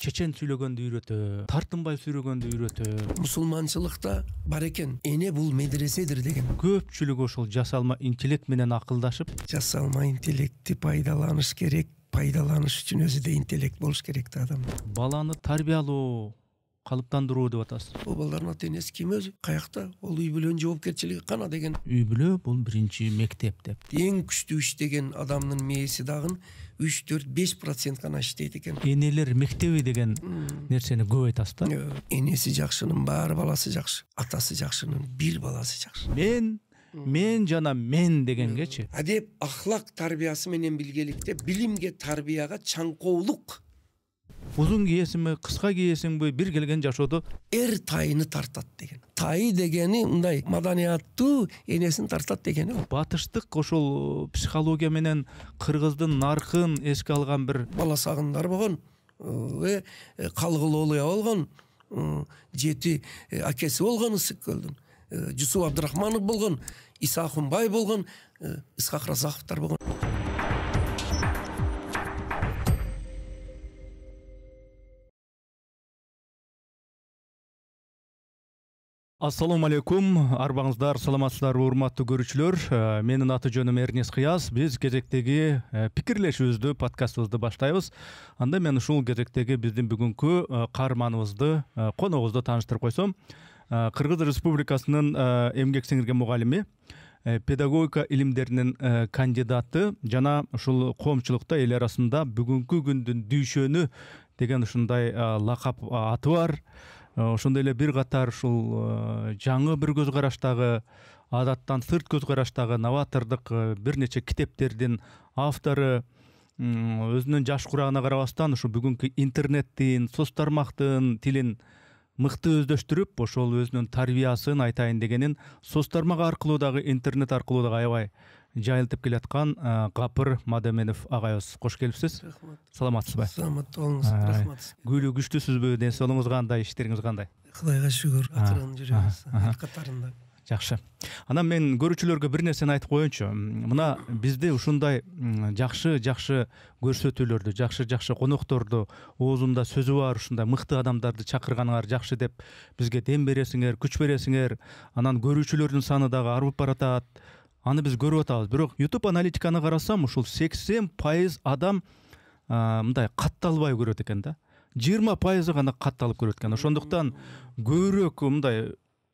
чечен сүйлөгөндү үйрөтөт, тартынбай сүйлөгөндү үйрөтөт. Мусулманчылыкта бар экен, эне бул медреседир деген. Көпчүлүгү ошол жасалма интеллект менен акылдашып, Жасалма интеллектти пайдаланыш керек, пайдаланыш үчүн өзү да интеллект болуш керек да адам. баланы тарбиялоо, калыптандыруу деп атасыз. Бул балдардын ата энеси ким өзү? Каякта? Ол үй бүлөнүн жоопкерчилиги кана деген. Үй бүлө бул биринчи мектеп деп. Эң күчтүү иштеген адамдын мээси дагы 3-4-5% гана иштейт экен. Энелер мектеби деген нерсени көп айтасыз да. Энеси жакшынын баары баласы жакшы, атасы жакшынын бир баласы жакшы. Мен жана мен дегенгечи. Адеп ахлак тарбиясы менен билгеликте билимге тарбияга чаңкоолук. Узун кийесиңби, кыска кийесиңби, бир келген жашоодо Тайыны тартат деген. Тай дегени мындай маданияттуу энесин тартат дегени. батыштык ошол психология менен кыргыздын наркын эске алган бир Бала сагындар болгон, Калгылоолуя болгон, 7 акеси болгон Ысыккөлдүн, Жусуп Абдырахманов болгон, Иса Ахунбай болгон, Исхак Разаковтар болгон. Ассаламу алейкум, арбаңыздар, саламатсыздар, урматтуу көрүүчүлөр. Менин аты жөнүм Эрнис Кыяз. Биз кезектеги пикирлешүүбүздү, подкастыбызды баштайбыз. Анда мен ушул кезектеги биздин бүгүнкү каарманыбызды, коногубузду тааныштырып койсом. Кыргыз Республикасынын эмгек сиңирген мугалими, педагогика илимдеринин кандидаты жана ушул коомчулукта эл арасында бүгүнкү күндүн дүйшөнү деген ушундай лакап аты бар. Ошондой эле бир катар ушул жаңы бир көз караштагы, адаттан сырт көз караштагы новатордук бир нече китептердин автору, өзүнүн жаш курагына карабастан ушу бүгүнкү интернеттин, соц тармактын тилин мыкты өздөштүрүп, ошол өзүнүн тарбиясын айтайын дегенин соц тармак аркылуу дагы, интернет аркылуу дагы аябай жайылтып келаткан Гапыр Мадеменов агайыбыз. Кош келипсиз. Рахмат. Саламатсызбы? Саламат болуңуз. Рахмат. Күйлүү күчтүүсүзбү? Ден соолугуңуз кандай? Иштериңиз кандай? Кудайга шүгүр, акырын жүрөбүз. Катарында. Жакшы. Анан мен көрүүчүлөргө бир нерсени айтып коеюнчу. Мына бизде ушундай жакшы көрсөтүүлөрдү, жакшы конокторду, оозунда сөзү бар ушундай мыкты адамдарды чакырганыңар жакшы деп бизге дем бересиңер, күч бересиңер. Анан көрүүчүлөрдүн саны дагы арбып баратат. Аны биз көрүп атабыз. Бирок YouTube аналитиканы карасам, ушул 80% адам мындай катталбай көрөт экен да. 20% гана катталып көрөт экен. Ошондуктан көбүрөөк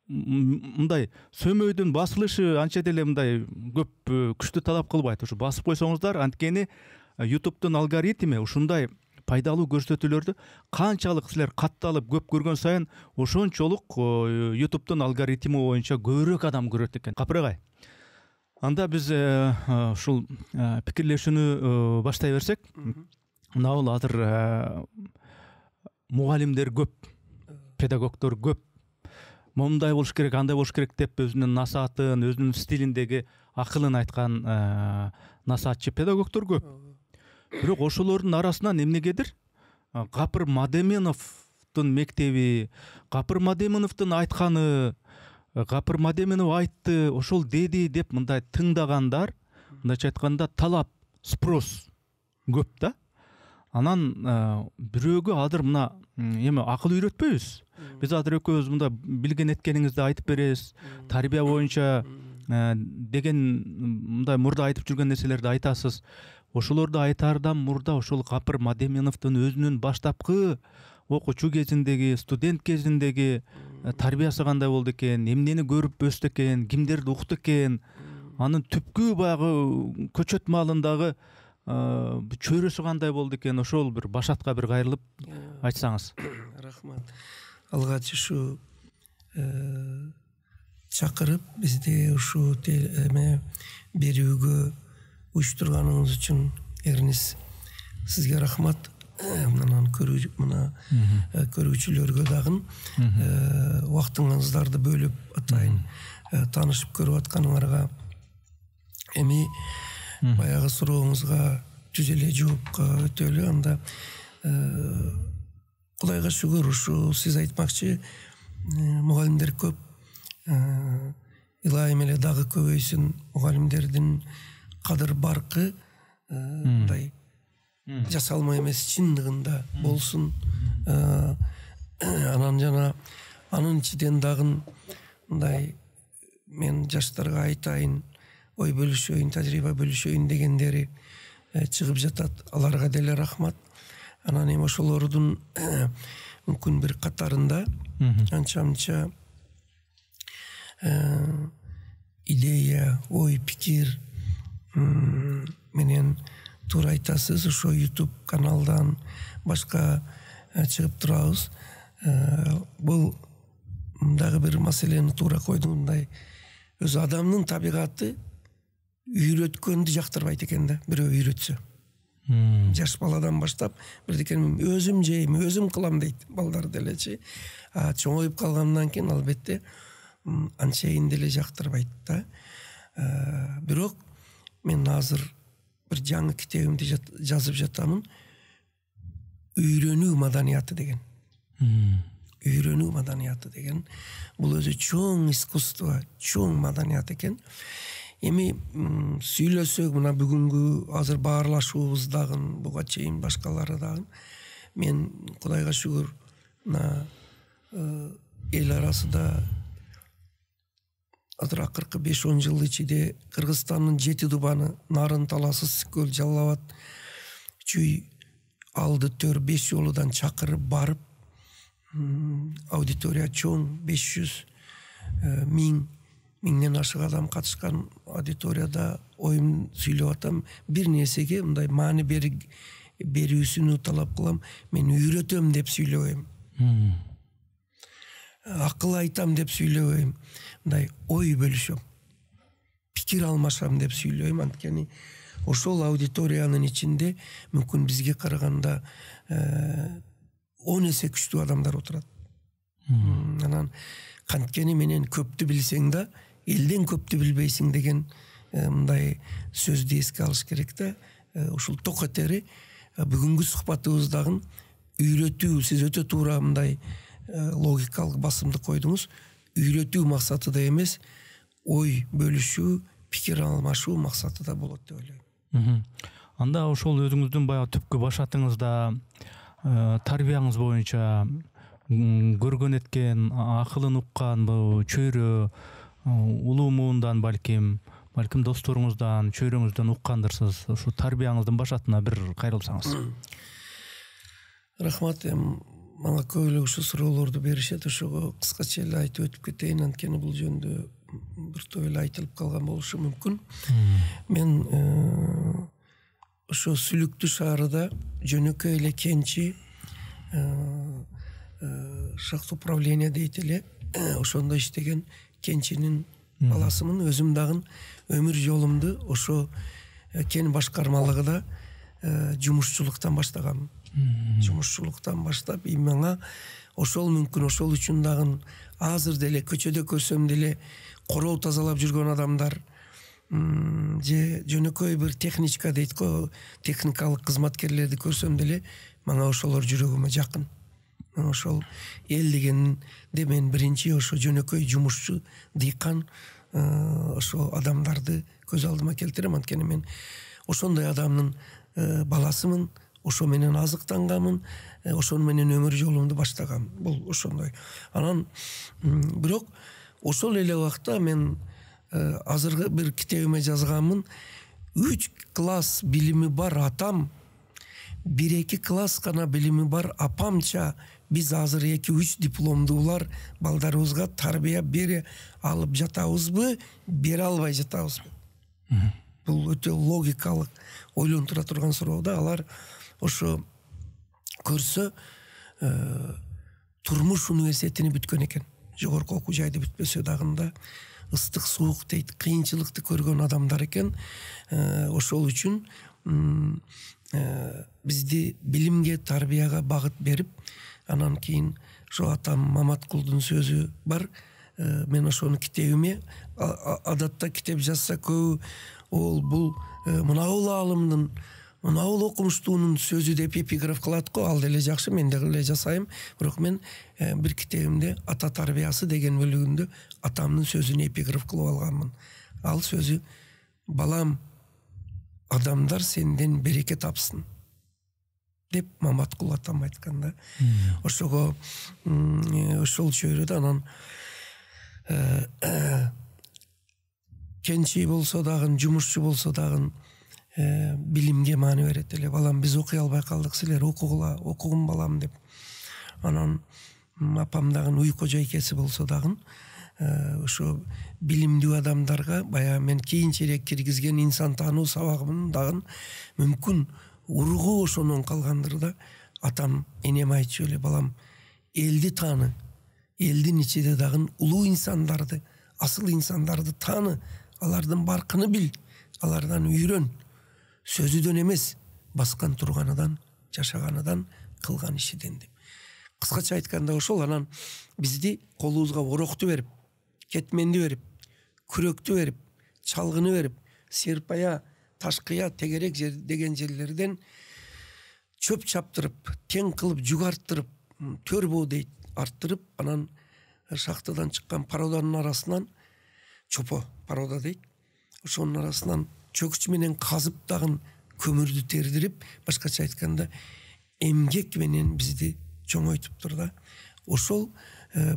мындай сөмөйдүн басылышы анча деле мындай көп күчтүү талап кылбайт. Ушу басып койсоңуздар, анткени YouTube'дун алгоритми ушундай пайдалуу көрсөтүүлөрдү канчалык силер катталып көп көргөн сайын ошончолук YouTube'дун алгоритми боюнча көбүрөөк адам көрөт экен. Капыр агай. Анда биз ушул пикирлешүүнү баштай берсек, мына бул азыр мугалимдер көп, педагогдор көп. Момундай болуш керек, андай болуш керек деп өзүнүн насаатын, өзүнүн стилиндеги акылын айткан насаатчы педагогдор көп. Бирок ошолордун арасынан эмнегедир Гапыр Мадеменовдун мектеби, Гапыр Мадеменовдун айтканы, Гапыр Мадеменов айтты, ошол деди деп мындай тыңдагандар, мындайча айтканда талап, спрос көп да. Анан бирөөгө азыр мына эме акыл үйрөтпөйбүз. Биз азыр экөөбүз мында билген эткениңизди айтып беребиз. Тарбия боюнча деген мындай мурда айтып жүргөн нерселерди айтасыз. Ошолорду айтаардан мурда ошол Гапыр Мадеменовдун өзүнүн баштапкы окуучу кезиндеги, студент кезиндеги тарбиясы кандай болду экен, эмнени көрүп өстү экен, кимдерди укту экен, анын түпкү баягы көчөт маалындагы чөйрөсү кандай болду экен, ошол бир башатка бир кайрылып айтсаңыз. Рахмат. Алгач ушу чакырып бизди ушу эме берүүгө уюштурганыңыз үчүн Эрнис сизге рахмат. Мына көрүүчүлөргө дагы убактыңыздарды бөлүп атайын таанышып көрүп атканыңарга эми баягы сурооңузга жүз эле жоопко өтөлү. Анда Кудайга шүгүр, ушу сиз айтмакчы мугалимдер көп, Илайым эле дагы көбөйсүн мугалимдердин кадыр баркы мындай жасалма эмес чындыгында болсун Анан жана анын ичиден дагы мындай мен жаштарга айтайын, ой бөлүшөйүн, тажрыйба бөлүшөйүн дегендери чыгып жатат. Аларга деле рахмат. Анан эми ошолордун мүмкүн бир катарында анча-мынча идея, ой, пикир менен туура айтасыз. Ошо YouTube каналдан башка чыгып турабыз. Бул дагы бир маселени туура койдуң. Мындай өзү адамдын табигаты үйрөткөндү жактырбайт экен да, бирөө үйрөтсө. Жаш баладан баштап бирдекени өзүм жейм, өзүм кылам дейт балдар делечи. Чоңоюп калгандан кийин албетте анчейин деле жактырбайт да. Бирок мен азыр бир жаңы китебимди жазып жатамын. Үйрөнүү маданияты деген. Үйрөнүү маданияты деген. Бул өзү чоң искусство, чоң маданият экен. Эми сүйлөсөк, мына бүгүнгү азыр баарлашуубуз дагы, буга чейин башкалары дагы, мен Кудайга шүгүр, мына эл арасында азыр акыркы 5-10 жыл ичинде Кыргызстандын 7 дубаны Нарын, Талас, Ысык-Көл, Жалал Абад, Чүй, Алды, Төр 5 жолудан чакырып барып, аудитория чоң 500 миңнен ашык адам катышкан аудиторияда оюм сүйлөп атам. Бир нерсеге мындай маани берүүсүнү талап кылам. Мен үйрөтөм деп сүйлөбөйм. Акыл айтам деп сүйлөбөйм. Мындай ой бөлүшөм. Пикир алмашам деп сүйлөйм. Анткени ошол аудиториянын ичинде мүмкүн бизге караганда 10 эсе күчтүү адамдар отурат. Анан канткени менен көптү билсең да, элден көптү билбейсиң деген мындай сөздү эске алыш керек да. Ушул токетери бүгүнкү сухбатыбыздагы үйрөтүү, сиз өтө туура мындай логикалык басымды койдуңуз. Үйрөтүү максатыда эмес, ой бөлүшүү, пикир алмашуу максатыда болот деп ойлойм. Анда ошол өзүңүздүн баягы түпкү башатыңызда тарбияңыз боюнча көргөн эткен, акылын уккан бул чөйрө улуумундан балким досторуңуздан, чөйрөңүздөн уккандырсыз. Ушу тарбияңыздын башатына бир кайрылсаңыз. Рахмат. Мага көп эле ушу суроолорду беришет. Ошого кыскача эле айтып өтүп кетейин. Анткени бул жөнүндө бир топ эле айтылып калган болушу мүмкүн. Мен ошо Сүлүктүү шаарында жөнөкөй эле кенчи шахт управление дейт эле, ошондо иштеген кенчинин баласымын. Өзүм дагы өмүр жолумду ошо кен башкармалыгында жумушчулуктан баштагам. Жумушчулуктан баштап, мага ошол мүмкүн, ошол үчүн дагы азыр деле көчөдө көрсөм деле короо тазалап жүргөн адамдар, же жөнөкөй бир техничка дейт го, техникалык кызматкерлерди көрсөм деле мага ошолор жүрөгүмө жакын. Ошол эл дегенде мен биринчи ошо жөнөкөй жумушчу, дыйкан ошо адамдарды көз алдыма келтирем. Анткени мен ошондой адамдын баласымын, ошо менен азыктанганмын, ошону менен өмүр жолумду баштагам. Бул ошондой. Анан бирок ошол эле убакта мен азыркы бир китебиме жазганмын. 3 класс билими бар атам, 1-2 класс гана билими бар апамча биз азыр 2-3 дипломдуулар балдарыбызга тарбия бере алып жатабызбы, бере албай жатабызбы? Бул өтө логикалык ойлонтура турган суроо да. Алар ошо көрсө турмуш университетини бүткөн экен. Жогорку окуу жайды бүтпөсө дагы ыстык суук дейт, кыйынчылыкты көргөн адамдар экен. Ошол үчүн бизди билимге, тарбияга багыт берип, анан кийин ошо атам Маматкулдун сөзү бар. Мен ошону китебиме, адатта китеп жазса көбү бул мынабул аалымдын, мынабул окумуштуунун сөзү деп эпиграф кылат го. Ал деле жакшы, мен деле жасайм. Бирок мен бир китебимде ата тарбиясы деген бөлүгүндө атамдын сөзүн эпиграф кылып алганмын. Ал сөзү: балам, адамдар сенден береке тапсын. деп Маматкул атам айткан да. Ошого ошол чөйрөдө анан кенчи болсо дагы, жумушчу болсо дагы билимге маани берет эле. Балам, биз окуй албай калдык, силер окугун балам деп. Анан апам дагы уйку жайкеси болсо дагы ошо билимдүү адамдарга баягы мен кийинчерээк киргизген инсан таануу сабагымын дагы мүмкүн ургу ошонун калгандыр да. Атам, энем айтчу эле, балам, элди тааны, элдин ичинде дагы улуу инсандарды, асыл инсандарды тааны, алардын баркын бил, алардан үйрөн. Сөзүдөн эмес, баскан турганыдан, жашаганыдан, кылган ишиден деп. Кыскача айтканда ошол. Анан бизди колубузга орокту берип, кетменди берип, күрөктү берип, чалгыны берип, серпая, ташкыя, тегерек жер деген жерлерден чөп чаптырып, тең кылып, жугарттырып, төрбоо дейт, арттырып, анан шахтадан чыккан пароданын арасынан, чопо парода дейт, ошонун арасынан чөкүч менен казып дагы көмүрдү тердирип, башкача айтканда эмгек менен бизди чоңойтуптур да. Ошол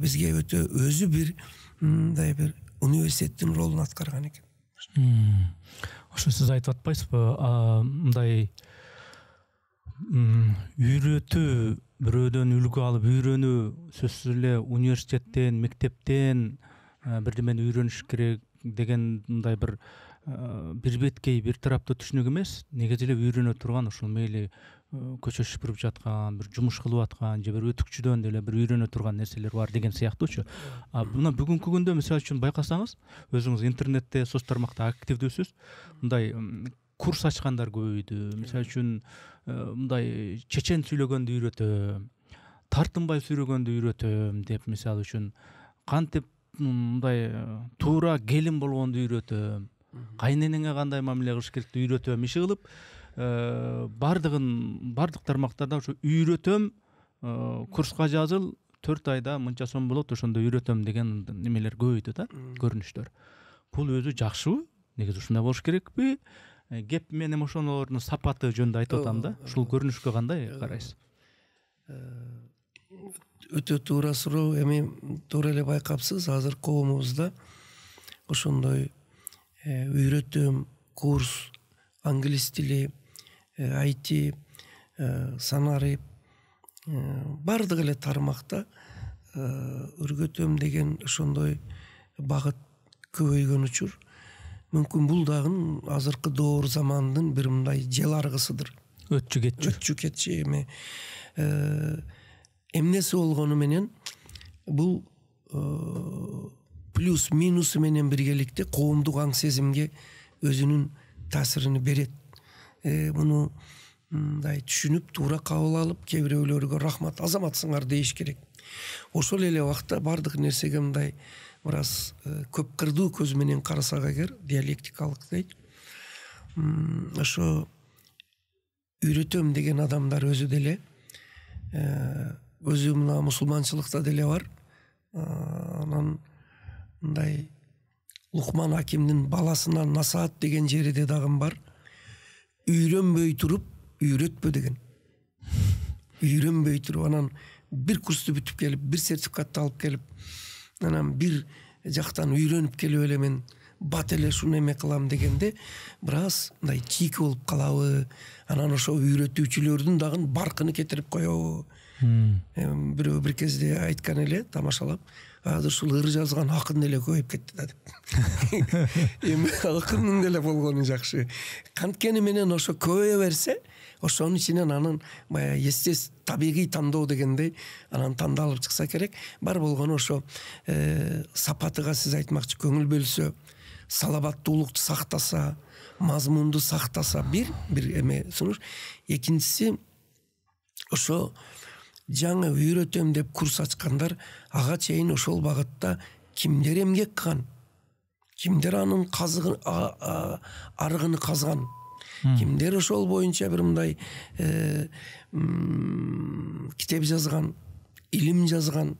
бизге өтө өзү бир мындай бир университеттин ролун аткарган экен. Ошо сиз айтып атпайсызбы, мындай үйрөтүү, бирөөдөн үлгү алып үйрөнүү, сөзсүз эле университеттен, мектептен бирдемени үйрөнүш керек деген мындай бир беткей, бир тараптуу түшүнүк эмес. Негизи эле үйрөнө турган, ушул мейли көчө шүпүрүп жаткан, бир жумуш кылып аткан же бир өтүкчүдөн деле бир үйрөнө турган нерселер бар деген сыяктуучу. Мына бүгүнкү күндө мисалы үчүн байкасаңыз, өзүңүз интернетте, соц тармакта активдүүсүз. Мындай курс ачкандар көбөйдү. Мисалы үчүн мындай чечен сүйлөгөндү үйрөтөм, тартынбай сүйлөгөндү үйрөтөм деп, мисалы үчүн кантип мындай туура келин болгонду үйрөтөм, кайненеңе кандай мамиле кылыш керекти үйрөтөм иши кылып, бардык тармактарда ошо үйрөтөм, курска жазыл, 4 айда мынча сом болот, ошондо үйрөтөм деген немелер көбөйдү да, көрүнүштөр. Бул өзү жакшыбы? Негизи ушундай болуш керекпи? Кеп мен эми ошонордун сапаты жөнүндө айтып атам да. Ушул көрүнүшкө кандай карайсыз? Өтө туура суроо. Эми туура эле байкапсыз, азыр коомубузда ошондой үйрөтөм, курс, англис тили, IT, санари, бардык эле тармакта өргөтөм деген ошондой багыт көбөйгөн учур. Мүмкүн бул дагы азыркы доор замандын бир мындай жел аргысыдыр. Өтчү кетчү эми эмнеси болгону менен бул плюс минусу менен биргеликте коомдук аң сезимге өзүнүн таасирин берет. Муну мындай түшүнүп, туура кабыл алып, кээ бирөөлөргө рахмат, азаматсыңар дейиш керек. Ошол эле убакта бардык нерсеге мындай бир аз көп кырдуу көз менен карасак эгер, диалектикалык дейт. Ошо үйрөтөм деген адамдар өзү деле өзү мына мусулманчылыкта деле бар. Анан мындай Лукман Акимдин баласынан насаат деген жериде дагы бар. Үйрөнбөй туруп үйрөтпө деген. Үйрөнбөй туруп анан бир курсту бүтүп келип, бир сертификатты алып келип, анан бир жактан үйрөнүп келип эле мен бат эле шуну эме кылам дегенде бир аз мындай чийки болуп калабы. Анан ошо үйрөтүүчүлөрдүн дагы баркыны кетирип коебу. Бирөө бир кезде айткан эле, тамашалап, азыр ушул ыр жазган акын деле көбөйүп кетти да деп. Эми акындын деле болгону жакшы. Канткени менен ошо көбөйө берсе, ошонун ичинен анын баягы табигый тандоо дегендей анан тандалып чыкса керек. Бар болгону ошо сапатыга сиз айтмакчы көңүл бөлсө, салабаттуулукту сактаса, мазмунду сактаса бир эме сунуш. Экинчиси ошо жаңы үйрөтөм деп курс ачкандар ага чейин ошол багытта кимдер эмгек кылган, кимдер анын арыгын казган, кимдер ошол боюнча бир мындай китеп жазган, илим жазган.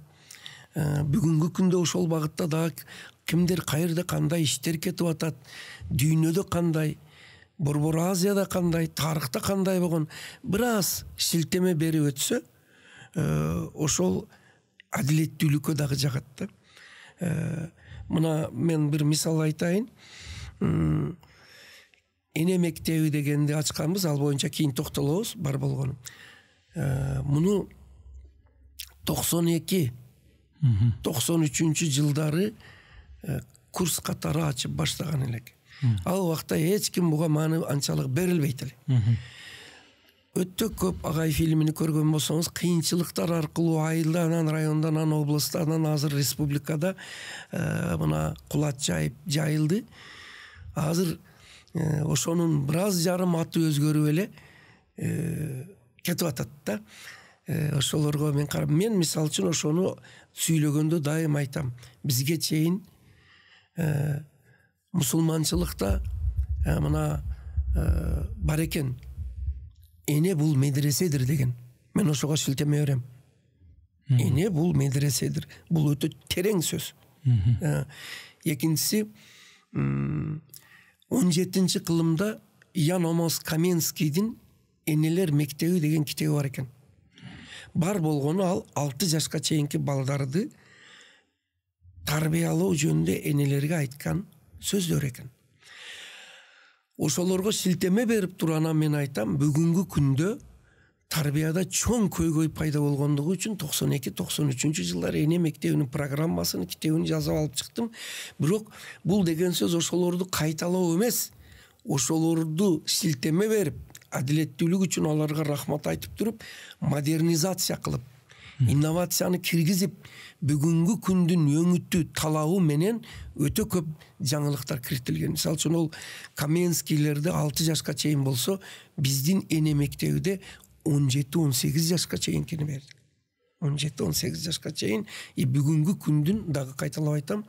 Бүгүнкү күндө ошол багытта дагы кимдер кайерде кандай иштер кетип атат, дүйнөдө кандай, Борбор Азияда кандай, тарыхта кандай болгон бир аз шилтеме берип өтсө, ошол адилеттүүлүккө дагы жагат да. Мына мен бир мисал айтайын. Эне мектеби дегенди ачканбыз, ал боюнча кийин токтолобуз, бар болгону. Муну 92-93 жылдары курс катары ачып баштаган элек. Ал убакта эч ким буга мааны анчалык берилбейт эле. Өтө көп агай фильмини көргөн болсоңуз, кыйынчылыктар аркылуу айылдан, райондан, областан, азыр республикада мына кулат жайып жайылды. Азыр ошонун бир аз жарым аты өзгөрүп эле кетип атат да. Ошолорго мен карап, мен мисал үчүн ошону сүйлөгөндө дайым айтам. Бизге чейин мусулманчылыкта мына бар экен, эне бул медреседир деген. Мен ошого шилтеме берем. Эне бул медреседир. Бул өтө терең сөз. Экинчиси, 17-ci кылымда Ян Омос Каменскийдин Энелер мектеби деген китеби бар экен. Бар болгону ал 6 жашка чейинки балдарды тарбиялоо жөнүндө энелерге айткан сөздөр экен. Ошолорго шилтеме берип турана мен айтам, бүгүнкү күндө тарбияда чоң көйгөй пайда болгондугу үчүн 92-93 жылдары эне мектебинин программасын, китебин жазып алып чыктым. Бирок бул деген сөз ошолорду кайталоо эмес, ошолорду шилтеме берип, адилеттүүлүк үчүн аларга рахмат айтып туруп, модернизация кылып, инновацияны киргизип, бүгүнкү күндүн өңүтү талабы менен өтө көп жаңылыктар киртилген. Мисалы үчүн ол Каменскийлерде 6 жашка чейин болсо, биздин эне мектебиде 17-18 жашка чейинкини берди. 17-18 жашка чейин, бүгүнкү күндүн дагы кайталап айтам,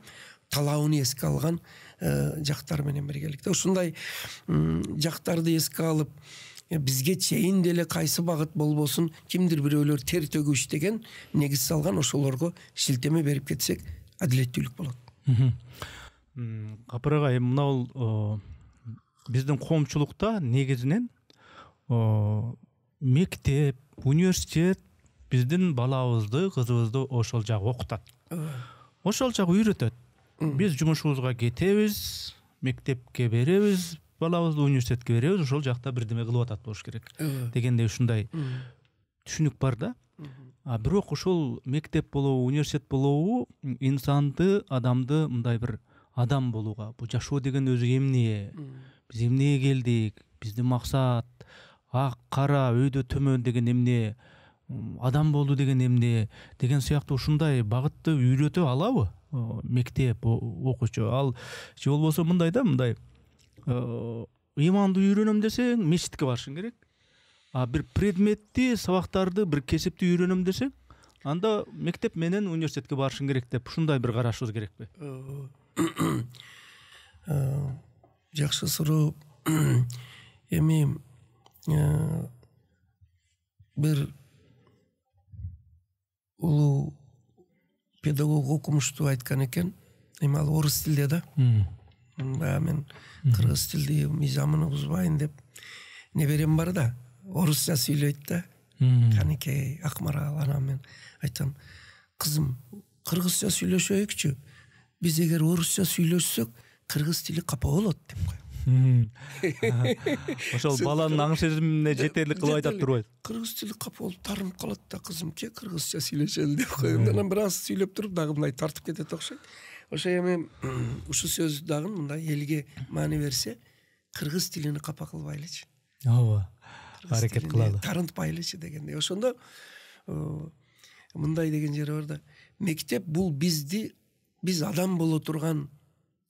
талабын эске алган жактар менен биргеликте. Ушундай жактарды эске алып, бизге чейин деле кайсы багыт болбосун, кимдир бирөөлөр тер төгүп иштеген, негиз салган, ошолорго шилтеме берип кетсек, адилеттүүлүк болот. Капыр агай, мына биздин коомчулукта негизинен мектеп, университет биздин балабызды, кызыбызды ошол жак окутат. Ошол жак үйрөтөт. Биз жумушубузга кетебиз, мектепке беребиз, балабызды университетке беребиз, ошол жакта бирдеме кылып атат болуш керек дегендей ушундай түшүнүк бар да. Бирок ошол мектеп болобу, университет болобу инсанды, адамды мындай бир адам болууга, бул жашоо деген өзү эмне, биз эмнеге келдик, биздин максат, ак кара өйдө төмөн деген эмне, адам болуу деген эмне деген сыяктуу ушундай багытты үйрөтө алабы мектеп окуучу? Ал же болбосо мындай да, мындай иманды үйрөнөм десең мечитке барышың керек. Бир предметти, сабактарды, бир кесипти үйрөнөм десең, анда мектеп менен университетке барышың керек деп, ушундай бир карашыбыз керекпи? Жакшы суроо. Эми бир улуу педагог окумуштуу айткан экен, эми ал орус тилде да. Мен кыргыз тилди мыйзамын бузбайын деп, неберем бар да, орусча сүйлөйт да. Канекей, Акмарал, анан мен айтам, кызым, кыргызча сүйлөшөйүкчү. Биз эгер орусча сүйлөшсөк, кыргыз тили капа болот деп коем. Ошол баланын аң сезимине жетерлик кылып айтат турбайбы? Кыргыз тили капа болуп тарынып калат да, кызым, ке кыргызча сүйлөшөлү деп коем. Анан бир аз сүйлөп туруп дагы мындай тартып кетет окшойт. Ошо эми ушу сөз дагы мындай элге маани берсе, кыргыз тилини капа кылбайлычы. Ооба. Аракет кылалы. Тарынтпайлычы дегендей. Ошондо мындай деген жери бар да. Мектеп бул биз адам боло турган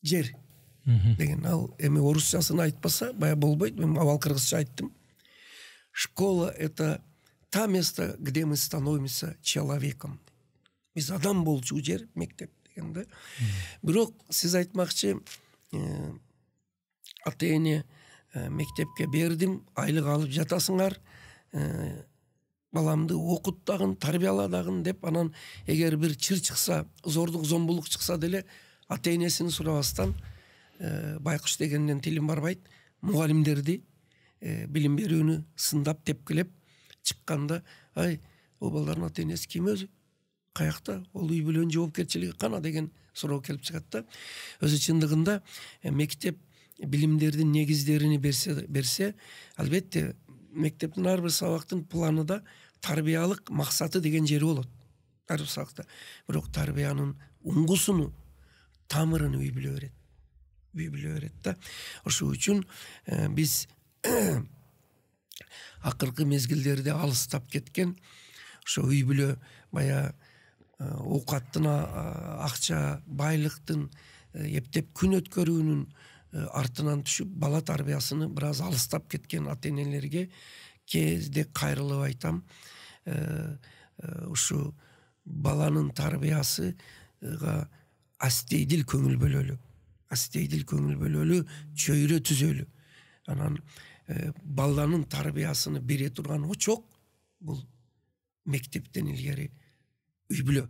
жер деген. Ал эми орусчасын айтпаса, бая болбойт. Мен авал кыргызча айттым. Школа — это та место, где мы становимся человеком. Биз адам болчу жер мектеп дегенде. Бирок сиз айтмакчы, ата-эне мектепке бердим, айлык алып жатасыңар, баламды окут дагын, тарбияла дагын деп, анан эгер бир чыр чыкса, зордук, зомбулук чыкса деле, ата-энесин сурабастан, байкуш дегенден тилим барбайт, мугалимдерди билим берүүнү сындап тепкилеп чыкканда, ай, ол балдардын ата энеси ким өзү? Каякта? Ол үй бүлөнүн жоопкерчилиги кана деген суроо келип чыгат да. Өзү чындыгында мектеп билимдердин негиздерини берсе, албетте мектептин ар бир сабактын планында тарбиялык максаты деген жери болот. Ар бир сабакта. Бирок тарбиянын уңгусуну, тамырын үй бүлө берет. Үй бүлө берет да. Ошол үчүн биз акыркы мезгилдерде алыстап кеткен ошо үй бүлө бая оокаттын, акча, байлыктын эптеп күн өткөрүүнүн артынан түшүп, бала тарбиясыны бир аз алыстап кеткен ата энелерге кезде кайрылып айтам. Ушу баланын тарбиясыга астейдил көңүл бөлөлү. Астейдил көңүл бөлөлү, чөйрө түзөлү. Анан баланын тарбиясыны бере турган очок бул мектептен илгери үй бүлө.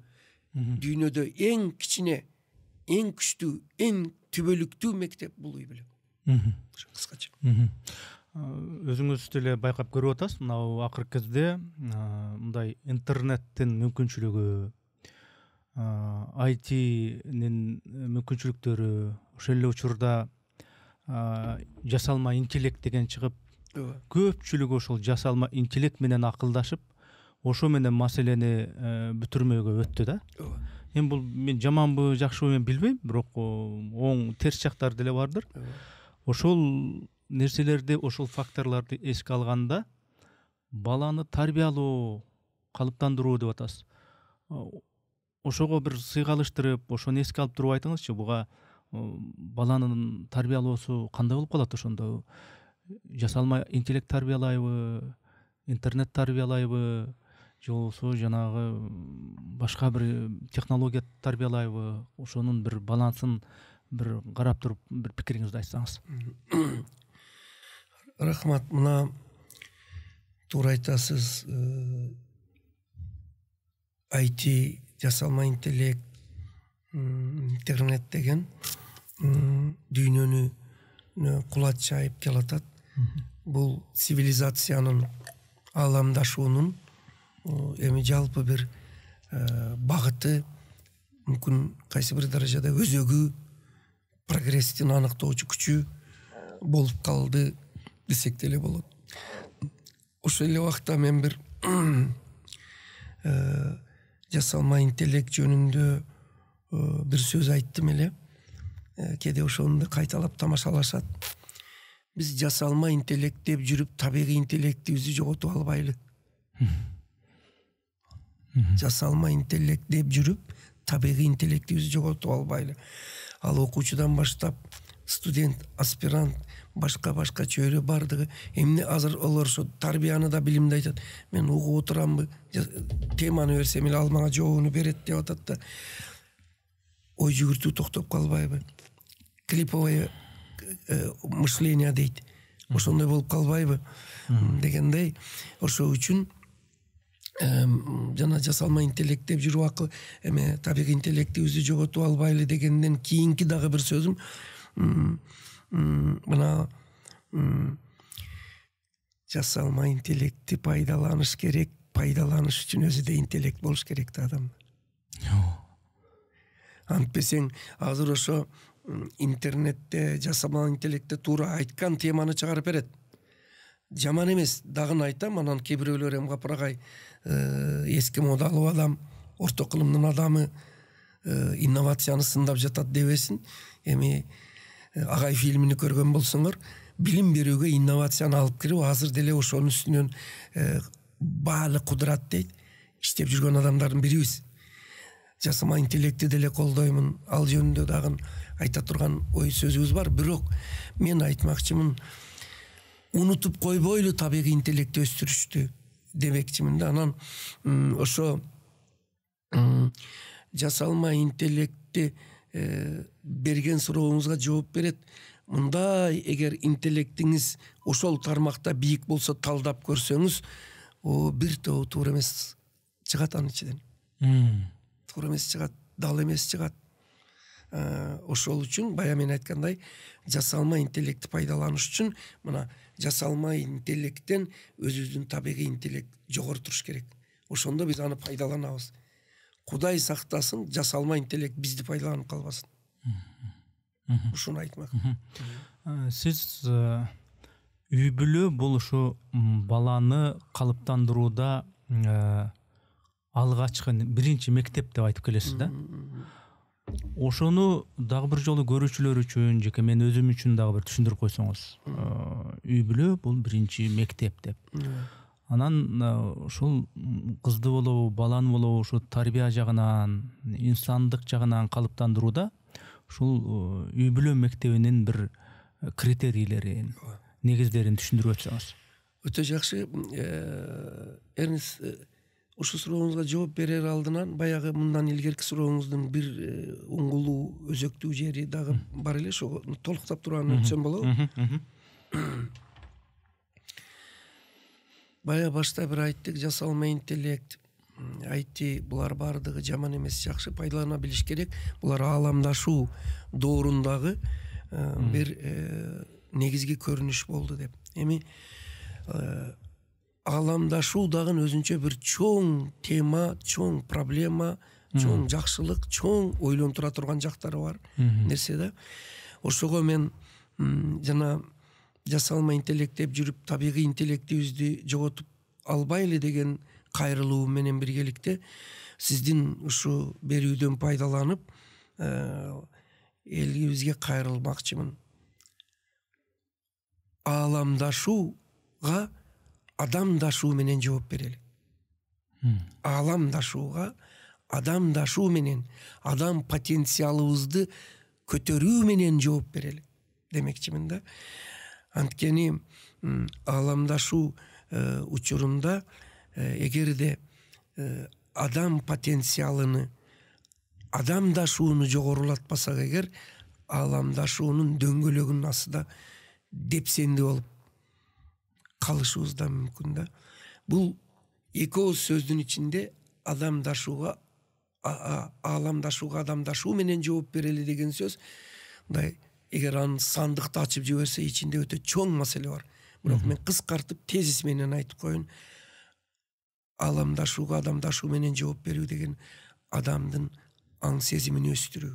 Дүйнөдө эң кичине, эң күчтүү, эң түбөлүктүү мектеп бул үй бүлө. Кыскача. Өзүңүз деле байкап көрүп атасыз, мына акыркы кезде мындай интернеттин мүмкүнчүлүгү, IT-нин мүмкүнчүлүктөрү, ошол эле учурда жасалма интеллект деген чыгып, көпчүлүгү ошол жасалма интеллект менен акылдашып, ошо менен маселени бүтүрмөөгө өттү да. Эми бул мен жаманбы, жакшыбы мен билбейм, бирок оң терс жактары деле бардыр. Ошол нерселерди, ошол факторлорду эске алганда баланы тарбиялоо, калыптандыруу деп атасыз. Ошого бир сыйгалыштырып, ошону эске алып туруп айтыңызчы, буга баланын тарбиялоосу кандай болуп калат ошондо? Жасалма интеллект тарбиялайбы, интернет тарбиялайбы, же болбосо жанагы башка бир технология тарбиялайбы? Ошонун бир балансын бир карап туруп, бир пикириңизди айтсаңыз. Рахмат, мына туура айтасыз. IT, жасалма интеллект, интернет деген дүйнөнү кулат чайып келатат. Бул цивилизациянын, ааламдашуунун эми жалпы бир багыты, мүмкүн кайсы бир даражада өзөгү, прогресстин аныктоочу күчү болуп калды десек деле болот. Ошол эле убакта мен бир жасалма интеллект жөнүндө бир сөз айттым эле. Кээде ошону кайталап тамашалашат. Биз жасалма интеллект деп жүрүп, табигый интеллектибизди жоготуп албайлы. Жасалма интеллект деп жүрүп, табигый интеллектибизди жоготуп албайлы. Ал окуучудан баштап, студент, аспирант, башка чөйрө бардыгы. Эмне азыр олор ошо тарбияны да билимди айтат. Мен угуп отурамбы, теманы берсем эле ал мага жообун берет деп атат да. Ой жүгүртүү токтоп калбайбы? Клиповое мышление дейт. Ошондой болуп калбайбы? Дегендей, ошол үчүн жана жасалма интеллект деп жүрүп акыл, эме табигый интеллектибизди жоготуп албайлы дегенден кийинки дагы бир сөзүм, мына жасалма интеллектти пайдаланыш керек, пайдаланыш үчүн өзү да интеллект болуш керек да адам. Антпесең, азыр ошо интернетте жасалма интеллектте туура айткан теманы чыгарып берет. Жаман эмес, дагы айтам, анан кээ бирөөлөр эми капырагай эски модалуу адам, орто кылымдын адамы инновацияны сындап жатат дебесин. Эми Агай фильмини көргөн болсоңор, билим берүүгө инновацияны алып кирип, азыр деле ошонун үстүнөн баалы кудурат дейт, иштеп жүргөн адамдардын бирибиз. Жасалма интеллектти деле колдоймун, ал жөнүндө дагы айта турган ой сөзүбүз бар. Бирок мен айтмакчымын, унутуп койбойлу табигый интеллектти өстүрүштү демекчимин да. Анан ошо жасалма интеллектти берген сурооңузга жооп берет. Мындай эгер интеллектиңиз ошол тармакта бийик болсо талдап көрсөңүз, бир тоо туура эмес чыгат анын ичинен. Туура эмес чыгат, дал эмес чыгат. ошол үчүн бая мен айткандай жасалма интеллектти пайдаланыш үчүн мына жасалма интеллекттен өзүбүздүн табигый интеллект жогору туруш керек. Ошондо биз аны пайдаланабыз. Кудай сактасын, жасалма интеллект бизди пайдаланып калбасын. Ушуну айтмак. Сиз үй бүлө бул ушу баланы калыптандырууда алгачкы биринчи мектеп деп айтып келесиз да. Ошону дагы бир жолу көрүүчүлөр үчүн жеке мен өзүм үчүн дагы бир түшүндүрүп койсоңуз. Үй бүлө бул биринчи мектеп деп. Анан ушул кызды болобу, баланы болобу ушу тарбия жагынан, инсандык жагынан калыптандырууда ушул үй бүлө мектебинин бир критерийлерин, негиздерин түшүндүрүп өтсөңүз. Өтө жакшы. Эрнест, ушул сурооңузга жооп берер алдынан баягы мындан илгерки сурооңуздун бир уңгулуу, өзөктүү жери дагы бар эле. Ошого толуктап турган өтсөм болобу? Бая башта бир айттык, жасалма интеллект. Айтты, булар бардыгы жаман эмес, жакшы пайдалана билиш керек. Булар ааламдашуу доорундагы бир негизги көрүнүш болду деп. Эми ааламдашуу дагы өзүнчө бир чоң тема, чоң проблема, чоң жакшылык, чоң ойлонтура турган жактары бар нерсе да. Ошого мен жана жасалма интеллект деп жүрүп табигый интеллектибизди жоготуп албайлы деген кайрылуу менен биргеликте сиздин ушу берүүдөн пайдаланып элибизге кайрылмакчымын. Ааламдашууга адамдашуу менен жооп берели. Ааламдашууга адамдашуу менен, адам потенциалыбызды көтөрүү менен жооп берели демекчимин да. Анткени ааламдашуу учурунда эгерде адам потенциалыны, адамдашууну жогорулатпасак эгер, ааламдашуунун дөңгөлөгүнүн астында депсенди болуп калышыбыз да мүмкүн да. Бул эки ооз сөздүн ичинде адамдашууга, ааламдашууга адамдашуу менен жооп берели деген сөз, мындай эгер аны сандыкты ачып жиберсе ичинде өтө чоң маселе бар. Бирок мен кыскартып тезис менен айтып коеюн. Ааламдашууга адамдашуу менен жооп берүү деген адамдын аң сезимин өстүрүү,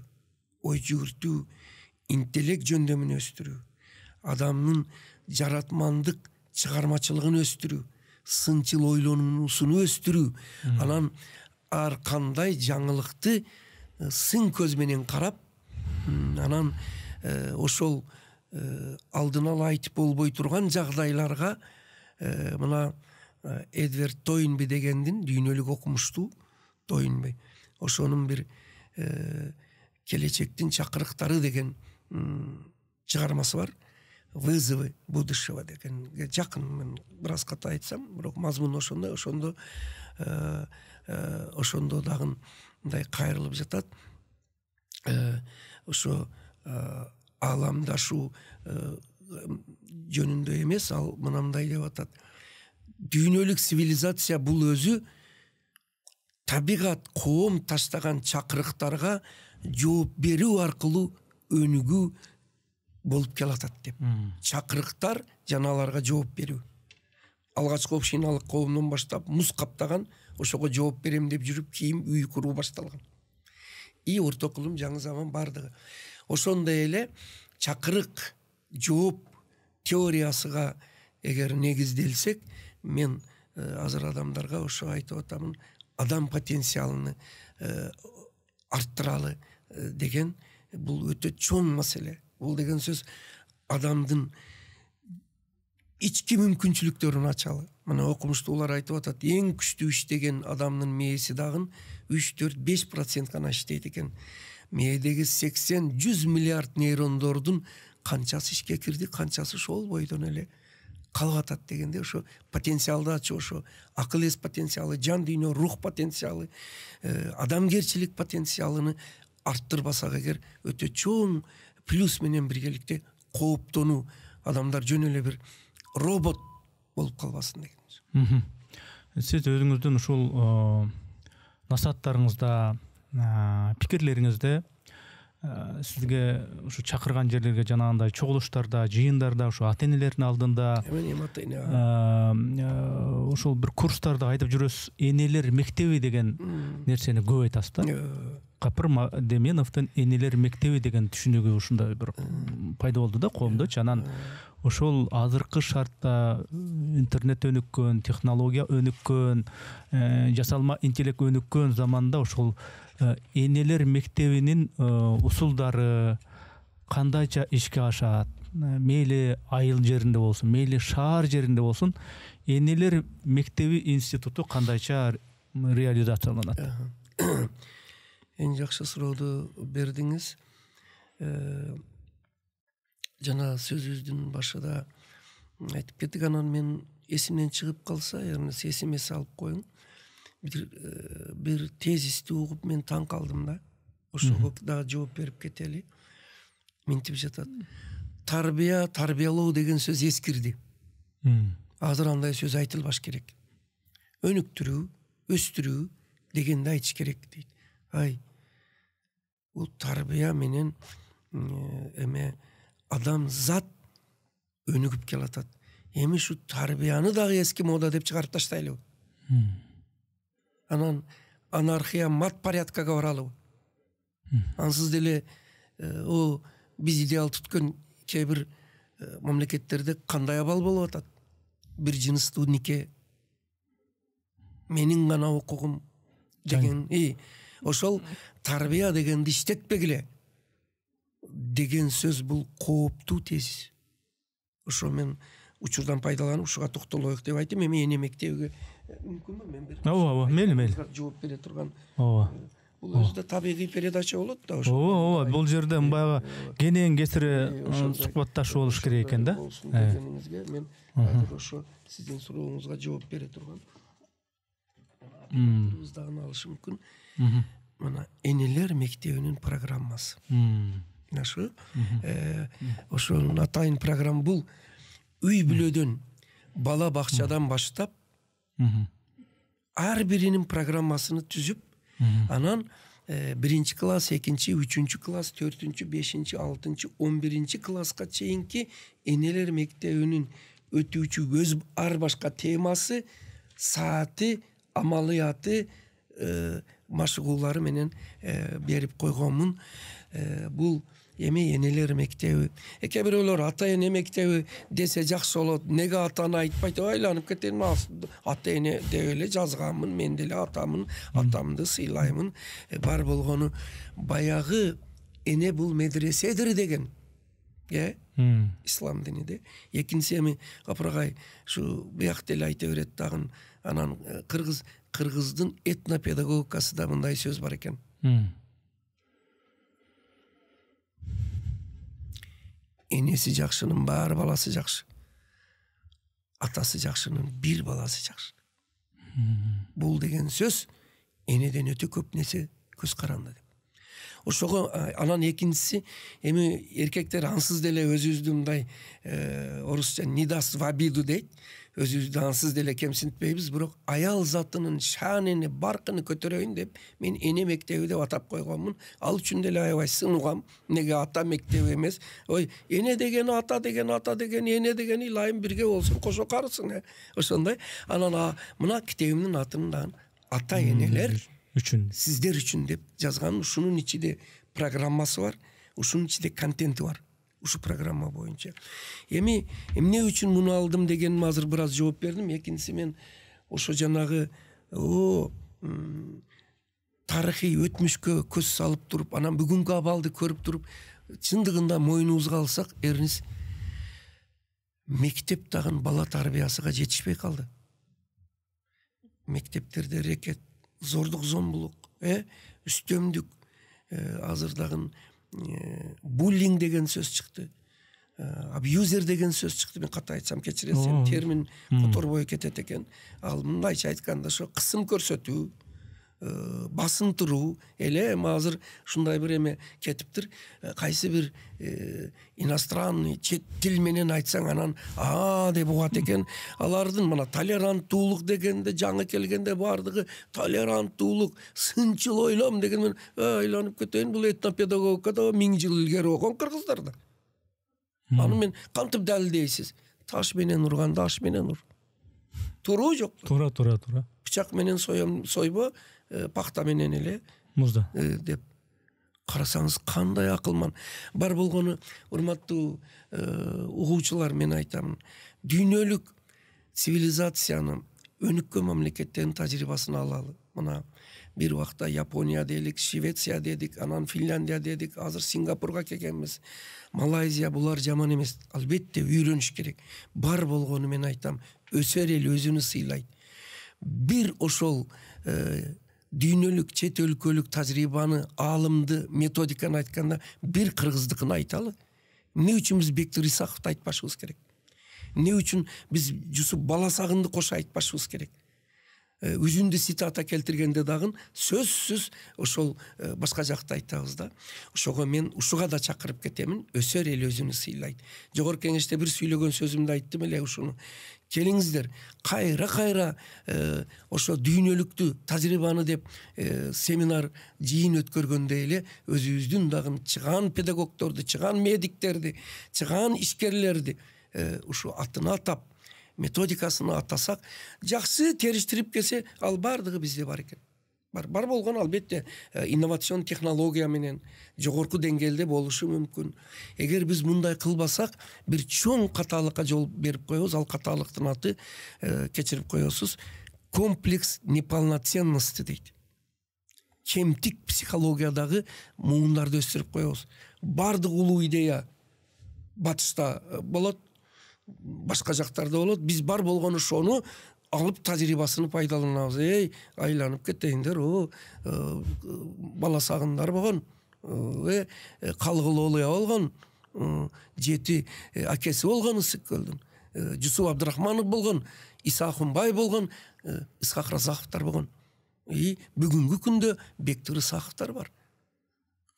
ой жүгүртүү, интеллект жөндөмүн өстүрүү, адамдын жаратмандык чыгармачылыгын өстүрүү, сынчыл ойлонуусуну өстүрүү, анан ар кандай жаңылыкты сын көз менен карап, анан ошол алдын ала айтып болбой турган жагдайларга мына Эдвард Тойнби дегендин дүйнөлүк окумуштуу Тойнби, ошонун бир келечектин чакырыктары деген чыгармасы бар. Вызовы будущего деген жакын, мен бир аз ката айтсам, бирок мазмун ошондой, ошондо дагы мындай кайрылып жатат. Ошо ааламдашуу жөнүндө эмес, ал мынандай деп атат. Дүйнөлүк цивилизация бул өзү табигат, коом таштаган чакырыктарга жооп берүү аркылуу өнүгүү болуп келатат деп. Чакырыктар жана аларга жооп берүү. Алгачкы общиналык коомдон баштап муз каптаган, ошого жооп берем деп жүрүп кийин үй куруу башталган. Орто кылым, жаңы заман бардыгы. Ошондой эле чакырык жооп теориясыга эгер негизделсек, мен азыр адамдарга ошо айтып атамын, адам потенциалын арттыралы деген бул өтө чоң маселе. Бул деген сөз адамдын ички мүмкүнчүлүктөрүн ачалы. Мына окумуштуулар айтып атат, эң күчтүү иштеген адамдын мээси дагы 3-4-5% гана иштейт экен. Мээдеги 80-100 миллиард нейрондордун канчасы ишке кирди, канчасы ошол бойдон эле калып атат дегенде, ошо потенциалды ачуу, ошо акыл эс потенциалы, жан дүйнө, рух потенциалы, адамгерчилик потенциалын арттырбасак эгер, өтө чоң плюс менен биргеликте кооптонуу, адамдар жөн эле бир робот болуп калбасын деген. Сиз өзүңүздүн ушул насааттарыңызда, пикирлериңизде сизге ушу чакырган жерлерге жанагындай чогулуштарда, жыйындарда, ушу ата-энелердин алдында ошол бир курстарда айтып жүрөсүз, энелер мектеби деген нерсени көп айтасыз да. Капыр Деменовдун энелер мектеби деген түшүнүгү ушундай бир пайда болду да коомдочу. Анан ошол азыркы шартта интернет өнүккөн, технология өнүккөн, жасалма интеллект өнүккөн заманда ошол энелер мектебинин усулдары кандайча ишке ашат, мейли айыл жеринде болсун, мейли шаар жеринде болсун, энелер мектеби институту кандайча реализацияланат? Эң жакшы сурооду бердиңиз. Жана сөзүбүздүн башында айтып кеттик, анан мен эсимден чыгып калса, эсиме салып коюң. Бир тезисти угуп мен таң калдым да. Ошого дагы жооп берип кетели. Минтип жатат. Тарбия, тарбиялоо деген сөз эскирди. Азыр андай сөз айтылбаш керек. Өнүктүрүү, өстүрүү дегенди айтыш керек дейт. Ай, бул тарбия менен эме адам зат өнүгүп келатат. Эми ушу тарбияны дагы эски мода деп чыгарып таштайлыбы? Анан анархия, мат порядкага баралыбы? Ансыз деле биз идеал туткан кээ бир мамлекеттерде кандай абал болуп атат? Бир жыныстуу нике, менин гана укугум деген, ошол тарбия дегенди иштетпегиле деген сөз бул кооптуу тезис. Ошо мен учурдан пайдаланып ушуга токтолоюк деп айтым. Эми эне мектебиге мүмкүнбү мен бир мейли жооп бере турган. Бул өзү да табигый передача болот да ошо. Бул жерде баягы кенен кесири сухбатташуу болуш керек экен да. Мен азыр ошо сиздин сурооңузга жооп бере турган. Дагы алышы мүмкүн. Мына энелер мектебинин программасы. Нашы? Ошонун атайын программа бул үй бүлөдөн, бала бакчадан баштап ар биринин программасыны түзүп, анан 1 класс, 2, 3 класс, 4, 5, 6, 11 класска чейинки энелер мектебинин өтүүчү өз ар башка темасы, сааты, амалыяты, машыгуулары менен берип койгонмун. Бул эми энелер мектеби. Кээ бирөөлөр ата эне мектеби десе жакшы болот. Неге атаны айтпайт? Айланып кетем. Ата эне деп эле жазганмын, мен деле атамын, атамды сыйлаймын. Бар болгону баягы эне бул медреседир деген. Ислам диниде. Экинчиси эми апыргай ушу бияк деле айта берет дагы. Анан кыргыздын этнопедагогикасы да мындай сөз бар экен. Энеси жакшынын баары баласы жакшы. Атасы жакшынын бир баласы жакшы. Бул деген сөз энеден өтө көп нерсе көз каранды деп. Ошого анан экинчиси эми эркектер ансыз деле өзүбүздү мындай орусча нидас вабиду дейт. Өзүбүздү ансыз деле кемсинтпейбиз, бирок аял затынын шаанын, баркын көтөрөйүн деп мен эне мектеби деп атап койгонмун. Ал үчүн деле аябай сынугам. Неге ата мектеби эмес? Ой, эне деген ата деген, эне деген илайым бирге болсун, кошо карысын. Ошондой. Анан мына китебимдин атынан ата энелер үчүн, сиздер үчүн деп жазган. Ушунун ичинде программасы бар, ушунун ичинде контенти бар. Ушу программа боюнча. Эми эмне үчүн муну алдым деген азыр бир аз жооп бердим. Экинчиси мен ошо жанагы тарыхый өтмүшкө көз салып туруп, анан бүгүнкү абалды көрүп туруп, чындыгында мойнубузга алсак, эрниз мектеп дагы бала тарбиясыга жетишпей калды. Мектептерде рекет, зордук, зомбулук, үстөмдүк, азыр дагы буллинг деген сөз чыкты. Абьюзер деген сөз чыкты. Мен ката айтсам кечиресиз, термин которбой кетет экен. Ал мындайча айтканда ошо кысым көрсөтүү, басынтыруу эле азыр ушундай бир эме кетиптир. Кайсы бир иностранный чет тил менен айтсаң анан деп угат экен. Алардын мына толеранттуулук дегенде жаңы келгенде бардыгы толеранттуулук, сынчыл ойлом деген мен айланып кетейин. Бул этнопедагогикада 1000 жыл илгери окон кыргыздарда. Аны мен кантип далилдейсиз? Таш менен урганда аш менен ур. Туруу жок. Туура. Бычак менен сойбо, пахта менен эле музда деп карасаңыз кандай акылман. Бар болгону урматтуу угуучулар, мен айтам, дүйнөлүк цивилизацияны өнүккөн мамлекеттердин тажрыйбасын алалы. Мына бир убакта Япония дедик, Швеция дедик, анан Финляндия дедик, азыр Сингапурга келгенбиз. Малайзия, булар жаман эмес. Албетте үйрөнүш керек. Бар болгону мен айтам, өсөр эл өзүнү сыйлайт. Бир ошол дүйнөлүк чет өлкөлүк тажрыйбаны, аалымды, методиканы айтканда бир кыргыздыкын айталы. Эмне үчүн биз Бектур Исаковду айтпашыбыз керек? Эмне үчүн биз Жусуп Баласагынды кошо айтпашыбыз керек? Үзүндү цитата келтиргенде дагы сөзсүз ошол башка жакта айтабыз да. Ошого мен ушуга да чакырып кетемин. Өсөр эл өзүнү сыйлайт. Жогорку кеңеште бир сүйлөгөн сөзүмдө айттым эле ушуну. Келиңиздер, кайра ошо дүйнөлүктү тажрыйбаны деп семинар жыйын өткөргөндө эле өзүбүздүн дагы чыган педагогдорду, чыган медиктерди, чыган ишкерлерди ушу атын атап, методикасын атасак, жакшы териштирип келсе, ал бардыгы бизде бар экен. Бар болгон албетте инновацион технология менен жогорку деңгээлде болушу мүмкүн. Эгер биз мындай кылбасак, бир чоң каталыкка жол берип коебуз. Ал каталыктын аты, кечирип коесуз, комплекс неполноценности дейт. Кемтик психологиядагы муундарды өстүрүп коебуз. Бардык улуу идея батышта болот, башка жактарда болот. Биз бар болгон ошону алып тажрыйбасын пайдаланабыз. Айланып кетейиндер, Баласагындар болгон, Калгылоолуя болгон, 7 акеси болгон Ысыккөлдүн, Жусуп Абдрахманов болгон, Иса Акунбай болгон, Исхак Разаковдор болгон. Бүгүнкү күндө Бектур Исаковдор бар.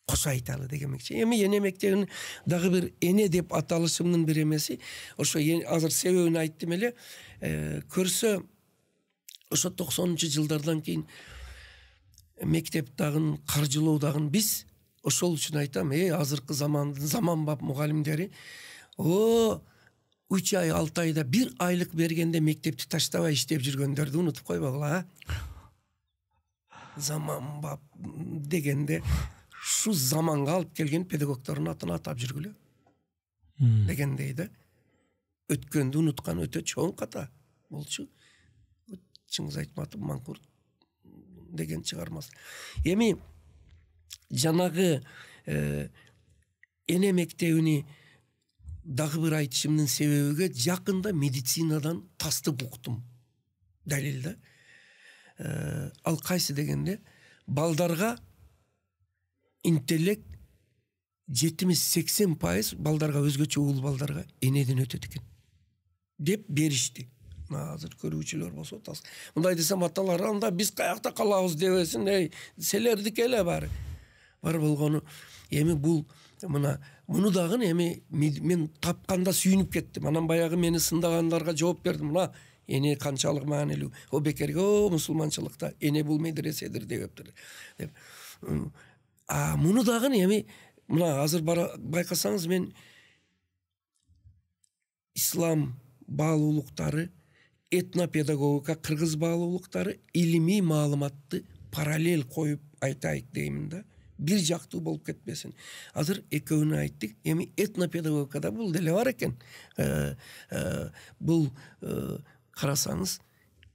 Кошо айталы дегенмекчи. Эми эне мектебин дагы бир эне деп аталышымдын бир эмеси, ошо азыр себебин айттым эле. Көрсө, ошо 90-жылдардан кийин мектеп дагы каржылоо дагы биз ошол үчүн айтам, азыркы заманбап мугалимдери 3 ай 6 айда 1 айлык бергенде мектепти таштабай иштеп жүргөндөрдү унутуп койбогула. Заманбап дегенде шу заманга алып келген педагогдордун атын атап жүргүлө дегендей да. Өткөндү унуткан өтө чоң ката болчу. Чыңгыз Айтматов Маңкурт деген чыгармасы. Эми жанагы эне мектебини дагы бир айтышымдын себеби, жакында медицинадан тастып уктум. Далил да. Ал кайсы дегенде, балдарга интеллект 70-80% балдарга, өзгөчө уул балдарга энеден өтөт экен деп беришти. Азыр көрүүчүлөр болсо тас. Мындай десем аталар, анда биз каякта калабыз дебесин, селердики эле баары. Бар болгону эми бул муну дагы эми мен тапканда сүйүнүп кеттим. Анан баягы мени сындагандарга жооп бердим. Мына эне канчалык маанилүү. О бекерге, мусулманчылыкта эне бул медреседир дептир. Муну дагы эми мына азыр байкасаңыз, мен ислам баалуулуктары, этнопедагогика, кыргыз баалуулуктары, илимий маалыматты параллель коюп айтайык деймин да. Бир жактуу болуп кетпесин. Азыр экөөнү айттык. Эми этнопедагогикада бул деле бар экен. Бул карасаңыз,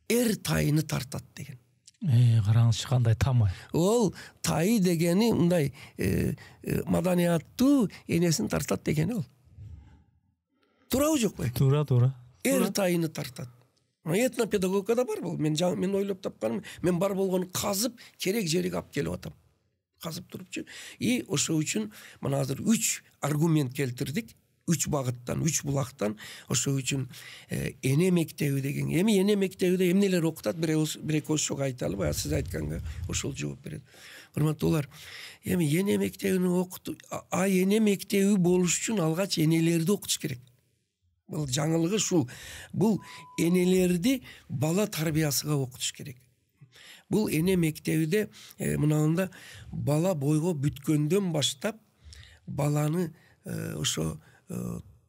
тайыны тартат деген. Караңызчы, кандай тамай. Ол тай дегени мындай маданияттуу энесин тартат дегени ол. Туурабы жокпу? Туура. Тайыны тартат. Этнопедагогикада бар бул. Мен ойлоп тапканым, мен бар болгону казып, керек жерге алып келип атам. Казып турупчу. Ошо үчүн мына азыр 3 аргумент келтирдик. 3 багыттан, 3 булактан. Ошол үчүн эне мектеби деген. Эми эне мектебиде эмнелер окутат, бирок ошого айта албай, сиз айтканга ошол жооп берет. Урматтуулар, эми эне мектебини окуту, эне мектеби болуш үчүн алгач энелерди окутуш керек. Бул жаңылыгы ушул. Бул энелерди бала тарбиясыга окутуш керек. Бул эне мектебиде мынанда бала бойго бүткөндөн баштап баланы ошо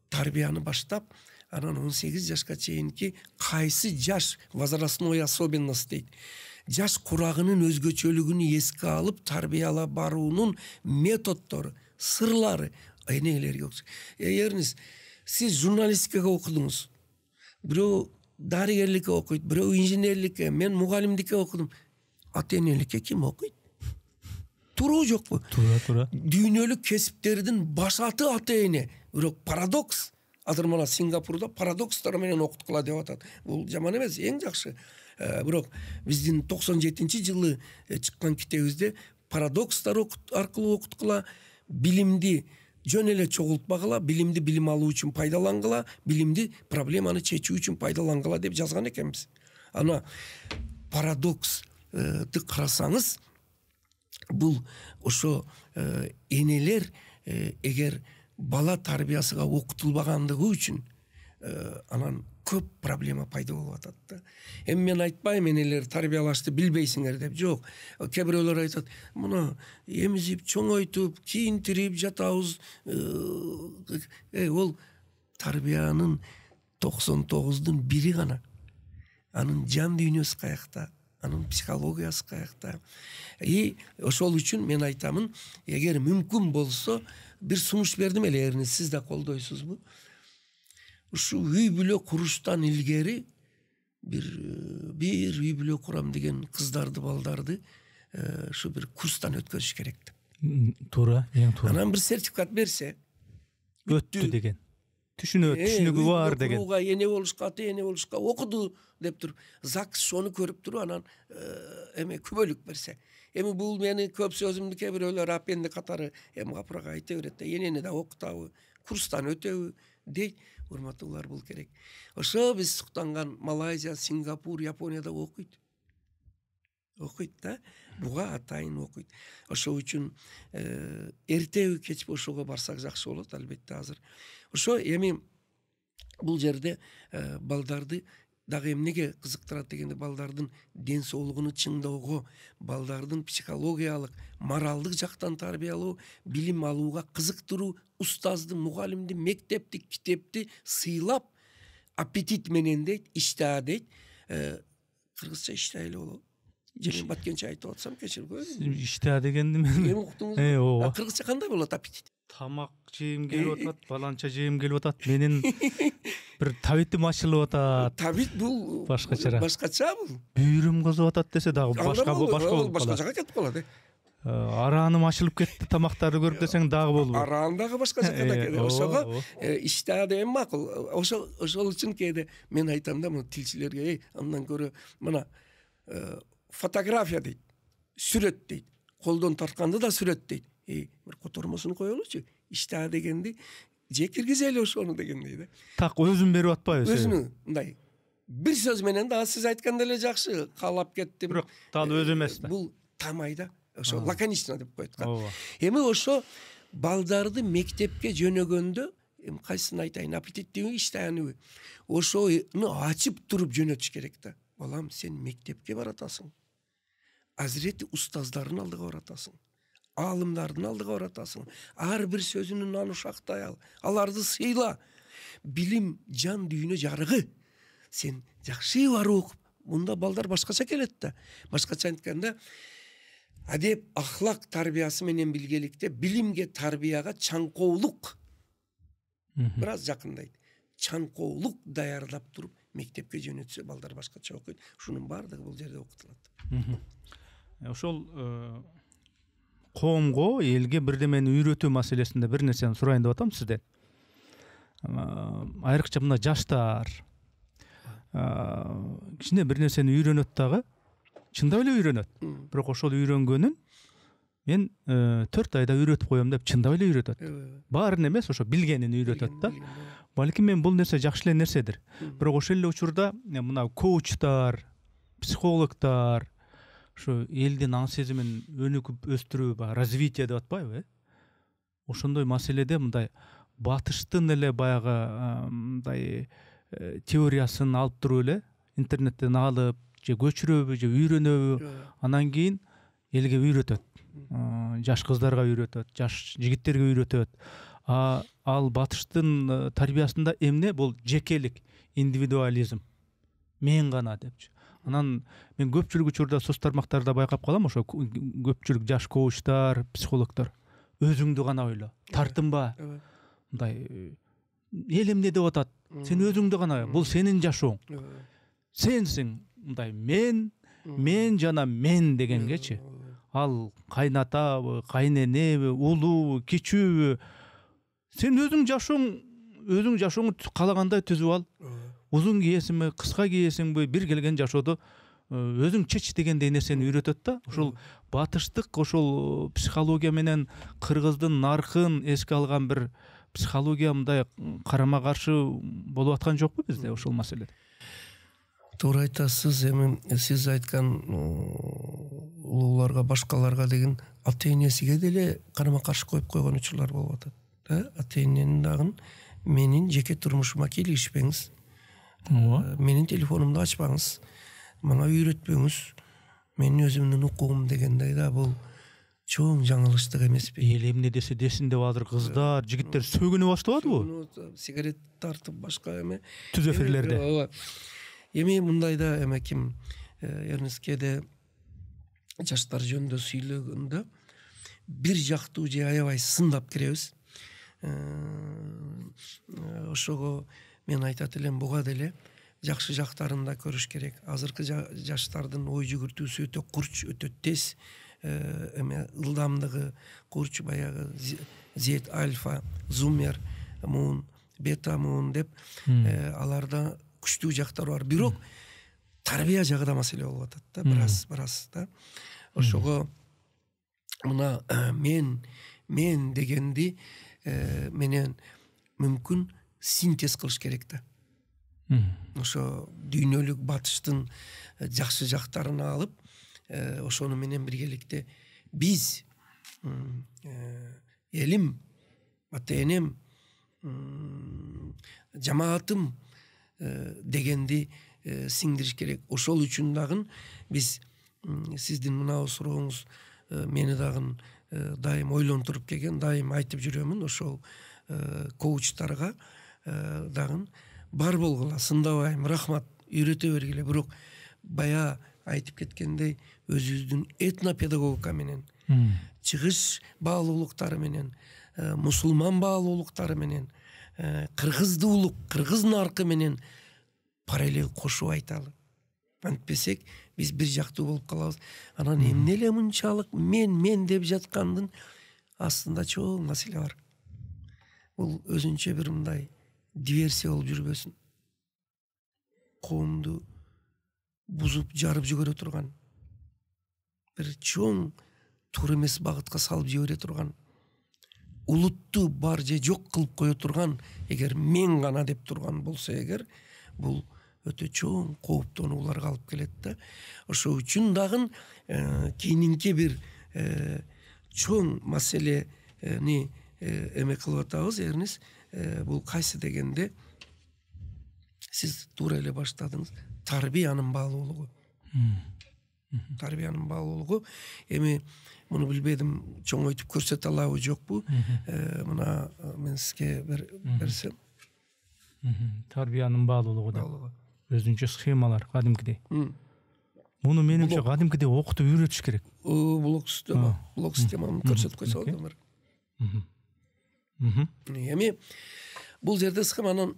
тарбияны баштап, анан 18 жашка чейинки кайсы жаш возрастной особенность дейт. Жаш курагынын өзгөчөлүгүн эске алып тарбиялап баруунун методдору, сырлары энелерге окшойт. Эгериңиз сиз журналистикага окудуңуз, бирөө дарыгерликке окуйт, бирөө инженерликке, мен мугалимдикке окудум. Ата-энеликке ким окуйт? Туруу жокпу? Туура. Дүйнөлүк кесиптердин башаты ата-эне. Бирок парадокс. Азыр мына Сингапурда парадокстар менен окуткула деп атат. Бул жаман эмес, эң жакшы. Бирок биздин 97-жылы чыккан китебибизде парадокстар аркылуу окуткула, билимди жөн эле чогултпагыла, билимди билим алуу үчүн пайдалангыла, билимди проблеманы чечүү үчүн пайдалангыла деп жазган экенбиз. Ана парадоксты карасаңыз, бул ошо энелер эгер бала тарбиясыга окутулбагандыгы үчүн анан көп проблема пайда болуп атат да. Эми мен айтпайм энелер тарбиялашты билбейсиңер деп, жок. Кээ бирөөлөр айтат, мына эмизип, чоңойтуп, кийинтирип жатабыз. Ол тарбиянын 99-дун 1 гана. Анын жан дүйнөсү каякта, анын психологиясы каякта. Ошол үчүн мен айтамын, эгер мүмкүн болсо, бир сунуш бердим эле, эгер сиз да колдойсузбу? Ушу үй бүлө куруштан илгери бир үй бүлө курам деген кыздарды, балдарды ушу бир курстан өткөрүш керек деп. Туура, эң туура. Анан бир сертификат берсе, өттү деген. Түшүнүгү бар деген. Окууга, эне болушка, ата-эне болушка окуду деп туруп, ЗАГС шону көрүп туруп, анан эме күбөлүк берсе. Эми бул мени көп сөзүмдү кээ бирөөлөр апенди катары капырага айта берет да, энени да окутабы, курстан өтөбү дейт. Урматтуулар, бул керек. Ошо биз суктанган Малайзия, Сингапур, Японияда окуйт. Окуйт да, буга атайын окуйт. Ошол үчүн эртеби кечпи ошого барсак жакшы болот, албетте азыр. Ошо эми бул жерде балдарды дагы эмнеге кызыктырат дегенде, балдардын ден соолугун чыңдоого, балдардын психологиялык, моралдык жактан тарбиялоо, билим алууга кызыктыруу, устазды, мугалимди, мектепти, китепти сыйлап, аппетит менен дейт, иштаа дейт. Кыргызча иштаа эле болобу? Мен баткенче айтып атсам кечирип коюңуз. Иштаа дегенди мен. Эми уктуңузбу? Кыргызча кандай болот аппетит? Тамак жейим келип атат, баланча жейим келип атат. Менин бир табитим ачылып атат. Табит бул башкача бул. Бүйүрүм козуп атат десе дагы башка болуп башка жака кетип калат. Арааным ачылып кетти, тамактарды көрүп десең дагы болбойт. Араан дагы башка жака кетет. Ошого иштаа деген макул. Ошол үчүн кээде мен айтам да, мына тилчилерге, андан көрө мына фотография дейт, сүрөт дейт, колдон тартканды да сүрөт дейт. Бир котормосун коелучу, иштаа дегенди же киргизели ошону дегендей да. Так өзүн берип атпайбы? Өзүнү мындай бир сөз менен да, сиз айткандай эле жакшы каалап кеттим. Бирок дал өзү эмес да. Бул тамай да. Ошо лаконично деп коет да. Эми ошо балдарды мектепке жөнөгөндө, кайсысын айтайын, аппетиттиби, иштааныбы, ошону ачып туруп жөнөтүш керек да. Балам, сен мектепке баратасың. Азирети устаздардын алдыга баратасың. Алымдардын алдыга баратасың. Ар бир сөзүнүн ушактай ал. Аларды сыйла. Билим жан дүйнө жарыгы. Сен жакшы барып окуп, мында балдар башкача келет да. Башкача айтканда, адеп, ахлак тарбиясы менен билгеликте билимге, тарбияга чаңкоолук бир аз жакындайт. Чаңкоолук даярдап туруп мектепке жөнөтсө, балдар башкача окуйт. Ушунун баардыгы бул жерде окутулат. Ошол коомго, элге бирдемени үйрөтүү маселесинде бир нерсени сурайын деп атам сизден. Айрыкча мына жаштар кичине бир нерсени үйрөнөт дагы, чындап эле үйрөнөт. Бирок ошол үйрөнгөнүн мен 4 айда үйрөтүп коем деп чындап эле үйрөтөт. Баарын эмес, ошо билгенин үйрөтөт да. Балким мен бул нерсе жакшы эле нерседир. Бирок ошол эле учурда мына коучтар, психологдор ошо элдин аң сезимин өнүгүп өстүрүү, развитие деп атпайбы, ошондой маселеде мындай батыштын эле баягы мындай теориясын алып туруп эле интернеттен алып, же көчүрөбү, же үйрөнөбү, анан кийин элге үйрөтөт. Жаш кыздарга үйрөтөт, жаш жигиттерге үйрөтөт. Ал батыштын тарбиясында эмне? Бул жекелик, индивидуализм. Мен гана депчи. Анан мен көпчүлүк учурда соц тармактарда байкап калам, ошо көпчүлүк жаш коучтар, психологдор өзүңдү гана ойло, тартынба. Мындай эл эмне деп атат? Сен өзүңдү гана, бул сенин жашооң. Сенсиң, мындай мен жана мен дегенгечи. Ал кайнатабы, кайненеби, улуу, кичүүбү. Сен өзүң жашооңду калагандай түзүп ал. Узун кийесиңби, кыска кийесиңби, бир келген жашоодо өзүң чеч дегендей нерсени үйрөтөт да. Ошол батыштык, ошол психология менен кыргыздын наркын эске алган бир психология мындай карама каршы болуп аткан жокпу бизде ошол маселеде? Туура айтасыз. Эми сиз айткан улууларга, башкаларга деген ата-энесиге деле карама каршы коюп койгон учурлар болуп атат. Ата-эненин дагы менин жеке турмушума кийлигишпеңиз. Менин телефонумду ачпаңыз. Мага үйрөтпөңүз. Менин өзүмдүн укугум дегендей да, бул чоң жаңылыштык эмеспи? Эл эмне десе десин деп азыр кыздар, жигиттер сөгүнө баштабадыбы? Сигарет тартып башка эме түз эфирлерде. Эми мындайда эме ким Эрнескеде жаштар жөнүндө сүйлөгөндө бир жактуу же аябай сындап киребиз. Ошого мен айтат элем, буга деле жакшы жактарын да көрүш керек. Азыркы жаштардын ой жүгүртүүсү өтө курч, өтө тез, эме ылдамдыгы курч, баягы Z альфа, зумер, мун, бета мун деп аларда күчтүү жактар бар. Бирок тарбия жагы да маселе болуп атат да, бираз да. Ошого мына мен дегенди менен мүмкүн синтез кылыш керек да. Ошо дүйнөлүк батыштын жакшы жактарын алып, ошону менен биргеликте биз элим, ата-энем, жамаатым дегенди сиңдириш керек. Ошол үчүн дагы биз сиздин мына сурооңуз мени дагы дайым ойлонтуруп келген, дайым айтып жүрөмүн. Ошол коучтарга дагы бар болгула, сындабайм, рахмат, үйрөтө бергиле. Бирок бая айтып кеткендей, өзүбүздүн этнопедагогика менен, чыгыш баалуулуктары менен, мусулман баалуулуктары менен, кыргыздуулук, кыргыз наркы менен параллел кошуп айталы. Антпесек биз бир жактуу болуп калабыз. Анан эмне эле мынчалык мен деп жаткандын астында чоң маселе бар. Бул өзүнчө бир мындай диверсия болуп жүрбөсүн. Коомду бузуп, жарып жибере турган, бир чоң туура эмес багытка салып жибере турган, улутту бар же жок кылып кое турган, эгер мен гана деп турган болсо эгер, бул өтө чоң кооптонууларга алып келет да. Ошол үчүн дагы кийинки бир чоң маселени эме кылып атабыз, Эрнис. Бул кайсы дегенде сиз туура эле баштадыңыз. Тарбиянын баалуулугу. Тарбиянын баалуулугу. Эми муну билбедим, чоңойтуп көрсөтө алабы жокпу? Мына мен сизге берсем. Тарбиянын баалуулугу да. Өзүнчө схемалар кадимкидей. Муну менимче кадимкидей окутуп үйрөтүш керек. Блок системаны көрсөтүп койсо болот. Эми бул жерде схеманын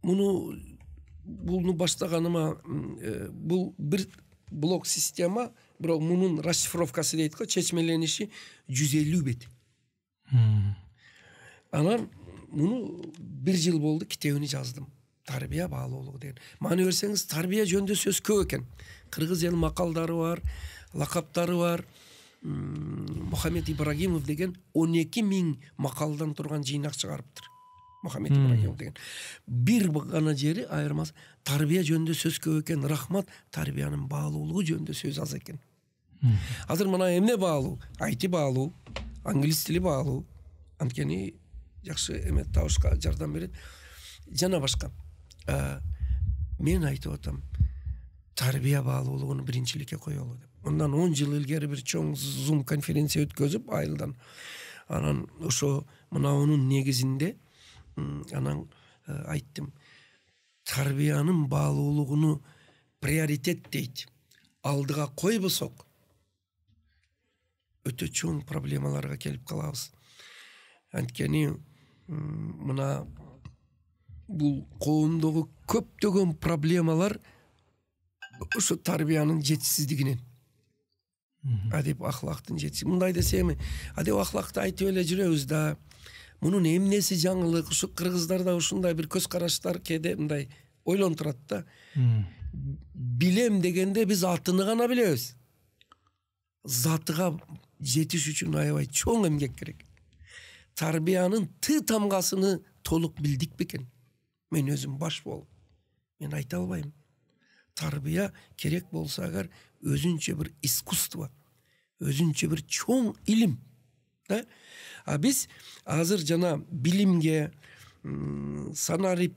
буну баштаганыма, бул бир блок система, бирок мунун расшифровкасы дейт го, чечмелениши 150 бет. Анан муну 1 жыл болду китебини жаздым. Тарбия баалуулугу деген. Маны көрсөңүз, тарбия жөнүндө сөз көп экен. Кыргыз эл макалдары бар, лакаптары бар, Мухаммед Ибрагимов деген 12.000 макалдан турган жыйнак чыгарыптыр. Мухаммед Ибрагимов деген. Бир гана жери айырмасы тарбия жөнүндө сөз көп экен. Рахмат, тарбиянын баалуулугу жөнүндө сөз аз экен. Азыр мына эмне баалуу? IT баалуу, англис тили баалуу. Анткени жакшы эме табышка жардам берет. Жана башка. Мен айтып атам, тарбия баалуулугун биринчиликке коелу деп. Мындан 10 жыл илгери бир чоң Zoom конференция өткөзүп айылдан. Анан ошо мынаунун негизинде анан айттым. Тарбиянын баалуулугуну приоритет дейт. Алдыга койбосок өтө чоң проблемаларга келип калабыз. Анткени мына бул коомдогу көптөгөн проблемалар ошо тарбиянын жетишсиздигинен. Адеп ахлактын жетишсиздиги. Мындай десем, адеп ахлакты айтып эле жүрөбүз да. Мунун эмнеси жаңылык? Ушу кыргыздарда ушундай бир көз караштар кээде мындай ойлонтурат да. Билем дегенде биз атыны гана билебиз. Затыга жетиш үчүн аябай чоң эмгек керек. Тарбиянын тамгасыны толук билдик бекен? Мен өзүм баш болуп, мен айта албайм. Тарбия керек болса агар өзүнчө бир искусство, өзүнчө бир чоң илим. Да? А биз азыр жана билимге, санарип,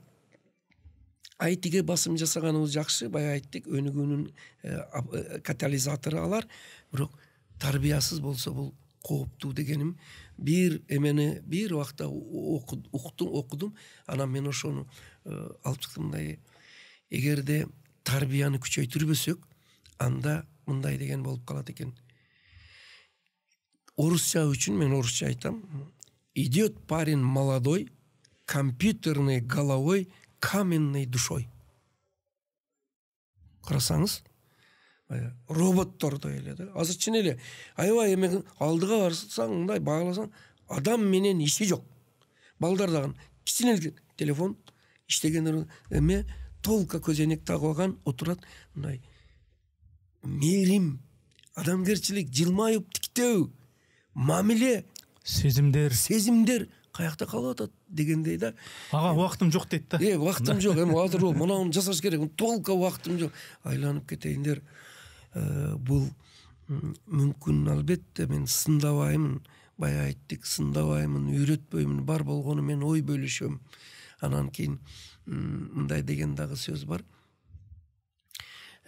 айтиге басым жасаганыбыз жакшы, бая айттык, өнүгүүнүн катализатору алар, бирок тарбиясыз болсо бул кооптуу дегеним. Бир эмени бир убакта окудум, анан мен ошону алып чыктым мындай. Эгерде тарбияны күчөйтүрбөсөк, анда мындай деген болуп калат экен. Орусча үчүн мен орусча айтам. Идет парень молодой, компьютерной головой, каменной душой. Карасаңыз, роботтордой эле да. Азыр чын эле аябай эме алдыга барсаң, мындай багаласаң, адам менен иши жок. Балдар дагы кичине телефон иштегендер эме толка көзөнөк тагып алган, отурат, мындай мээрим, адамгерчилик, жылмайып тиктөө, мамиле, сезимдер каякта калып атат дегендей да. Ага, убактым жок дейт да. Убактым жок, эми азыр мунуну жасаш керек, толка убактым жок. Айланып кетейиндер. Бул мүмкүн, албетте мен сындабаймын, бая айттык, сындабаймын, үйрөтпөймүн, бар болгону мен ой бөлүшөм. Анан кийин мындай деген дагы сөз бар.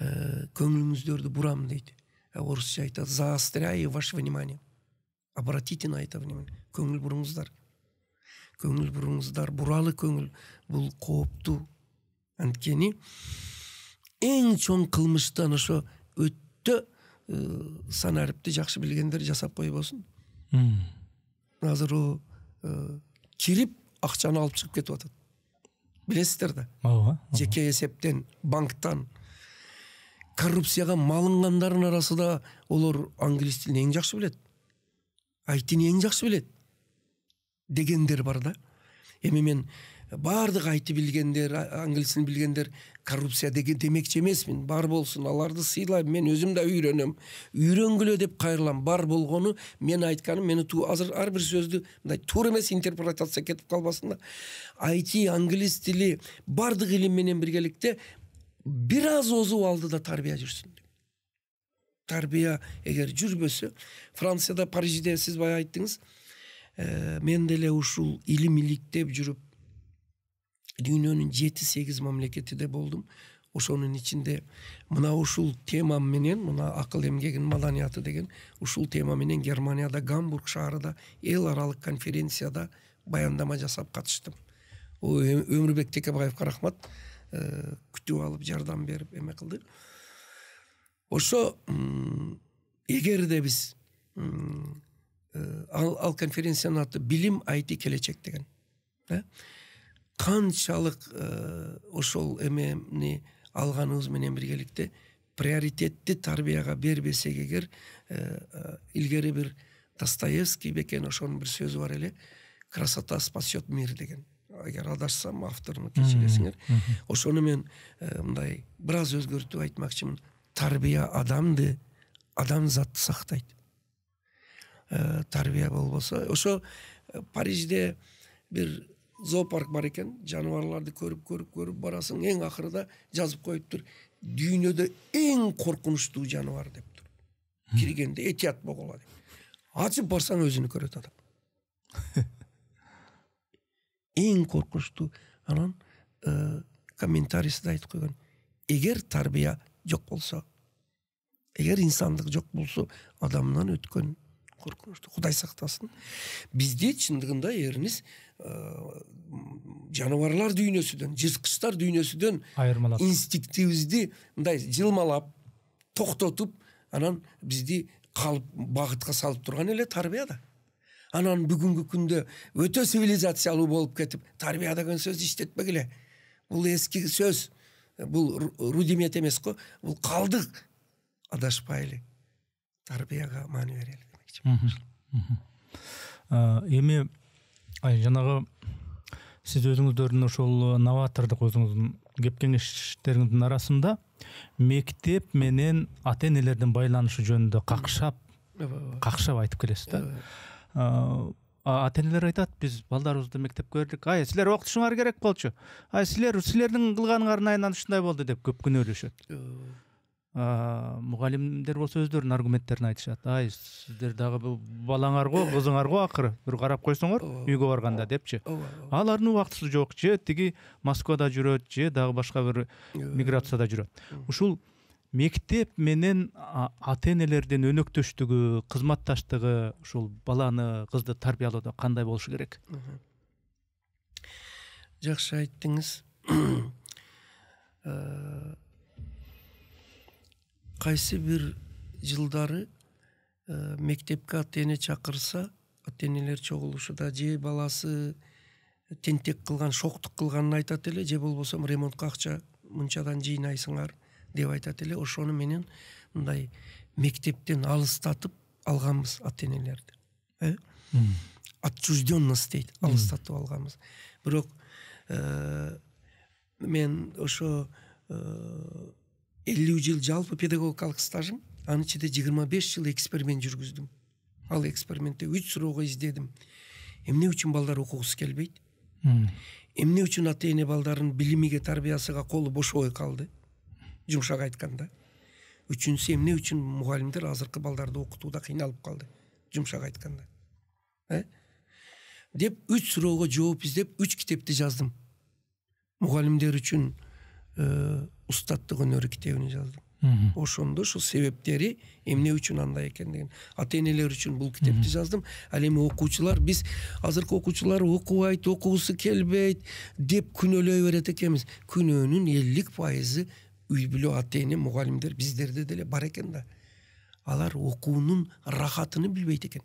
Көңүлүңүздөрдү бурам дейт. Орусча айтат: заостряю ваше внимание. Обратите на это внимание. Көңүл буруңуздар. Көңүл буруңуздар, буралы көңүл бул кооптуу. Анткени эң чоң кылмыштан ошо өттө санарипти жакшы билгендер жасап койбосун. Азыр кирип акчаны алып чыгып кетип атат. Билесиздер да. Жеке эсептен, банктан коррупцияга малынгандардын арасында олар англис тилин эң жакшы билет. IT-ни эң жакшы билет дегендер бар да. Эми мен бардык IT билгендер, англисин билгендер коррупция деген демекчи эмесмин. Бар болсун, аларды сыйлайм, мен өзүм да үйрөнөм. Үйрөнгүлө деп кайрылам. Бар болгону мен айтканым, мени азыр ар бир сөздү мындай туура эмес интерпретация кетип калбасын да. IT, англис тили бардык илим менен биргеликте бир аз озуп алдыда тарбия жүрсүн. Тарбия эгер жүрбөсө, Францияда, Парижде сиз бая айттыңыз, мен деле ушул илим иликтеп жүрүп дүйнөнүн 7-8 мамлекетиде болдум. Ошонун ичинде мына ушул тема менен, мына акыл эмгегин маданияты деген ушул тема менен Германияда, Гамбург шаарында эл аралык конференцияда баяндама жасап катыштым. Өмүрбек Текебаевга рахмат, күтүп алып жардам берип эме кылды. Ошо эгерде биз ал конференциянын аты билим IT келечек деген. Канчалык ошол эмени алганыбыз менен биргеликте приоритетти тарбияга бербесек эгер, илгери бир Достоевский бекен ошонун бир сөзү бар эле, красота спасет мир деген. Эгер адашсам авторуну кечиресиңер. Ошону мен мындай бир аз өзгөртүп айтмакчымын. Тарбия адамды, адамзатты сактайт. тарбия болбосо. Ошо Парижде бир зоопарк бар экен, жаныбарларды көрүп барасың, эң акырда жазып коюптур: дүйнөдө эң коркунучтуу жаныбар дептир. Киргенде этият болгула деп. Ачып барсаң өзүнү көрөт адам. Эң коркунучтуу. Анан комментарийсиде айтып койгон: эгер тарбия жок болсо, эгер инсандык жок болсо, адамдан өткөн коркунучтуу. Кудай сактасын. Бизде чындыгында эрибиз жаныбарлар дүйнөсүдөн, жырткычтар дүйнөсүдөн айырмалап, инстинктибизди мындай жылмалап, токтотуп, анан бизди калып багытка салып турган эле тарбия да. Анан бүгүнкү күндө өтө цивилизациялуу болуп кетип, тарбия деген сөз иштетпегиле. Бул эски сөз, бул рудимент эмес го, бул калдык. Адашпайлы. Тарбияга маани берели демекчи. Эми жанагы сиз өзүңүздөрдүн ошол новатордук өзүңүздүн кеп кеңештериңиздин арасында мектеп менен ата энелердин байланышы жөнүндө какшап айтып келесиз да. Ата энелер айтат: биз балдарыбызды мектепке бердик, силер окутушуңар керек болчу, силердин кылганыңардын ушундай болду деп көп күнөөлөшөт. Мугалимдер болсо өздөрүнүн аргументтерин айтышат: сиздер дагы балаңар го, кызыңар го, акыры бир карап койсоңор үйгө барганда депчи. Алардын убактысы жок, же тиги Москвада жүрөт, же дагы башка бир миграцияда жүрөт. Ушул мектеп менен ата энелердин өнөктөштүгү, кызматташтыгы ушул баланы, кызды тарбиялоодо кандай болушу керек? Жакшы айттыңыз. Кайсы бир жылдары мектепке ата эне чакырса, ата энелер чогулушуда же баласы тентек кылган, шоктук кылганын айтат эле, же болбосо ремонтко акча мынчадан жыйнайсыңар деп айтат эле. Ошону менен мындай мектептен алыстатып алганбыз ата энелерди. Отчужденность дейт, алыстатып алганбыз. Бирок мен ошо 50 жыл жалпы педагогикалык стажым, анын ичинде 25 жыл эксперимент жүргүздүм. Ал экспериментте 3 суроого издедим. Эмне үчүн балдар окугусу келбейт? Эмне үчүн ата эне балдарын билимиге, тарбиясыга колу бошобой калды? Жумшак айтканда. Үчүнчүсү, эмне үчүн мугалимдер азыркы балдарды окутууда кыйналып калды? Жумшак айтканда. Деп 3 суроого жооп издеп 3 китепти жаздым. Мугалимдер үчүн устаттык өнөрү китебин жаздым. Ошондо ошо себептери эмне үчүн андай экендигин, ата энелер үчүн бул китепти жаздым. Ал эми окуучулар, биз азыркы окуучулар окубайт, окугусу келбейт деп күнөөлөй берет экенбиз. Күнөөнүн 50% үй бүлө, ата эне, мугалимдер, биздерде деле бар экен да. Алар окуунун рахатыны билбейт экен.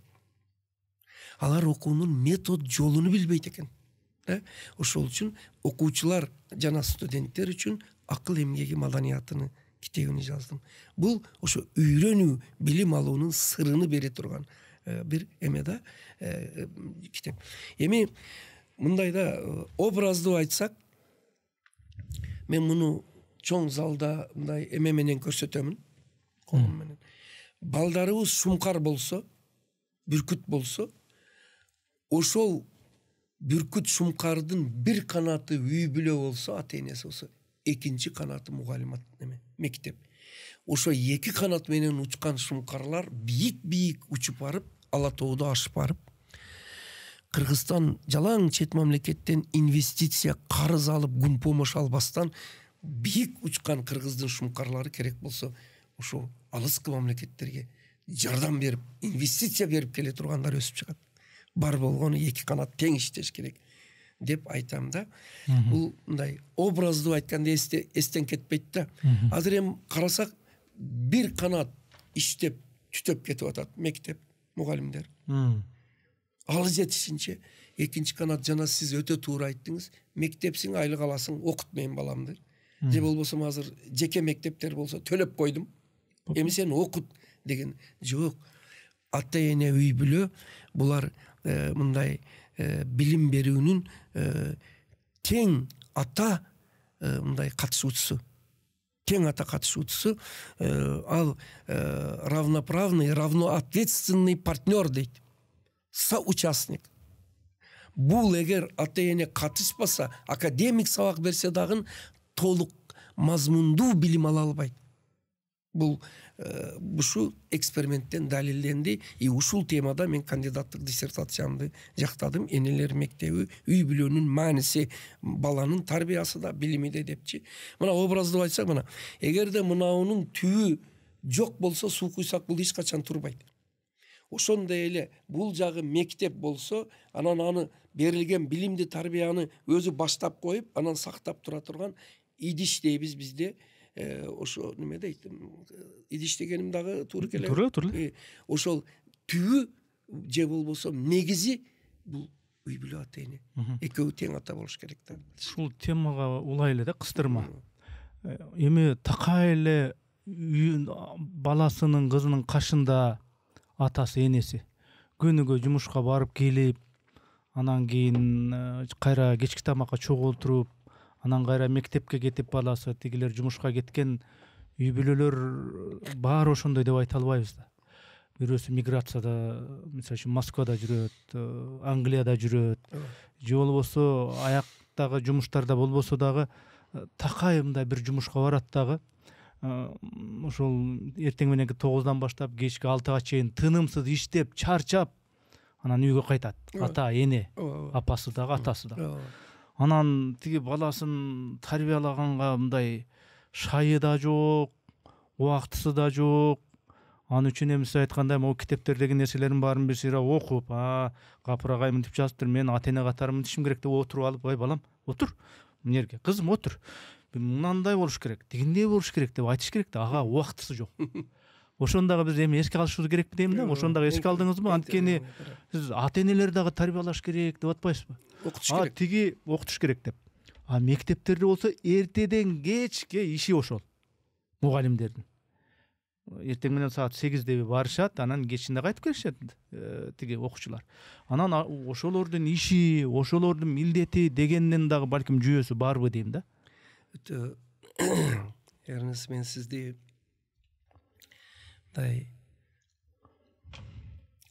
Алар окуунун метод жолуну билбейт экен. Ошол үчүн окуучулар жана студенттер үчүн акыл эмгеги маданиятыны китебин жаздым. Бул ошо үйрөнүү, билим алуунун сырын бере турган бир эме да китеп. Эми мындай да образдуу айтсак, мен муну чоң залда мындай эме менен көрсөтөмүн, колум менен. Балдарыбыз шумкар болсо, бүркүт болсо, ошол бүркүт шумкардын бир канаты үй бүлө болсо, ата энеси болсо, экинчи канаты мугалимат эме, мектеп. Ошо эки канат менен учкан шумкарлар бийик учуп барып, Ала тоодо ашып барып, Кыргызстан жалаң чет мамлекеттен инвестиция карыз алып, гүн помощь албастан бийик учкан кыргыздын шумкарлары керек болсо, ошо алыскы мамлекеттерге жардам берип, инвестиция берип келе тургандар өсүп чыгат. Бар болгону эки канат тең иштеш керек деп айтам да. Бул мындай образдуу айтканда эстен кетпейт да. Азыр эми карасак, бир канат иштеп түтөп кетип атат мектеп, мугалимдер. Ал жетишинче экинчи канат, жана сиз өтө туура айттыңыз, мектепсиң, айлык аласың, окут менин баламды. Же болбосо азыр жеке мектептер болсо төлөп койдум, эми сен окут деген. Жок. Ата эне, үй бүлө булар мындай билим берүүнүн тең ата мындай катышуучусу. тең ата катышуучусу ал равноправный, равноответственный партнер дейт, соучастник. Бул эгер ата эне катышпаса, академик сабак берсе дагы толук мазмундуу билим ала албайт. Бул ушу эксперименттен далилденди. И ушул темада мен кандидаттык диссертациямды жактадым. Энелер мектеби, үй бүлөнүн мааниси, баланын тарбиясында, билимиде депчи. Мына образдуу айтсак, мына эгерде мынаунун түбү жок болсо, суу куйсак бул эч качан турбайт. Ошондой эле бул жагы мектеп болсо, анан аны берилген билимди, тарбияны өзү баштап коюп, анан сактап тура турган идиш дейбиз бизде. Ошо неме дейт? Идиш дегеним дагы туура келе. Туура. Ошол түбү же болбосо негизи бул үй бүлө ата эне. Экөө тең ата болуш керек да. Ушул темага улай эле да кыстырма. Эми такай эле баласынын, кызынын кашында атасы, энеси күнүгө жумушка барып келип, анан кийин кайра кечки тамакка чогултуруп, анан кайра мектепке кетип баласы, тигилер жумушка кеткен үй бүлөлөр баары ошондой деп айта албайбыз да. Бирөөсү миграцияда, мисалы үчүн Москвада жүрөт, Англияда жүрөт, же болбосо аяктагы жумуштарда болбосо дагы такай мындай бир жумушка барат дагы, ошол эртең мененки 9-дан баштап кечки 6-га чейин тынымсыз иштеп, чарчап, анан үйгө кайтат. Ата, эне, апасы дагы, атасы дагы. Анан тиги баласын тарбиялаганга мындай шайы да жок, убактысы да жок. Аны үчүн эми сиз айткандай могу китептердеги нерселердин баарын бир сыйра окуп, капырагай мынтип жазыптыр, мен ата эне катары мынтишим керек деп отуруп алып, ой балам, отур. Мына жерге, кызым отур. Мынандай болуш керек, тигиндей болуш керек деп айтыш керек да, ага убактысы жок. Ошондагы биз эми эске алышыбыз керекпи дейм да. Ошондагы эске алдыңызбы? Анткени сиз ата энелер дагы тарбиялаш керек деп атпайсызбы? Окутуш керек. Тиги окутуш керек деп. Мектептерде болсо эртеден кечке иши ошол. Мугалимдердин. Эртең менен саат 8-де барышат, анан кечинде кайтып келишет тиги окуучулар. Анан ошолордун иши, ошолордун милдети дегенден дагы балким жүйөсү барбы дейм да. Эрнес, мен сизди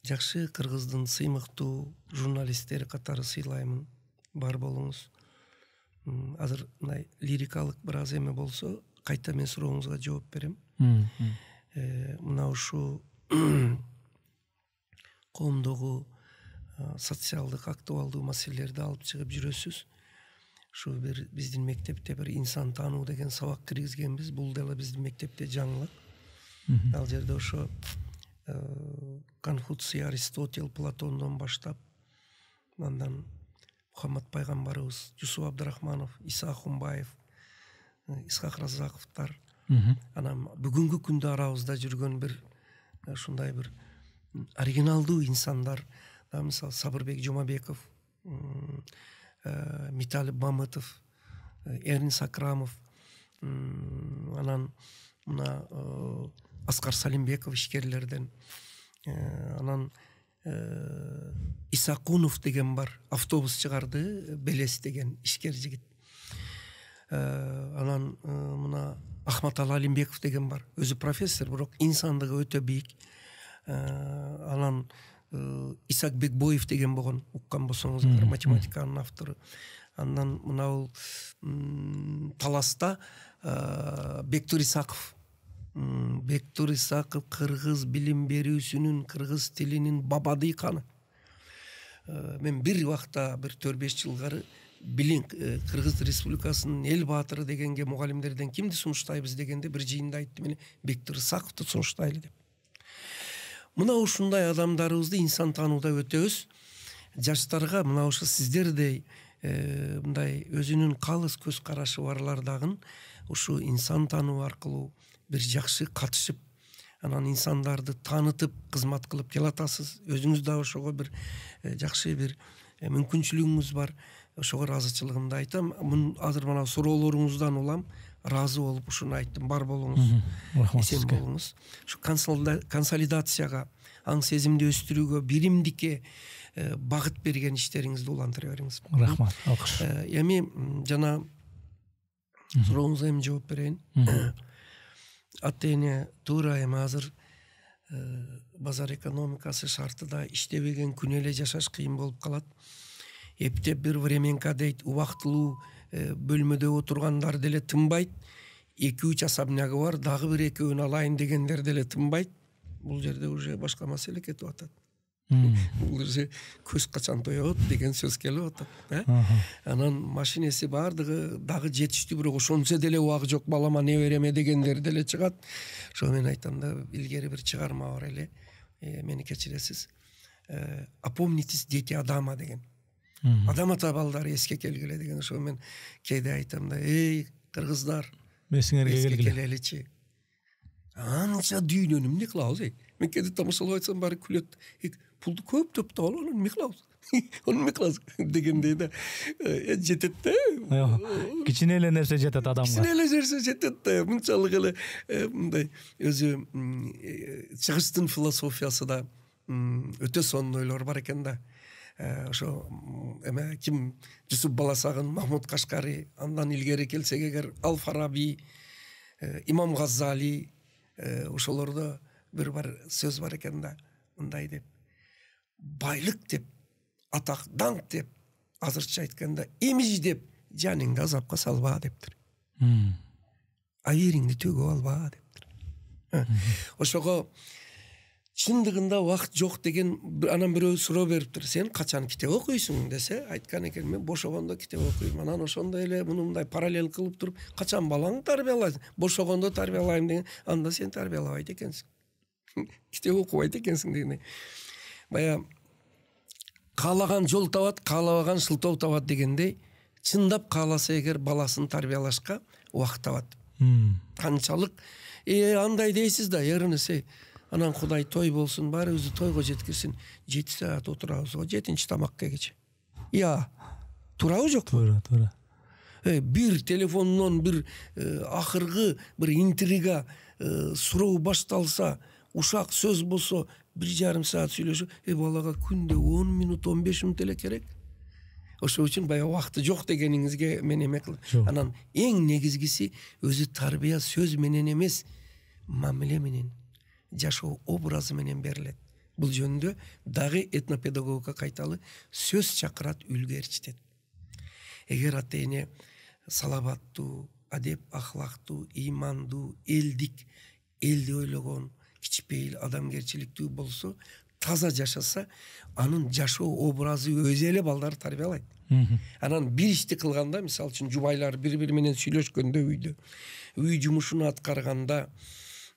жакшы кыргыздын сыймыктуу журналисттери катары сыйлаймын. Бар болуңуз. Азыр мындай лирикалык бир аз эме болсо, кайта мен сурооңузга жооп берем. Мына ушу коомдогу социалдык актуалдуу маселелерди алып чыгып жүрөсүз. Ушу бир биздин мектепте бир инсан таануу деген сабак киргизгенбиз. Бул дагы биздин мектепте жаңылык. Ал жерде ошо Конфуций, Аристотель, Платондон баштап, андан Мухаммад пайгамбарыбыз, Жусуп Абдрахманов, Иса Ахунбаев, Исхак Разаковтар, анан бүгүнкү күндө арабызда жүргөн бир ушундай бир оригиналдуу инсандар, мисалы Сабырбек Жумабеков, Миталип Мамытов, Эрнис Акрамов, анан мына Аскар Салимбеков ишкерлерден, анан Исакунов деген бар, автобус чыгарды, Белес деген ишкер жигит. Анан мына Ахматалы Алимбеков деген бар, өзү профессор, бирок инсандыгы өтө бийик. Анан Исак Бекбоев деген болгон, уккан болсоңуздар, математиканын автору. Андан мына Таласта Бектур Исаков. Бектур Исаков кыргыз билим берүүсүнүн, кыргыз тилинин бабадыйканы. Мен бир убакта, бир 4-5 жылгары билин Кыргыз Республикасынын эл баатыры дегенге мугалимдерден кимди сунуштайбыз дегенде бир жыйында айттым, мен Бектур Исаковду сунуштайлы деп. Мына ушундай адамдарыбызды инсан таанууда өтөбүз. Жаштарга мына ошо сиздердей мындай өзүнүн калыс көз карашы барлар дагы ушу инсан таануу аркылуу бир жакшы катышып, анан инсандарды таанытып кызмат кылып келатасыз. Өзүңүз да ошого бир жакшы бир мүмкүнчүлүгүңүз бар. Ошого ыраазычылыгымды айтам. Азыр мына суроолоруңуздан улам ыраазы болуп ушуну айттым. Бар болуңуз, эсен болуңуз. Ушу консолидацияга, аң сезимди өстүрүүгө, биримдикке багыт берген иштериңизди улантыра бериңиз. Рахмат, алкыш. Эми жана Сурооңузга эми жооп берейин. Ата-эне туура эми азыр базар экономикасы шартыда иштебеген күн эле жашаш кыйын болуп калат. Эптеп бир временка дейт, убактылуу бөлмөдө отургандар деле тынбайт. 2-3 особнягы бар, дагы бир экөөнү алайын дегендер деле тынбайт. Бул жерде уже башка маселе кетип атат. Бул уже көз качан тоёт деген сөз келип атат. Анан машинеси бардыгы дагы жетиштүү, бирок ошончо деле убагы жок, балама небереме дегендер деле чыгат. Ошо мен айтам да, илгери бир чыгарма бар эле, мени кечиресиз. Опомнитесь, дети Адама деген. Адам ата балдары эске келгиле деген. Ошо мен кээде айтам да, эй кыргыздар, эске келеличи. Анча дүйнөнү эмне кылабыз? Мен кээде тамашалап айтсам баары күлөт. Пулду көп топто ал, эмне кылабыз? Onu эмне кылабыз дегендей да. Жетет да. Кичине эле нерсе жетет адамга. Кичине эле нерсе жетет да. Мынчалык эле мындай өзү чыгыштын философиясы да өтө сонун ойлор бар экен да. Ошо эме ким Жусуп Баласагын, Махмуд Кашкари, андан илгери келсек эгер Ал-Фараби, Имам Газзали, ошолордо бир бар сөз бар экен да, мындай деп. Байлык деп, атак даңк деп, азырча айтканда имидж деп жаныңды азапка салба дептир. Айырыңды төгүп алба дептир. Ошого чындыгында убакыт жок деген, анан бирөө суроо бериптир. Сен качан китеп окуйсуң десе, айткан экен, мен бошогондо китеп окуйм. Анан ошондой эле мындай параллель кылып туруп, качан балаңды тарбиялайсың? Бошогондо тарбиялайм деген, анда сен тарбиялабайт экенсиң. Китеп окубайт экенсиң дегендей. Бая каалаган жол табат, каалабаган шылтоо табат дегендей, чындап кааласа эгер баласын тарбиялашка убакыт табат. Канчалык андай дейсиз да, ярынысы. Анан Кудай той болсун, баарыбызды тойго жеткирсин. 7 саат отурабыз, 7-чи тамакка кече. Туурабы жок? Туура. Бир телефондон бир акыркы бир интрига суроо башталса, ушак сөз болсо 1,5 саат сүйлөшүп, балага күндө 10 минут, 15 минут эле керек. Ошол үчүн бая убакыты жок дегениңизге мен эме кылам. Анан эң негизгиси өзү тарбия сөз менен эмес, мамиле менен, жашоо образы менен берилет. Бул жөнүндө дагы этнопедагогика кайталы сөз чакырат, үлгү ээрчитет. Эгер ата-эне салабаттуу, адеп ахлактуу, ыймандуу, элди ойлогон, кичпейил, адамгерчиликтүү болсо, таза жашаса, анын жашоо образы өзү эле балдар тарбиялайт. Анан бир ишти кылганда, мисалы үчүн жубайлар бири-бири менен сүйлөшкөндө үйдө, үй жумушун аткарганда,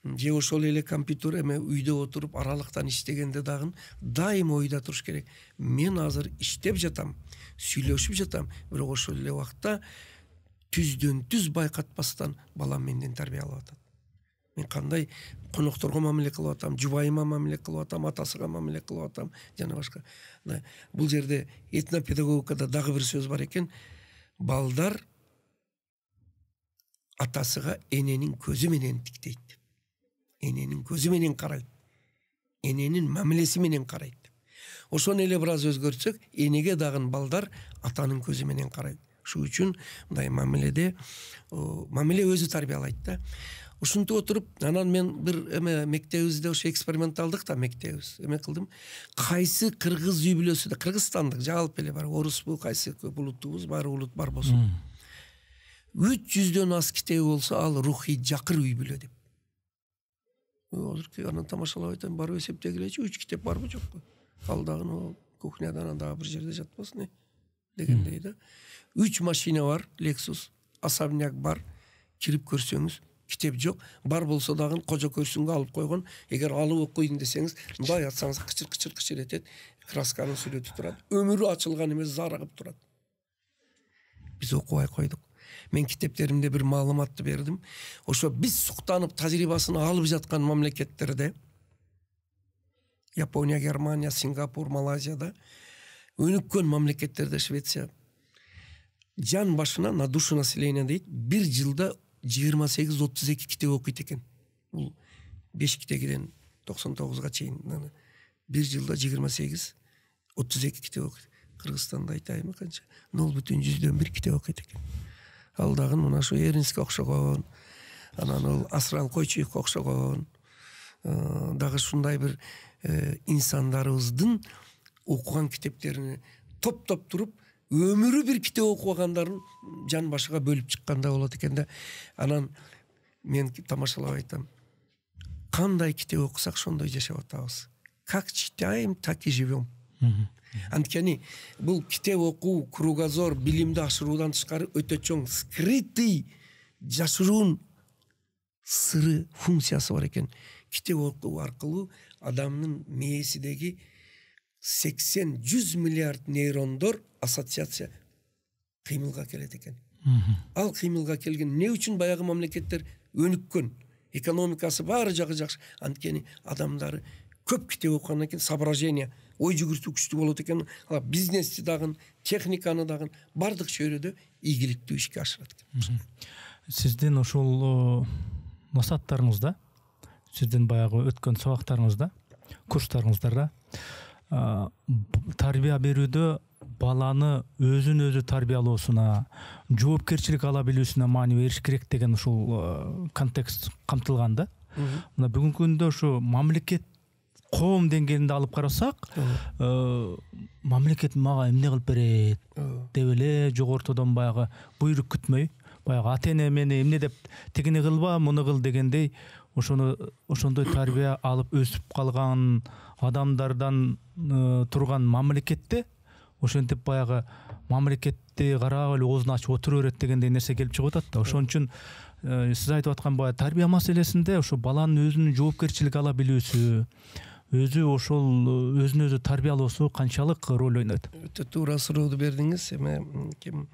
же ошол эле компьютер эме үйдө отуруп аралыктан иштегенде дагы дайым ойда туруш керек. Мен азыр иштеп жатам, сүйлөшүп жатам, бирок ошол эле убакта түздөн түз байкатпастан балам менден тарбиялап атат. Мен кандай конокторго мамиле кылып атам, жубайыма мамиле кылып атам, атасыга мамиле кылып атам, жана башка. Бул жерде этнопедагогикада дагы бир сөз бар экен. Балдар атасыга эненин көзү менен тиктейт. Эненин көзү менен карайт. Эненин мамилеси менен карайт. Ошону эле бир аз өзгөртсөк, энеге дагы балдар атанын көзү менен карайт. Ошол үчүн мындай мамиледе мамиле өзү тарбиялайт да. Ушинтип отуруп, анан мен бир эме мектебибизде ошо эксперименталдык да мектебибиз эме кылдым. Кайсы кыргыз үй бүлөсү да, кыргызстандык жалпы эле бар, орусбу, кайсы көп улуттубуз, баары улут бар болсун. 300дөн аз китеби болсо, ал рухий жакыр үй бүлө деп. Азыркы анан тамашалап айтам, барып эсептегилечи, 3 китеп барбы жокпу? Ал дагы кухнядан дагы бир жерде жатпасын дегендей да. 3 машина бар, Lexus, особняк бар, кирип көрсөңүз, китеп жок, бар болсо дагы кожо көрсүнгө алып койгон. Эгер алып окуйын десеңиз, мындай атсаңыз кычыр этет, красканын сүрөтү турат, өмүрү ачылган эмес, зарыгып турат. Биз окубай койдук. Мен китептеримде бир маалыматты бердим. Ошо биз суктанып тажрыйбасын алып жаткан мамлекеттерде, Япония, Германия, Сингапур, Малайзияда, өнүккөн мамлекеттерде, Швеция, жан башына на душу населения дейт, бир жылда 28-32 китеп окуйт экен. Бул 5 китебиден 99га чейин, бир жылда 28-32 китеп окуйт. Кыргызстанда айтайымы канча? 0,1 китеп окуйт экен. Ал дагы мына ушу Эринске окшогон, анан ал Асрал Койчуевке окшогон дагы ушундай бир инсандарыбыздын окуган китептерини топтоп туруп өмүрү бир китеп окубагандарын жан башыга бөлүп чыкканда болот экен да. Анан мен тамашалап айтам. Кандай китеп окусак ошондой жашап атабыз. Как читаем, так и живем. Анткени бул китеп окуу, кругозор, билимди ашыруудан тышкары өтө чоң скрытый жашыруун сыры функциясы бар экен. Китеп окуу аркылуу адамдын мээсидеги 80-100 миллиард нейрондор ассоциация кыймылга келет экен. Ал кыймылга келген эмне үчүн баягы мамлекеттер өнүккөн, экономикасы баары жагы жакшы. Анткени адамдары көп китеп окугандан кийин соображение, ой жүгүртүү күчтүү болот экен. Бизнести дагы, техниканы дагы бардык чөйрөдө ийгиликтүү ишке ашырат экен. Сиздин ошол насааттарыңызда, сиздин баягы өткөн сабактарыңызда, курстарыңыздарда тарбия берүүдө баланы өзүн өзү тарбиялоосуна, жоопкерчилик ала билүүсүнө маани бериш керек деген ушул контекст камтылган да. Мына бүгүнкү күндө ушу мамлекет коом деңгээлинде алып карасак, мамлекет мага эмне кылып берет деп эле жогортодон баягы буйрук күтмөй, баягы ата эне мени эмне деп тигини кылба, муну кыл дегендей ошондой тарбия алып өсүп калган адамдардан турган мамлекетте ошентип баягы мамлекетти карап эле оозун ачып отура берет дегендей нерсе келип чыгып атат да. Ошон үчүн сиз айтып аткан баягы тарбия маселесинде ошо баланын өзүнүн жоопкерчилик ала билүүсү, өзү ошол өзүн өзү тарбиялоосу канчалык роль ойнойт? Өтө туура сурооду бердиңиз. Эме ким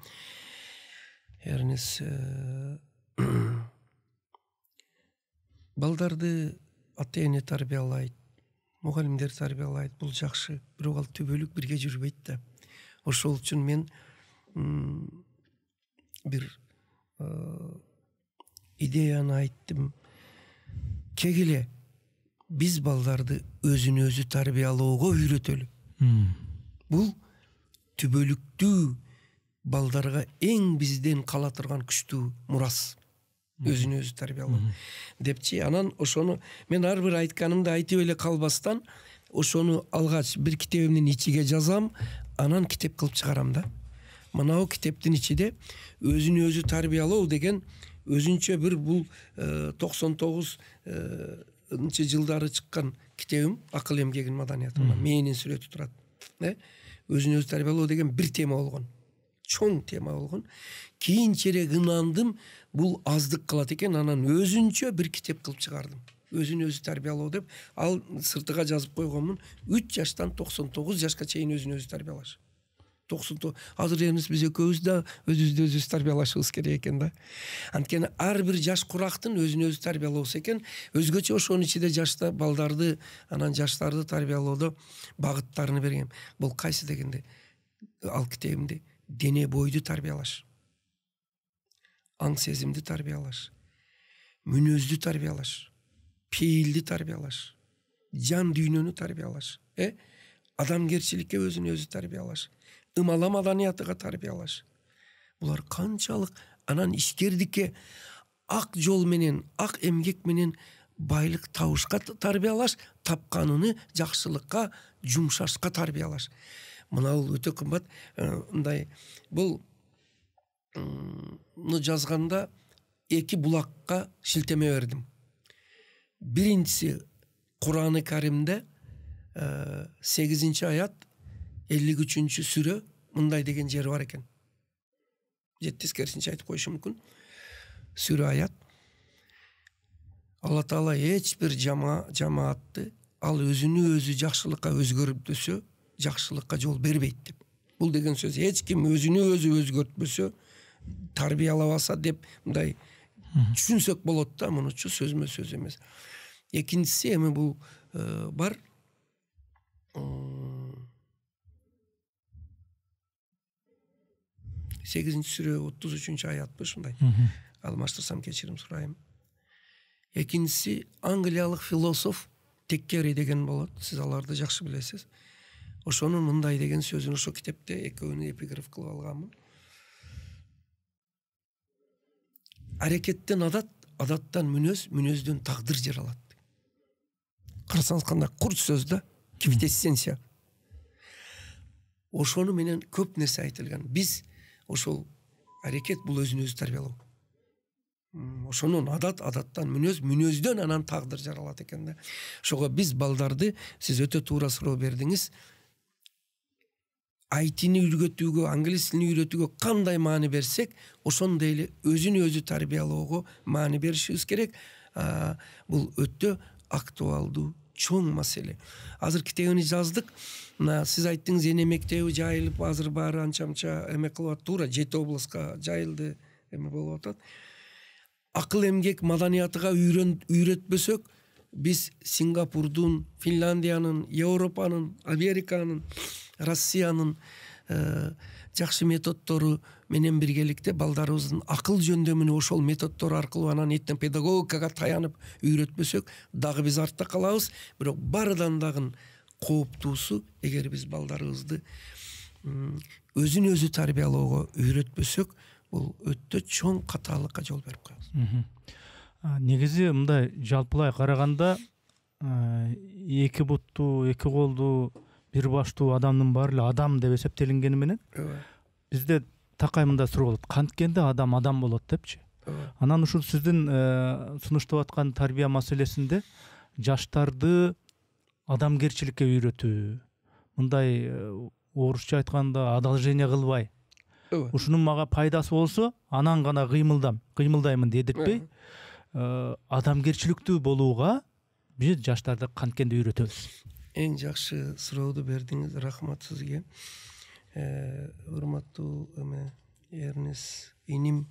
Эрнис балдарды ата эне тарбиялайт, мугалимдер тарбиялайт, бул жакшы. Бирок ал түбөлүк бирге жүрбөйт да. Ошол үчүн мен бир идеяны айттым. Кегиле биз балдарды өзүн өзү тарбиялоого үйрөтөлү. Бул түбөлүктүү балдарга эң бизден кала турган күчтүү мурас. Өзүн өзү тарбиялоо депчи. Анан ошону мен ар бир айтканымды айтып эле калбастан ошону алгач бир китебимдин ичиге жазам, анан китеп кылып чыгарам да. Мынау китептин ичиде өзүн өзү тарбиялоо деген өзүнчө бир бул 99 жылдары чыккан китебим Акыл эмгегинин маданияты. Мээнин сүрөтү турат. Өзүн өзү тарбиялоо деген бир тема болгон. Чоң тема болгон. Кийинчерээк ынандым, бул аздык кылат экен, анан өзүнчө бир китеп кылып чыгардым. Өзүн өзү тарбиялоо деп, ал сыртыга жазып койгонмун. 3 жаштан 99 жашка чейин өзүн өзү тарбиялаш. 99 азыр эмес биз экөөбүз да өзүбүздү өзүбүз тарбиялашыбыз керек экен да. Анткени ар бир жаш курактын өзүн өзү тарбиялоосу экен. Өзгөчө ошонун ичинде жашта балдарды, анан жаштарды тарбиялоодо багыттарын бергем. Бул кайсы дегенде ал китебимде дене бойду тарбиялаш, аң сезимди тарбиялаш, мүнөздү тарбиялаш, пейилди тарбиялаш, жан дүйнөнү тарбиялаш, адамгерчиликке өзүн өзү тарбиялаш, ымала маданиятыга тарбиялаш. Булар канчалык, анан ишкердикке ак жол менен, ак эмгек менен байлык табышка тарбиялаш, тапканын жакшылыкка, жумшашка тарбиялаш. Мына бул өтө кымбат. Мындай бул жазганда 2 булакка шилтеме бердим. Биринчиси Кур'ан-ы Каримде 8 аят 53 сүрө мындай деген жери бар экен. Тескерисинче айтып коюшум мүмкүн. Сүрө аят. Алла Таала эч бир жамаатты ал өзүнү өзү жакшылыкка өзгөртпөсө, жакшылыкка жол бербейт деп. Бул деген сөз эч ким өзүнү өзү өзгөртпөсө, тарбиялабаса деп мындай түшүнсөк болот да, мунучу сөзмө сөз эмес. Экинчиси эми бул бар 8 сүрө 33 аятпы ушундай. Алмаштырсам кечирим сурайм. Экинчиси англиялык философ Теккери деген болот. Сиз аларды жакшы билесиз. Ошонун мындай деген сөзүн ошо китепте экөөнү эпиграф кылып алганмын. аракеттен адат, адаттан мүнөз, мүнөздөн тагдыр жаралат. Карасаңыз кандай курт сөз да, квинтэссенция. Ошону менен көп нерсе айтылган. Биз ошол аракет бул өзүн өзү тарбиялоо. Ошонун адат, адаттан мүнөз, мүнөздөн анан тагдыр жаралат экен да. Ошого биз балдарды, сиз өтө туура суроо бердиңиз. IT-ни үйрөтүүгө, англис тилин үйрөтүүгө кандай маани берсек, ошондой эле өзүн өзү тарбиялоого маани беришибиз керек. Бул өтө актуалдуу, чоң маселе. Азыр китебини жаздык. Сиз айттыңыз, эне мектеби жайылып, азыр баары анча-мынча эме кылып, туура 7 областка жайылды, эме болуп атат. Акыл эмгек маданиятыга үйрөтпөсөк, биз Сингапурдун, Финляндиянын, Европанын, Американын, Россиянын жакшы методдору менен биргеликте балдарыбыздын акыл жөндөмүнү ошол методдор аркылуу анан эртең педагогикага таянып үйрөтпөсөк, дагы биз артта калабыз. Бирок баарыдан дагы кооптуусу, эгер биз балдарыбызды өзүн өзү тарбиялоого үйрөтпөсөк, бул өтө чоң катаалыкка жол берип коебуз. Негизи мындай жалпылай караганда, эки буттуу, эки колдуу, бир баштуу адамдын баары эле адам деп эсептелингени менен, бизде такай мындай суроо болот. Канткенде адам болот депчи. Анан ушул сиздин сунуштап аткан тарбия маселесинде жаштарды адамгерчиликке үйрөтүү, мындай орусча айтканда одолжение кылбай, ушунун мага пайдасы болсо, анан гана кыймылдаймын дедиртпей, адамгерчиликтүү болууга биз жаштарды канткенде үйрөтөбүз. Эң жакшы сурооду бердиңиз, рахмат сизге. Урматтуу Эрнес иним.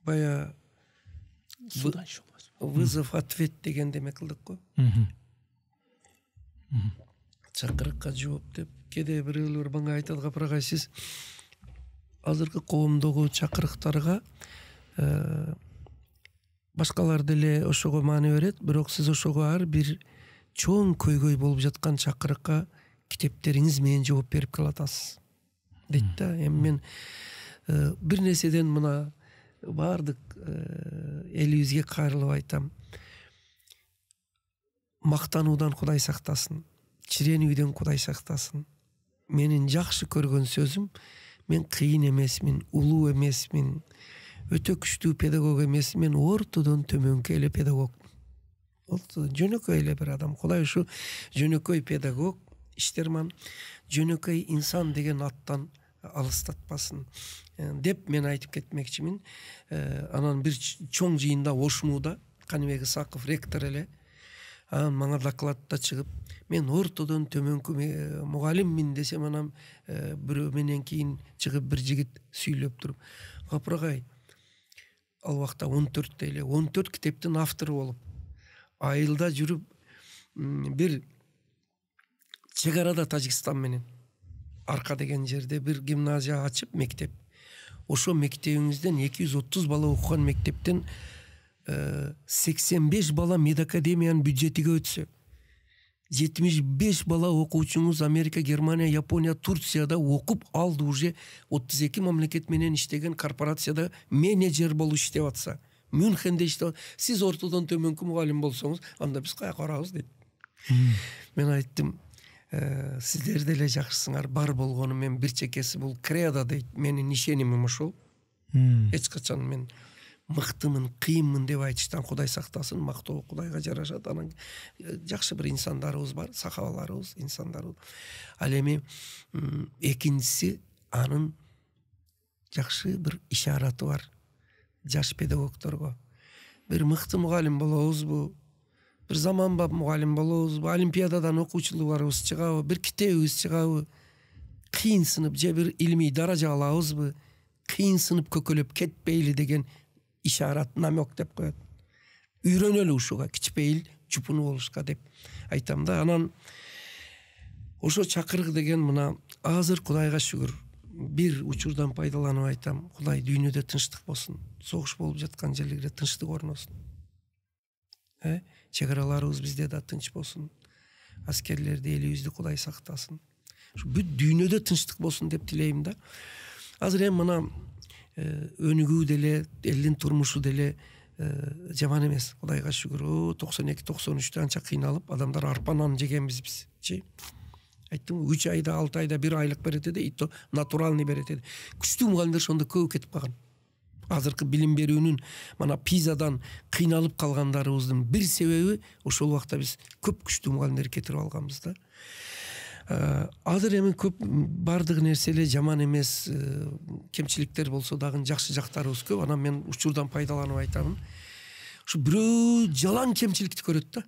Бая вызов-ответ деген деме кылдык го. Чакырыкка жооп деп, кээде бирөөлөр мага айтат, Гапырагай, сиз азыркы коомдогу чакырыктарга башкалар деле ошого маани берет, бирок сиз ошого ар бир чоң көйгөй болуп жаткан чакырыкка китептериңиз менен жооп берип калатасыз дейт да. Эми мен бир нерседен мына баардык элибизге кайрылып айтам. Мактануудан Кудай сактасын, чиренүүдөн Кудай сактасын. Менин жакшы көргөн сөзүм, мен кыйын эмесмин, улуу эмесмин, өтө күчтүү педагог эмес, мен ортодон төмөнкү эле педагог. Жөнөкөй эле бир адам. Кудай ушу жөнөкөй педагог, иштерман, жөнөкөй инсан деген аттан алыстатпасын деп мен айтып кетмекчимин. Анан бир чоң жыйында Ошмуда Каныбек Исаков ректор эле мага докладта чыгып, мен ортодон төмөнкү мугалиммин десем, анан бирөө менен кийин чыгып бир жигит сүйлөп туруп, Гапырагай, ал убакта 14 эле, 14 китептин автору болуп, айылда жүрүп, бир чек арада Тажикстан менен Арка деген жерде бир гимназия ачып, мектеп. Ошо мектебиңизден 230 бала окуган мектептен 85 бала медакадемиянын бюджетиге өтсө, 75 бала окуучуңуз Америка, Германия, Япония, Турцияда окуп алды, уже 32 мамлекет менен иштеген корпорацияда менеджер болуп иштеп атса, Мюнхенде иштеп, сиз ортодон төмөнкү мугалим болсоңуз, анда биз каяка барабыз дейт. Мен айттым, сиздер деле жакшысыңар, бар болгону мен бир чекеси бул кредо дейт, менин ишенимим ошол. Эч качан мен мыктымын, кыйынмын деп айтыштан Кудай сактасын, мактоо Кудайга жарашат. Анан жакшы бир инсандарыбыз бар, сахабаларыбыз, инсандарыбыз. Ал эми экинчиси, анын жакшы бир ишараты бар жаш педагогторго. Бир мыкты мугалим болобузбу, бир заманбап мугалим болобузбу, олимпиададан окуучуларыбыз чыгабы, бир китебибиз чыгабы, кыйын сынып же бир илимий даража алабызбы, кыйын сынып көкөлөп кетпейли деген ишарат, намек деп коет. Үйрөнөлү ушуга, кичпейил чупуну болушка деп айтам да. Анан ошо чакырык деген мына азыр Кудайга шүгүр, бир учурдан пайдаланып айтам, Кудай дүйнөдө тынчтык болсун, согуш болуп жаткан жерлерде тынчтык орносун. Чек араларыбыз бизде да тынч болсун, аскерлерди, элибизди Кудай сактасын. Бүт дүйнөдө тынчтык болсун деп тилейм да. Азыр эми мына өнүгүү деле, элдин турмушу деле жаман эмес. Кудайга шүгүр. 92-93-тө анча кыйналып, адамдар арпа нан жегенбиз бизчи. Айттым, 3 айда, 6 айда 1 айлык берет эди, и то натуральный берет эди. Күчтүү мугалимдер ошондо көп кетип калган. Азыркы билим берүүнүн мана пизадан кыйналып калгандарыбыздын бир себеби ошол убакта биз көп күчтүү мугалимдер кетирип алганбыз да. Азыр эми көп бардык нерселер жаман эмес, кемчиликтер болсо дагы жакшы жактарыбыз көп. Анан мен учурдан пайдаланып айтамын. Ушу бирөө жалаң кемчиликти көрөт да.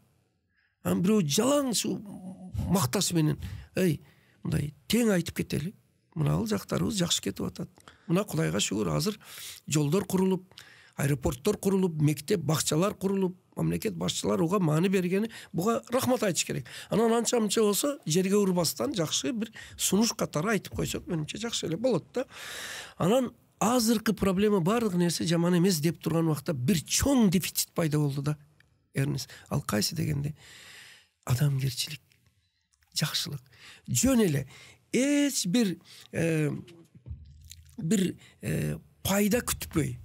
Анан бирөө жалаң ушу макташ менен, мындай тең айтып кетели. Мына жактарыбыз жакшы кетип атат. Мына Кудайга шүгүр, азыр жолдор курулуп, аэропорттор курулуп, мектеп, бакчалар курулуп, мамлекет башчылары уга маани бергени, буга рахмат айтыш керек. Анан анча-мынча болсо, жерге урбастан жакшы бир сунуш катары айтып койсок, менимче жакшы эле болот да. Анан азыркы проблема бардык нерсе жаман эмес деп турган убакта бир чоң дефицит пайда болду да. Эрнес, ал кайсы дегенде адамгерчилик, жакшылык. Жөн эле эч бир пайда күтпөй,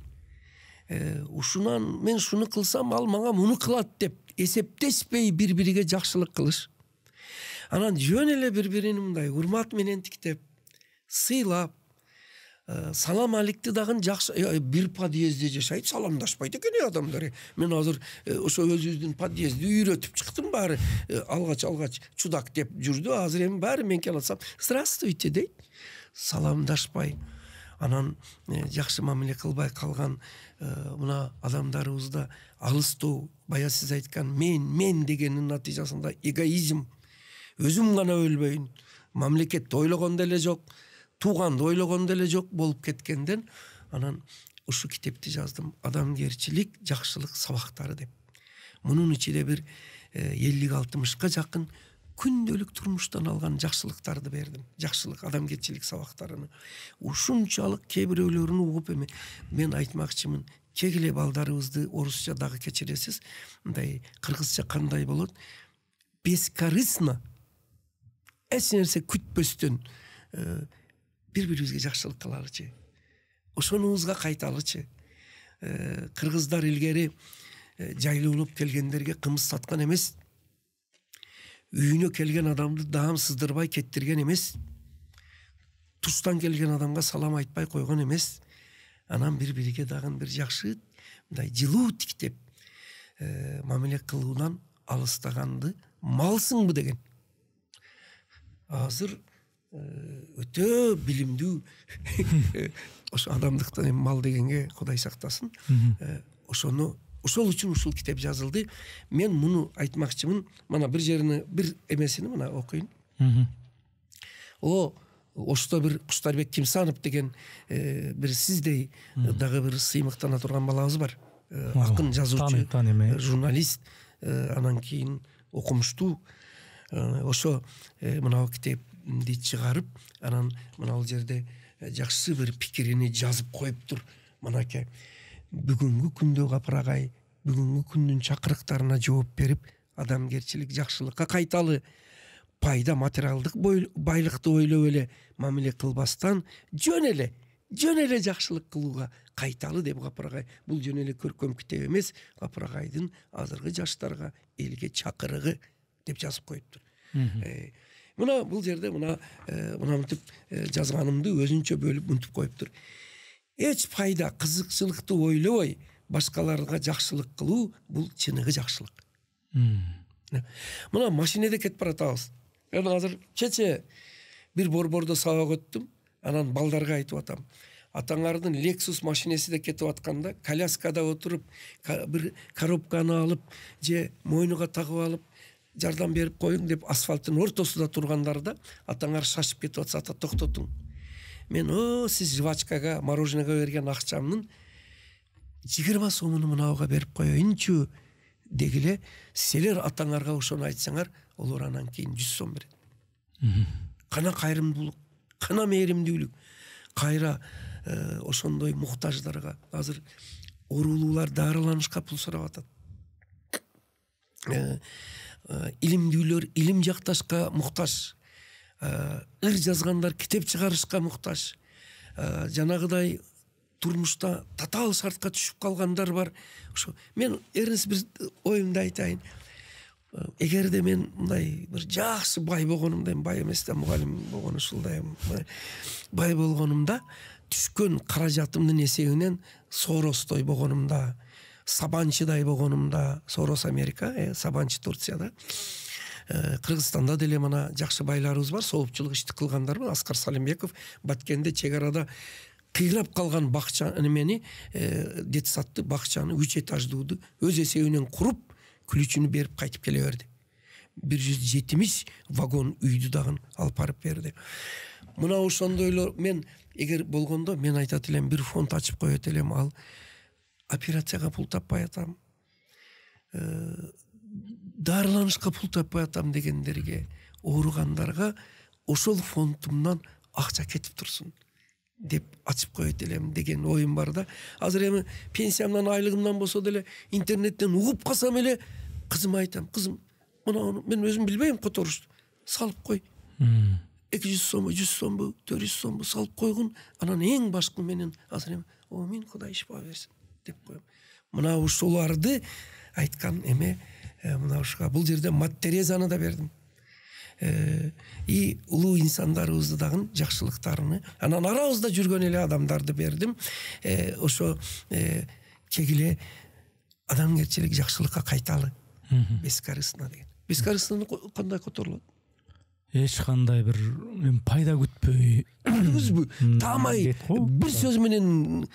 ушунан мен шуну кылсам ал мага муну кылат деп эсептешпей бири-бириге жакшылык кылыш. Анан жөн эле бири-бирин мындай урмат менен тиктеп, сыйлап, салам аликти дагы жакшы, бир подъездде жашайт, саламдашпайт экен адамдар. Мен азыр ошо өзүбүздүн подъездди үйрөтүп чыктым, баары алгач чудак деп жүрдү. Азыр эми баары мен келсам, здравствуйте дейт, саламдашпай. Анан жакшы мамиле кылбай калган мына адамдарыбызда алыстоо, бая сиз айткан мен дегенин натыйжасында эгоизм, өзүм гана өлбөйүн, мамлекетти ойлогон деле жок, тууганды ойлогон деле жок болуп кеткенден, анан ушу китепти жаздым, адамгерчилик, жакшылык сабактары деп. Мунун ичинде бир 50-60ка жакын күндөлүк турмуштан алган жакшылыктарды бердим. Жакшылык, адамгерчилик сабактарыны. Ушунчалык кээ бирөөлөрүн угуп эми мен айтмакчымын, кегиле балдарыбызды орусча дагы кечиресиз, мындай кыргызча кандай болот? Бескорыстно, эч нерсе күтпөстөн бири-бирибизге жакшылык кылалычы. Ошонубузга кайталычы. Кыргыздар илгери жайлуулуп келгендерге кымыз саткан эмес. Үйүнө келген адамды даам сыздырбай кеттирген эмес. Тустан келген адамга салам айтпай койгон эмес. Анан бири-бириге дагы бир жакшы, мындай жылуу тиктеп мамиле кылуудан алыстаганды малсыңбы деген. Азыр өтө билимдүү ошо адамдыктан эми мал дегенге Кудай сактасын. Ошол үчүн ушул китеп жазылды. Мен муну айтмакчымын. Мана бир жерине, бир эмесини мына окуйын. Ошто бир Куштарбек Кимсанов деген бир сиздей дагы бир сыймыктана турган балабыз бар. Акын, жазуучу, журналист, анан кийин окумуштуу. Ошо мына китепти чыгарып, анан мына жерде жакшы бир пикирини жазып коюптур. Манаке бүгүнкү күндө капырагай, бүгүнкү күндүн чакырыктарына жооп берип, адамгерчилик, жакшылыкка кайталы, пайда, материалдык байлыкты ойлоп эле мамиле кылбастан, жөн эле жакшылык кылууга кайталы деп капырагай. Бул жөн эле көркөм китеп эмес, капырагайдын азыркы жаштарга элге чакырыгы деп жазып коюптур. Мына бул жерде мына мынтип жазганымды өзүнчө бөлүп мынтип коюптур. Эч пайда, кызыкчылыкты ойлобой, башкаларга жакшылык кылуу бул чыныгы жакшылык. Мына машинеде кетип баратабыз. Мен азыр кече бир борбордо сабак өттүм. Анан балдарга айтып атам. Атаңардын Lexus машинеси да кетип атканда, коляскада отуруп, бир коробканы алып, же мойнуга тагып алып, жардам берип коюң деп асфальттын ортосунда тургандарда атаңар шашып кетип атса, ата токтотуң. Мен сиз жвачкага, мороженага берген акчамдын 20 сомуну мынауга берип коеюнчу дегиле, силер атаңарга ошону айтсаңар, олар анан кийин 100 сом берет. Кана кайрымдуулук, кана мээримдүүлүк. Кайра ошондой муктаждарга азыр оорулуулар дарыланышка пул сурап атат. Илимдүүлөр илим жакташка муктаж. Ыр жазгандар китеп чыгарышка муктаж. Жанагыдай турмушта татаал шартка түшүп калгандар бар. Ошо мен эрнис бир оюмду айтайын. Эгерде мен мындай бир жакшы бай болгонумда, бай эмес да мугалим болгон ушулдай бай болгонумда, түшкөн каражатымдын эсебинен Соростой болгонумда, Сабанчыдай болгонумда, Сорос Америка, Сабанчы Турцияда, Кыргызстанда деле мына жакшы байларыбыз бар, соопчулук ишти кылгандар бар. Аскар Салимбеков Баткенде чек арада кыйрап калган бакча немени, детсадты бакчаны 3 этаждууду өз эсебинен куруп, күлүчүнү берип кайтып келе берди. 170 вагон үйдү дагы алып барып берди. Мына ошондойлор мен эгер болгондо мен айтат элем, бир фонд ачып коет элем, ал операцияга пул таппай атам, дарыланышка пул таппай атам дегендерге, ооругандарга ошол фондумдан акча кетип турсун деп ачып коет элем деген оюм бар да. Азыр эми пенсиямдан, айлыгымдан болсо деле интернеттен угуп калсам эле кызыма айтам, кызым, мына мен өзүм билбейм которушту, салып кой. 200 сом, 100 сомбу, 400 сомбу салып койгун, анан эң башкы менен азыр эми, мен Кудай шифа берсин деп коем. Мына ушуларды айткан эме, мына ушуга бул жерде Мат Терезаны да бердим. И улуу инсандарыбызды дагы жакшылыктарыны, анан арабызда жүргөн эле адамдарды бердим. Ошо кегиле адамгерчилик, жакшылыкка кайталы. Бескорыстно деген. Бескорыстыны кандай которулат? Эч кандай бир пайда күтпөй, таамай бир сөз менен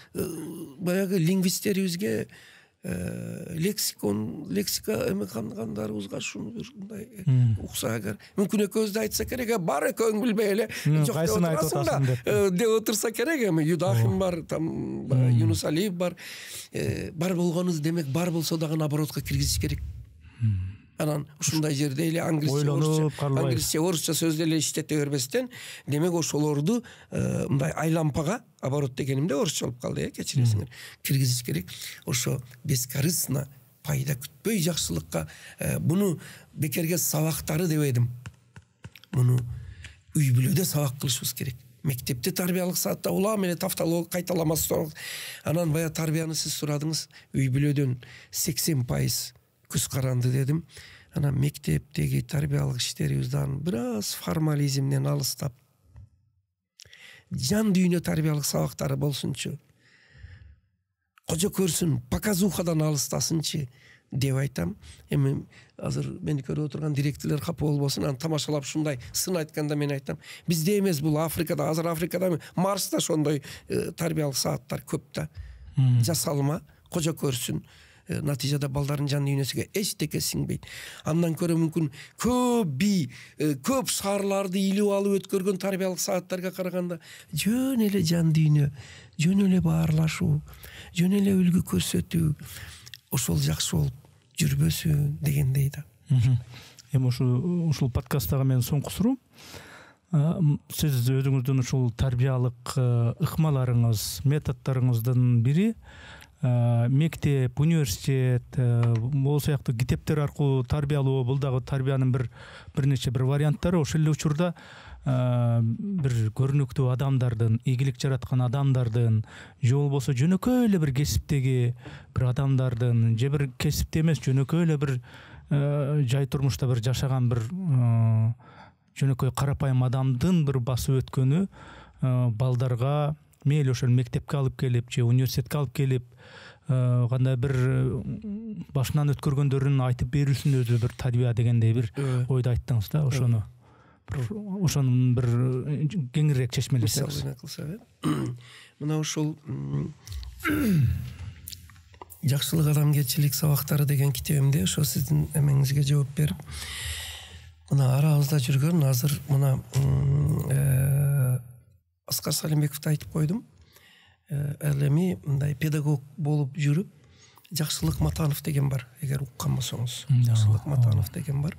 баягы лингвисттерибизге лексика эме кандарыбызга шуну бир мындай укса эгер мүмкүн экөөбүз да айтса керек, бар экөөң билбей эле жок кайсын айтып атасың деп отурса керек. Эми Юдахин бар, там Юнус Алиев бар. Бар болгонуз демек бар болсо дагы наоборотко киргизиш керек. Анан ушундай жерде эле англисче, орусча сөздү эле иштете бербестен, демек ошолорду мындай айлампага, оборот дегенимде орусча болуп калды, кечиресиңер, киргизиш керек. Ошо бескорыстно, пайда күтпөй жакшылыкка, буну бекерге сабактары дебедим. Муну үй бүлөдө сабак кылышыбыз керек. Мектепте тарбиялык саатта улам эле тафталоо кайталамас. Анан бая тарбияны сиз сурадыңыз, үй бүлөдөн 80% күз каранды дедим. Анан мектептеги тарбиялык иштерибизден бир аз формализмден алыстап, жан дүйнө тарбиялык сабактары болсунчу, кожо көрсүн, показухадан алыстасынчы деп айтам. Эми азыр мени көрүп отурган директорлор капа болбосун, аны тамашалап ушундай сын айтканда мен айтам, бизде эмес, бул Африкада, азыр Африкада, Марста ошондой тарбиялык сааттар көп да. Жасалма, кожо көрсүн. Натыйжада балдардын жан дүйнөсүгө эчтеке сиңбейт. Андан көрө мүмкүн көп шаарларды илип алып өткөргөн тарбиялык сааттарга караганда жөн эле жан дүйнө, жөн эле баарлашуу, жөн эле үлгү көрсөтүү, ошол жакшы болуп жүрбөсүн дегендей да. Эми ушул подкасттагы менин соңку суроом, сиз өзүңүздүн ушул тарбиялык ыкмаларыңыз, методдоруңуздун бири мектеп, университет, бул сыяктуу китептер аркылуу тарбиялоо, бул дагы тарбиянын бир нече бир варианттары. Ошол эле учурда бир көрүнүктүү адамдардын, ийгилик жараткан адамдардын, же болбосо жөнөкөй эле бир кесиптеги бир адамдардын, же бир кесипте эмес, жөнөкөй эле бир жай турмушта бир жашаган бир жөнөкөй карапайым адамдын бир басып өткөнү балдарга мейли ошол мектепке алып келип же университетке алып келип кандай бир башынан өткөргөндөрүн айтып берүүсүн өзү бир тарбия дегендей бир ойду айттыңыз да. Ошонун бир кеңирээк чечмелесеңиз. Мына ошол жакшылык адамгерчилик сабактары деген китебимде ошо сиздин эмеңизге жооп берип, мына арабызда жүргөн азыр мына Аскар Салимбековду айтып койдум. Ал эми мындай педагог болуп жүрүп, Жакшылык Матанов деген бар, эгер уккан болсоңуз. Жакшылык Матанов деген бар.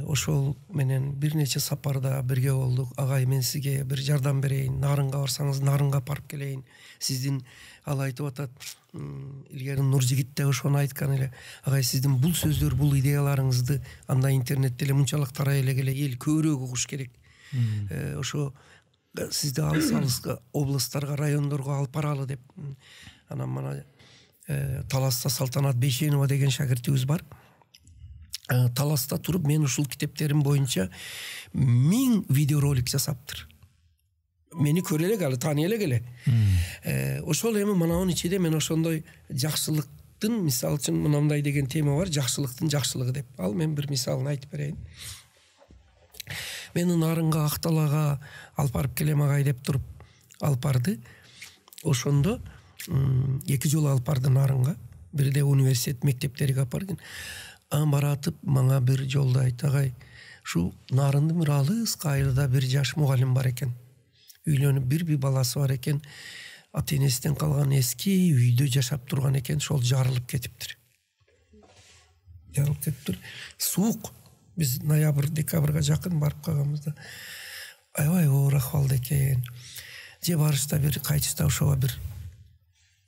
Ошол менен бир нече сапарда бирге болдук. Агай, мен сизге бир жардам берейин, Нарынга барсаңыз, Нарынга барып келейин. Сиздин ал айтып атат, илгери Нуржигит да ошону айткан эле. Агай, сиздин бул сөздөр, бул идеяларыңызды анда интернетте эле мынчалык тарай эле эл көбүрөөк угуш керек. Ошо сизди алыс областтарга, райондорго алып баралы деп. Анан мана Таласта Салтанат Бейшенова деген шакиртибиз бар. Таласта туруп мен ушул китептерим боюнча 1000 видеоролик жасаптыр. Мени көрө элек, алы тааный элек эле. Ошол эми мынанын ичинде мен ошондой жакшылыктын, мисалы үчүн мынандай деген тема бар, жакшылыктын жакшылыгы деп. Ал мен бир мисалын айтып берейин. Мени Нарынга, Акталага алып барып келем агай деп туруп алып барды. Ошондо 2 жолу алып барды Нарынга. Бирде университет мектептериге алып барган. Баратып мага бир жолда айтты: агай, шу Нарындын бир алыс кайрыда бир жаш мугалим бар экен. Үйлөнүп бир баласы бар экен. Ата-энесинен калган эски үйдө жашап турган экен, шол жарылып кетиптир. Суук. Биз ноябрь, декабрга жакын барып калганбызда. Аябай оор акыбалда экен. Же барышта бир кайтышта ошого бир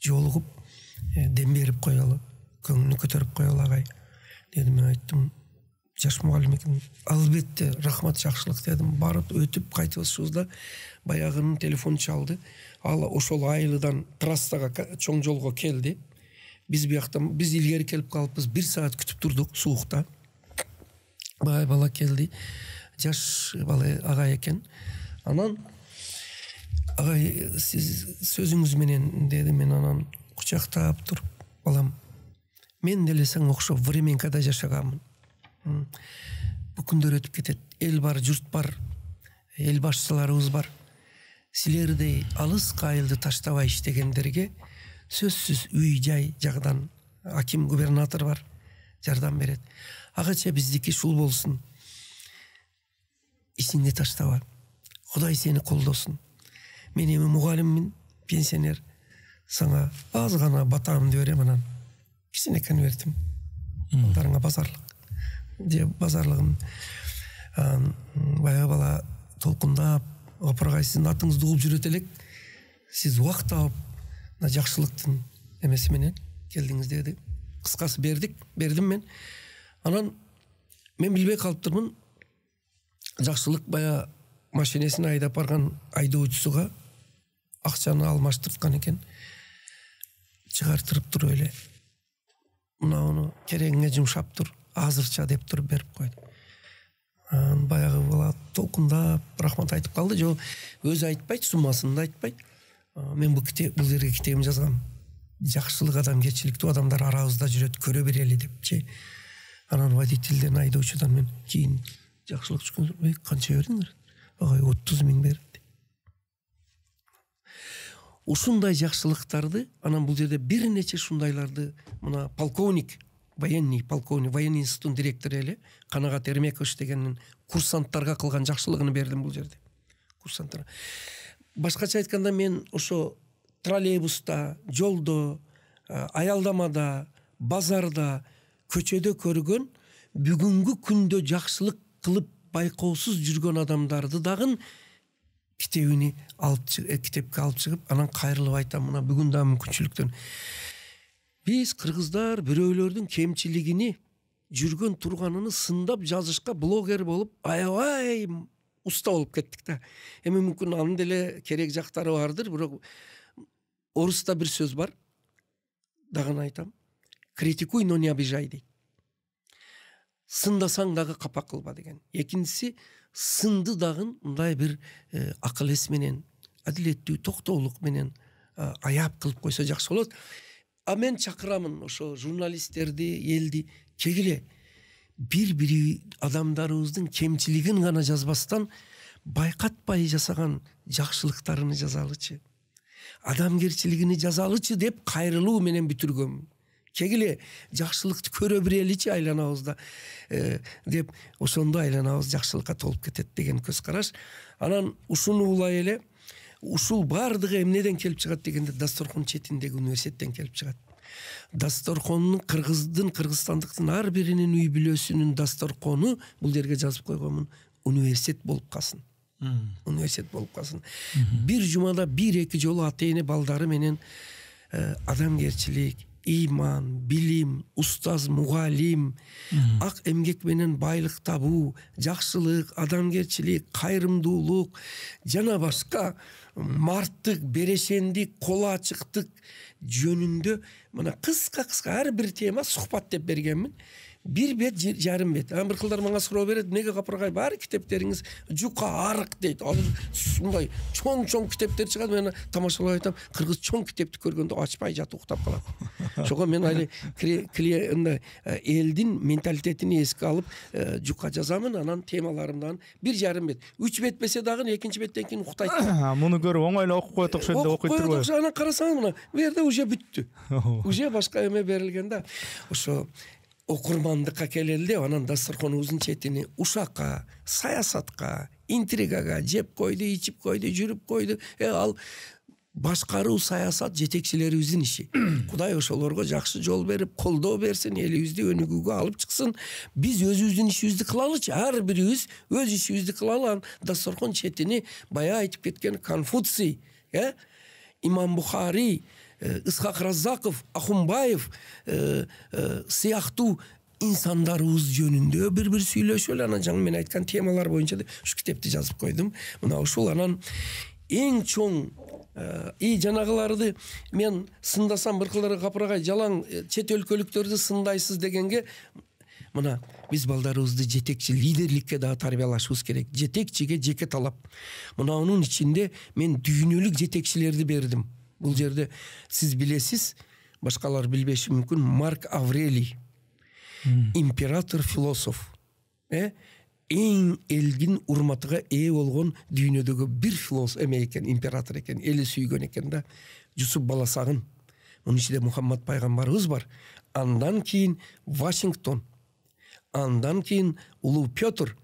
жолугуп, дем берип коелу, көңүлүн көтөрүп коелу агай. Дедим, мен айттым, жаш мугалим экен. Албетте, рахмат, жакшылык дедим. Барып өтүп кайтыбызда баягынын телефону чалды. Ал ошол айылдан трассага, чоң жолго келди. Биз бияктан, биз илгери келип калыппыз, 1 саат күтүп турдук суукта. Бала келди, жаш бала агай экен. Анан агай, сиз сөзүңүз менен деди. Мен анан кучактап туруп, балам, мен деле сага окшоп временкада жашаганмын. Бу күндөр өтүп кетет. Эл бар, журт бар, эл башчыларыбыз бар. Силердей алыс кайылды таштабай иштегендерге сөзсүз үй жай жагдан аким, губернатор бар, жардам берет. Агача биздики шул болсун. Исиңди таштаба. Кудай сени колдосун. Мен эми мугалиммин, пенсионер. Сага аз гана батамды берем, анан кичине конвертим. Дарыңа базарлык. Же базарлыгым. Бая бала толкундап, апыргай, сиздин атыңызды угуп жүрөт элек. Сиз убакыт алып, жакшылыктын эмеси менен келдиңиз деди. Кыскасы бердим мен. Анан мен билбей калыптырмын. Жакшылык бая машинесин айдап барган айдоочусуга акчаны алмаштырткан экен. Чыгартырып туруп эле, мынауну керегиңе жумшап тур, азырча деп туруп берип койду. Баягы бала толкундап рахмат айтып калды. Жо өзү айтпайт, суммасын да айтпайт. Мен бул жерге китебим жазгам. Жакшылык адамгерчиликтүү адамдар арабызда жүрөт, көрө берели депчи. Анан водительден, айдоочудан мен кийин жакшылык түшкөн, канча бердиңер? Агай 30 000 берди. Ушундай жакшылыктарды, анан бул жерде бир нече шундайларды, мына полковник, военный институттун директору эле Канагат Эрмекович дегенин курсанттарга кылган жакшылыгын бердим бул жерде. Курсанттарга. Башкача айтканда, мен ошо троллейбуста, жолдо, аялдамада, базарда, көчөдө көргөн, бүгүнгү күндө жакшылык кылып байкоосуз жүргөн адамдарды дагы китепке алып чыгып, анан кайрылып айтам, мына бүгүн да мүмкүнчүлүктөн. Биз кыргыздар бирөөлөрдүн кемчилигини, жүргөн турганын сындап жазышка блогер болуп, аябай уста болуп кеттик да. Эми мүмкүн анын деле керек жактары бардыр, бирок оруста бир сөз бар. Дагы айтам. Критикуй, но не обижай дейт. Сындасаң дагы капа кылба деген. Экинчиси, сынды дагы мындай бир акыл эс менен, адилеттүү, токтоолук менен аяп кылып койсо жакшы болот. Мен чакырамын ошо журналисттерди, элди, кегиле бир-бири адамдарыбыздын кемчилигин гана жазбастан, байкатпай жасаган жакшылыктарын жазалычы, адамгерчилигини жазалычы деп кайрылуу менен бүтүргөм. Кегиле жакшылыкты көрө билеличи айланабызда деп, ошондо айланабыз жакшылыкка толуп кетет деген көз караш. Анан ушуну улай эле, ушул бардыгы эмнеден келип чыгат дегенде, Дасторкон четиндеги университеттен келип чыгат. Дасторконун кыргызстандыктын ар биринин үй бүлөсүнүн дасторкону, бул жерге жазып койгонмун, университет болуп калсын. Университет болуп калсын. Бир жумада 1-2 жолу ата-эне балдары менен адамгерчилик, иман, билим, устаз, мугалим, ак эмгек менен байлык табуу, жакшылык, адамгерчилик, кайрымдуулук жана башка марттык, берешендик, кол ачыктык жөнүндө мына кыска ар бир тема сухбат деп бергенмин. 1 бет, жарым бет. Бир кылдар мага суроо берет, неге капыргай баары китептериңиз жука арык дейт. Мындай чоң китептер чыгат, мен тамашалап айтам, кыргыз чоң китепти көргөндө ачпай жатып уктап калат. Ошого мен али элдин менталитетин эске алып жука жазамын, анан темаларымдан 1,5 бет. 3 бет бесе дагы экинчи беттен кийин уктайт. Муну көрүп оңойло окуп коет окшойт окуйт турбайбы? Анан карасаң мына бу жерде уже бүттү. Уже башка эме берилген да. Ошо окурмандыкка келелди, анан дасторконубуздун четини ушакка, саясатка, интригага жеп койду, ичип койду, жүрүп койду. Ал башкаруу, саясат жетекчилерибиздин иши. Кудай ошолорго жакшы жол берип, колдоо берсин, элибизди өнүгүүгө алып чыксын. Биз өзүбүздүн ишибизди кылалычы, ар бирибиз өз ишибизди кылалы. Дасторкон четини бая айтып кеткен Конфуций, Имам Бухари, Исхак Раззаков, Ахунбаев сыяктуу инсандарыбыз жөнүндө бир сүйлөшөлү. Анан жаңы мен айткан темалар боюнча ушу китепти жазып койдум. Мына ушул анан эң чоң жанагыларды мен сындасам, бир кылдары капыргай жалаң чет өлкөлүктөрдү сындайсыз дегенге, мына биз балдарыбызды жетекчи, лидерликке да тарбиялашыбыз керек. Жетекчиге жеке талап. Мына анын ичинде мен дүйнөлүк жетекчилерди бердим. Бул жерде сиз билесиз, башкалар билбеши мүмкүн, Марк Аврелий, император, философ. Эң элдин урматыга ээ болгон дүйнөдөгү бир философ экен, император экен, эли сүйгөн экен да. Жусуп Баласагын, мунун ичинде Мухаммад пайгамбарыбыз бар. Андан кийин Вашингтон, андан кийин улуу Петр,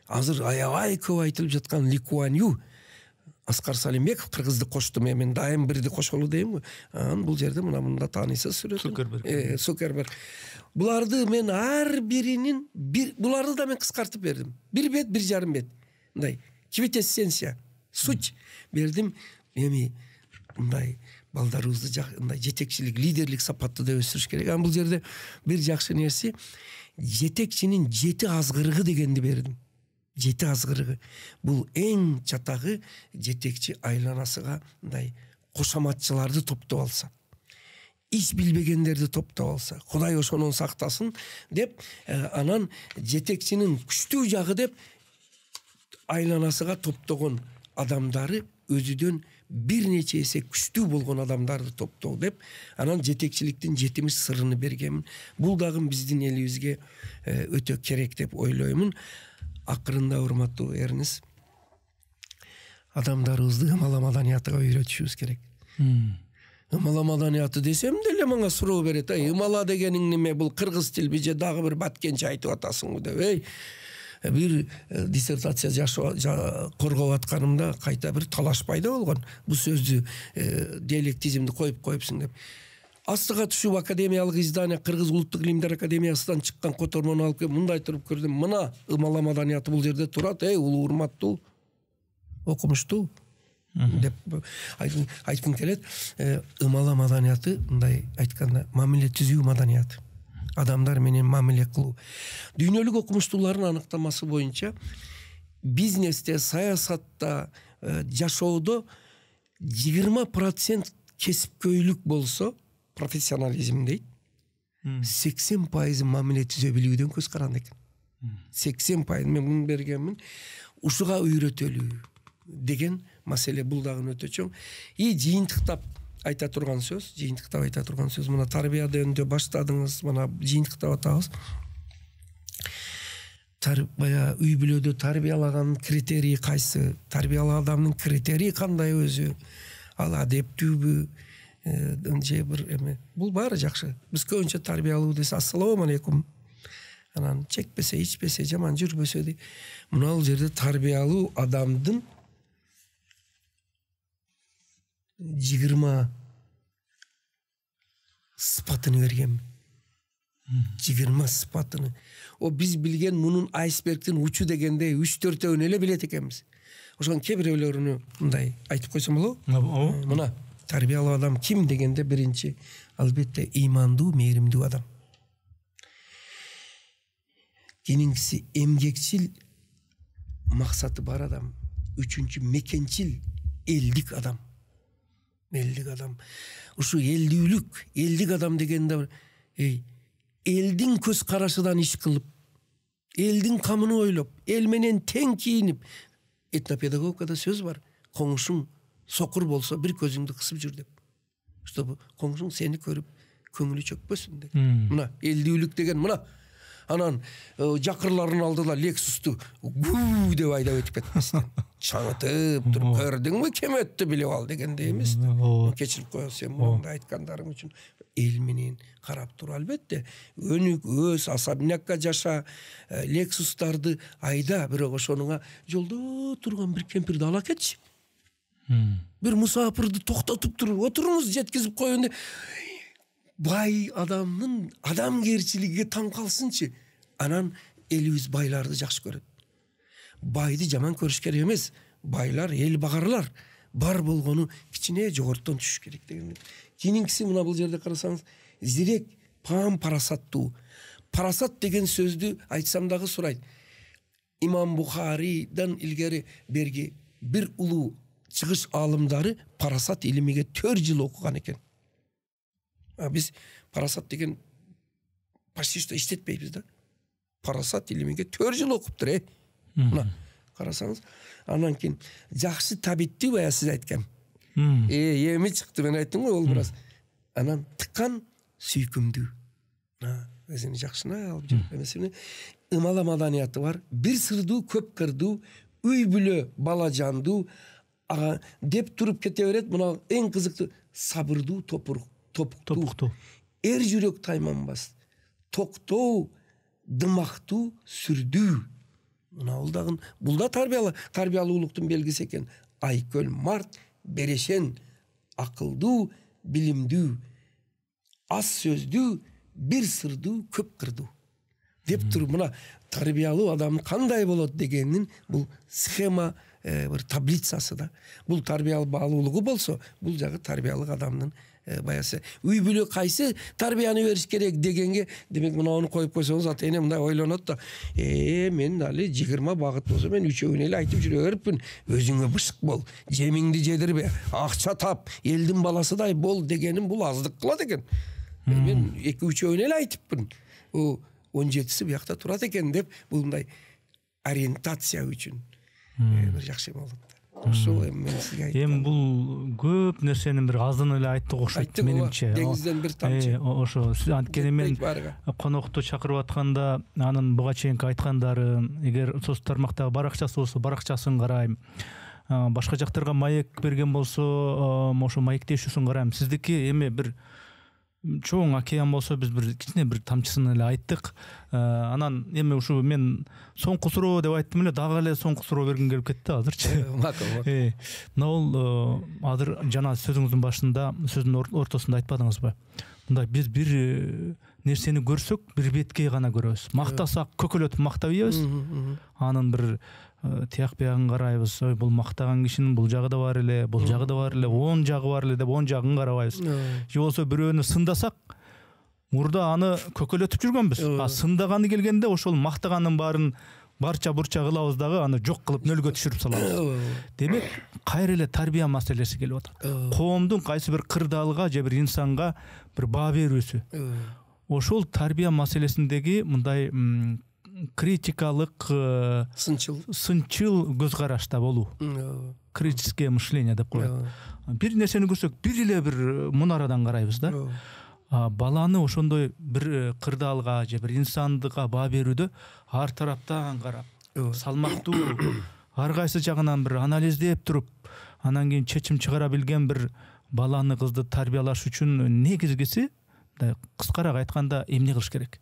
азыр аябай көп айтылып жаткан Ли Куан Ю, Аскар Салимбеков, кыргызды коштум, мен дайым бирди кошолу дейм. Бул жерде мында таанысыз сүрөтүн. Цукерберг. Буларды мен ар биринин буларды да мен кыскартып бердим. 1 бет, 1,5 бет. Мындай квинтэссенция, суть бердим. Эми мындай балдарыбызды мындай жетекчилик, лидерлик сапатты да өсүрүш керек. Бул жерде бир жакшы нерсе, жетекчинин 7 азгырыгы дегенди бердим. 7 азгырыгы. Бул эң чатагы жетекчи айланасыга мындай кошаматчыларды топтоп алса, иш билбегендерди топтоп алса, Кудай ошонун сактасын деп, анан жетекчинин күчтүү жагы деп айланасыга топтогон адамдары өзүдөн бир нече эсе күчтүү болгон адамдарды топтоо деп, анан жетекчиликтин 7 сырын бергенмин. Бул дагы биздин элибизге өтө керек деп ойлоймун. Акырында урматтуу Эрнис, адамдарыбызды ымала маданиятыга үйрөтүшүбүз керек. Ымала маданияты десем деле мага суроо берет. Ымала дегениң неме? Бул кыргыз тилби же дагы бир баткенче айтып атасыңбы деп. Бир диссертация коргоп атканымда кайта бир талаш пайда болгон. Бул сөздү диалектизмди коюпсуң деп. Астыга түшүп академиялык издание Кыргыз улуттук илимдер академиясынан чыккан котормону алып келип мындай туруп көрдүм. Мына ымала маданияты бул жерде турат. Улуу урматтуу, окумуштуу деп айткым келет. Ымала маданияты мындай айтканда мамиле түзүү маданияты. Адамдар менен мамиле кылуу. Дүйнөлүк окумуштуулардын аныктамасы боюнча бизнесте, саясатта, жашоодо 20% кесипкөйлүк болсо, профессионализм дейт, 80% мамиле түзө билүүдөн көз каранды экен. 80% мен муну бергенмин. Ушуга үйрөтөлүү деген маселе бул дагы өтө чоң. Жыйынтыктап айта турган сөз, мына тарбиядан баштадыңыз, мына жыйынтыктап атабыз. Бая үй бүлөдө тарбиялаган критерий кайсы? Тарбиялуу адамдын критерии кандай өзү? Ал адептүүбү? Же бир эме? Бул баары жакшы. Биз көбүнчө тарбиялуу десе ассалам алейкум. Анан чекпесе, ичпесе, жаман жүрбөсө дейт. Мына бул жерде тарбиялуу адамдын 20 сыпатын берген. 20 сыпатыны. О биз билген мунун айсбергдин учу дегенде 3-4 эле билет экенбиз. Ошон кээ бирөөлөрүнү мындай айтып койсом болобу? Мына тарбиялуу адам ким дегенде биринчи албетте ыймандуу, мээримдүү адам. Кийинкиси эмгекчил, максаты бар адам. Үчүнчү мекенчил, элдик адам. Элдик адам. Ушу элдүүлүк, элдик адам дегенде элдин көз карашыдан иш кылып, элдин камын ойлоп, эл менен тең кийинип. Этнопедагогикада сөз бар. Коңшуң сокур болсо бир көзүңдү кысып жүр деп. Чтобы коңшуң сени көрүп көңүлү чөкпөсүн деп. Мына элдүүлүк деген мына. Анан жакырлардын алдыда Лексусту гүү деп айдап өтүп кетместен. Чаңытып туруп, көрдүңбү кем өттү билип ал дегенде эмес. Кечирип коёюн, сен мында айткандарың үчүн эл менен карап тур. Албетте, өнүк, өз, особнякка жаша, Лексустарды айда, бирок ошонуңа жолдо турган бир кемпирди ала кетчи. Бир мусафирди токтотуп туруп, отуруңуз жеткизип коюн деп. Бай адамдын адамгерчилиgiге таң калсынчы. Анан элибиз байларды жакшы көрөт. Байды жаман көрүш керек эмес. Байлар эл багарлар. Бар болгону кичине жогорттон түшүш керек деген. Кийинкиси мына бул жерде карасаңыз, зирек, пам, парасаттуу. Парасат деген сөздү айтсам дагы сурайт. Имам Бухаридан илгери берги бир улуу чыгыш алымдары парасат илимиге 4 жыл окуган экен. Biz parasat деген почти что иштетпейбиз да. Парасат илимиге 4 жыл окуптур, Мына карасаңыз, анан кийин жакшы табитти бая сиз айткан. Эми чыкты, мен айттым го, ол бираз. Анан тыккан сүйкүмдүү. Өзүнү жакшына алып жүрүп эмесини ымала маданияты бар. Бир сырдуу, көп кырдуу, үй бүлө бала жандуу деп туруп кете берет. Мына эң кызыктуу сабырдуу, топуктуу. Эр жүрөк тайманбас. Токтоо, дымактуу, сүрдүү. Мына бул да тарбиялуулуктун белгиси экен. Айкөл, март, берешен, акылдуу, билимдүү, аз сөздүү, бир сырдуу, көп кырдуу. Деп туруп мына тарбиялуу адам кандай болот дегенин бул схема, бир таблицасы да. Бул тарбиялуулугу болсо, бул жагы тарбиялык адамдын баясы. Үй бүлө кайсы тарбияны бериш керек дегенге, демек мынаны коюп койсоңуз, ата эне мындай ойлонот да, мен али 20 багыт болсо мен үчөөнү эле айтып жүрө бериппин. Өзүңө бышык бол, жемиңди жедирбе, акча тап, элдин баласыдай бол дегеним бул аздык кылат экен. Мен 2-3 эле айтыппын. 17-си биякта турат экен деп, бул мындай ориентация үчүн бир жакшы болот. Эми бул көп нерсенин бир азын эле айттык окшойт менимче. Деңизден бир тамчы. Ошо анткени мен конокту чакырып атканда анын буга чейинки айткандарын, эгер соц тармактагы баракчасы болсо баракчасын карайм. Башка жактарга маек берген болсо, ошо маектешүүсүн карайм. Сиздики эми бир чоң океан болсо биз бир кичине бир тамчысын эле айттык. Анан эми ушу мен соңку суроо деп айттым эле, дагы эле соңку суроо бергим келип кетти азырчы. Мына бул азыр жана сөзүңүздүн башында, сөздүн ортосунда айтпадыңызбы? Мындай биз бир нерсени көрсөк, бир беткей гана көрөбүз. Мактасак көкөлөтүп мактап ийебиз. Анын бир тияк биягын карайбыз. Бул мактаган кишинин бул жагы да бар эле, бул жагы да бар эле, 10 жагы бар эле деп 10 жагын карабайбыз. Же болсо бирөөнү сындасак, мурда аны көкөлөтүп жүргөнбүз. Сындаганы келгенде ошол мактаганын баарын барча бурча кылабыз дагы, аны жок кылып нөлгө түшүрүп салабыз. Демек, кайра эле тарбия маселеси келип атат. Коомдун кайсы бир кырдаалга же бир инсанга бир баа берүүсү. Ошол тарбия маселесиндеги мындай критикалык, сынчыл көз карашта болуу. Критическое мышление деп коет. Бир нерсени көрсөк, бир эле бир мунарадан карайбыз да. Баланы ошондой бир кырдаалга же бир инсандыкка баа берүүдө ар тараптан карап, салмактуу, ар кайсы жагынан бир анализдеп туруп, анан кийин чечим чыгара билген бир баланы, кызды тарбиялаш үчүн негизгиси, кыскараак айтканда, эмне кылыш керек?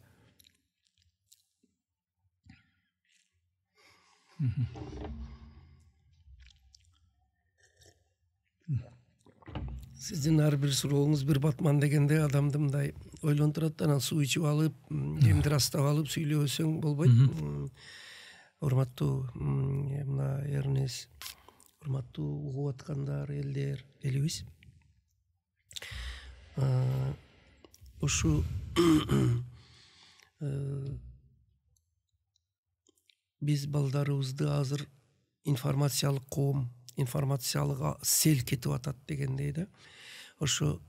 Сиздин ар бир сурооңуз бир батман дегенде адамды мындай ойлонтурат. Анан суу ичип алып, демди ырастап алып сүйлөсөң болбойт. Урматтуу мына Эрнес, урматтуу угуп аткандар, элдер, элибиз. ушу биз балдарыбызды азыр информациялык коом, информациялык сел кетип атат дегендей да. Ошо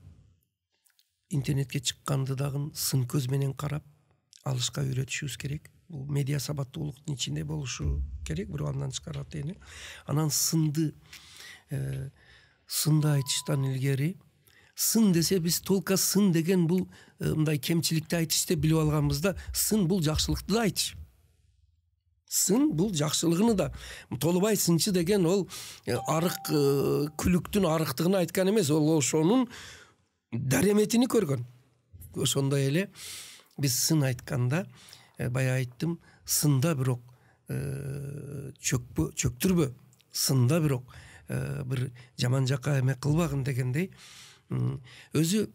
интернетке чыкканды дагы сын көз менен карап алышка үйрөтүшүбүз керек. Бул медиа сабаттуулуктун ичинде болушу керек, бирок андан тышкары эне. Анан сынды айтыштан илгери сын десе биз толка сын деген бул мындай кемчиликти айтыш деп билип алганбыз да, сын бул жакшылыкты да айтыш. Сын бул жакшылыгыны да. Толубай сынчы деген ол арык күлүктүн арыктыгын айткан эмес, ол ошонун дареметини көргөн. Ошондой эле биз сын айтканда бая айттым, сында бирок чөктүрбө, сында бирок бир жаман жака эме кылбагын дегендей. Өзү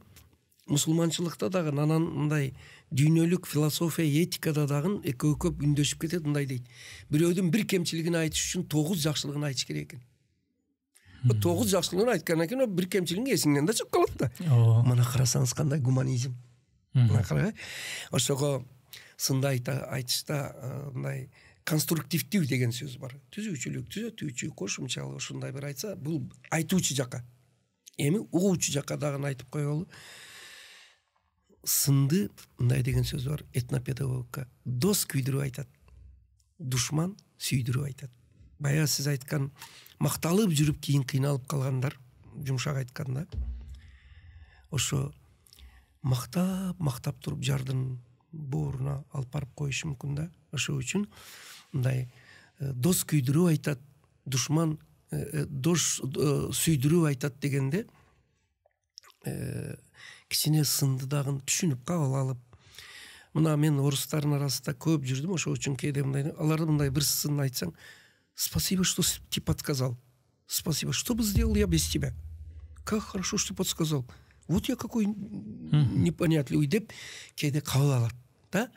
мусулманчылыкта дагы анан мындай дүйнөлүк философия, этикада дагы экөө көп үндөшүп кетет, мындай дейт. Бирөөдүн бир кемчилигин айтыш үчүн 9 жакшылыгын айтыш керек экен. 9 жакшылыгын айткандан кийин бир кемчилигин эсиңден да чыгып калат да. Мына карасаңыз кандай гуманизм. Мына карагай. Ошого сында айтышта мындай конструктивдүү деген сөз бар. Түзүүчүлүк, түзөтүүчү, кошумчалык ушундай бир айтса, бул айтуучу жака. Эми угуучу жака дагы айтып коелу. Сынды мындай деген сөз бар, этнопедагогика. Дос күйдүрүп айтат, душман сүйдүрүп айтат. Бая сиз айткан макталып жүрүп кийин кыйналып калгандар, жумшак айтканда, ошо мактап туруп жардын бооруна алып барып коюшу мүмкүн да. Ошо үчүн мындай дос күйдүрүп айтат, душман сүйдүрүп айтат дегенде кичине сынды дагы түшүнүп кабыл алып. Мына мен орустардын арасында көп жүрдүм, ошо үчүн кээде мындай, аларды мындай бир сын айтсаң, спасибо, что ты подсказал. Спасибо, что бы сделал я без тебя. Как хорошо, что ты подсказал. Вот я какой непонятливый деп кээде кабыл алат да.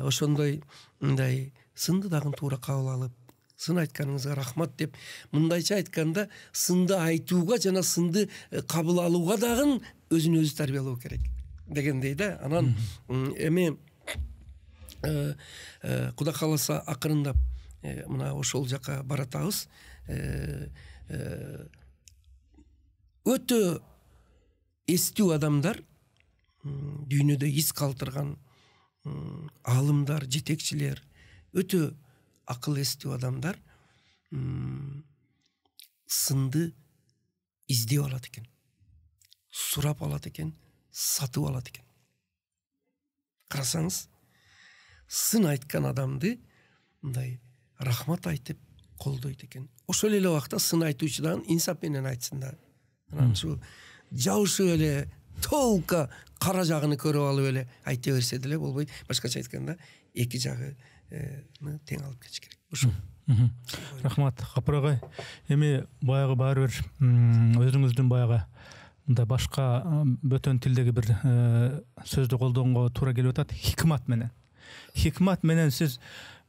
Ошондой мындай сынды дагы туура кабыл алып, сын айтканыңызга рахмат деп, мындайча айтканда сынды айтууга жана сынды кабыл алууга дагы өзүн өзү тарбиялоо керек дегендей да. Анан эми Кудай кааласа акырындап мына ошол жака баратабыз. Өтө эстүү адамдар, дүйнөдө из калтырган аалымдар, жетекчилер, өтө акыл эстүү адамдар сынды издеп алат экен, сурап алат экен, сатып алат экен. Карасаңыз, сын айткан адамды мындай рахмат айтып колдойт экен. Ошол эле убакта сын айтуучудан инсап менен айтсын да. Анан ушу жабышып эле толка кара жагын көрүп алып эле айта берсе деле болбойт. Башкача айтканда, эки жагы тең алып кетиш керек. Ошо. Рахмат, Капыр агай. Эми баягы баары бир өзүңүздүн баягы мындай башка бөтөн тилдеги бир сөздү колдогонго туура келип атат. Хикмат менен. Хикмат менен сиз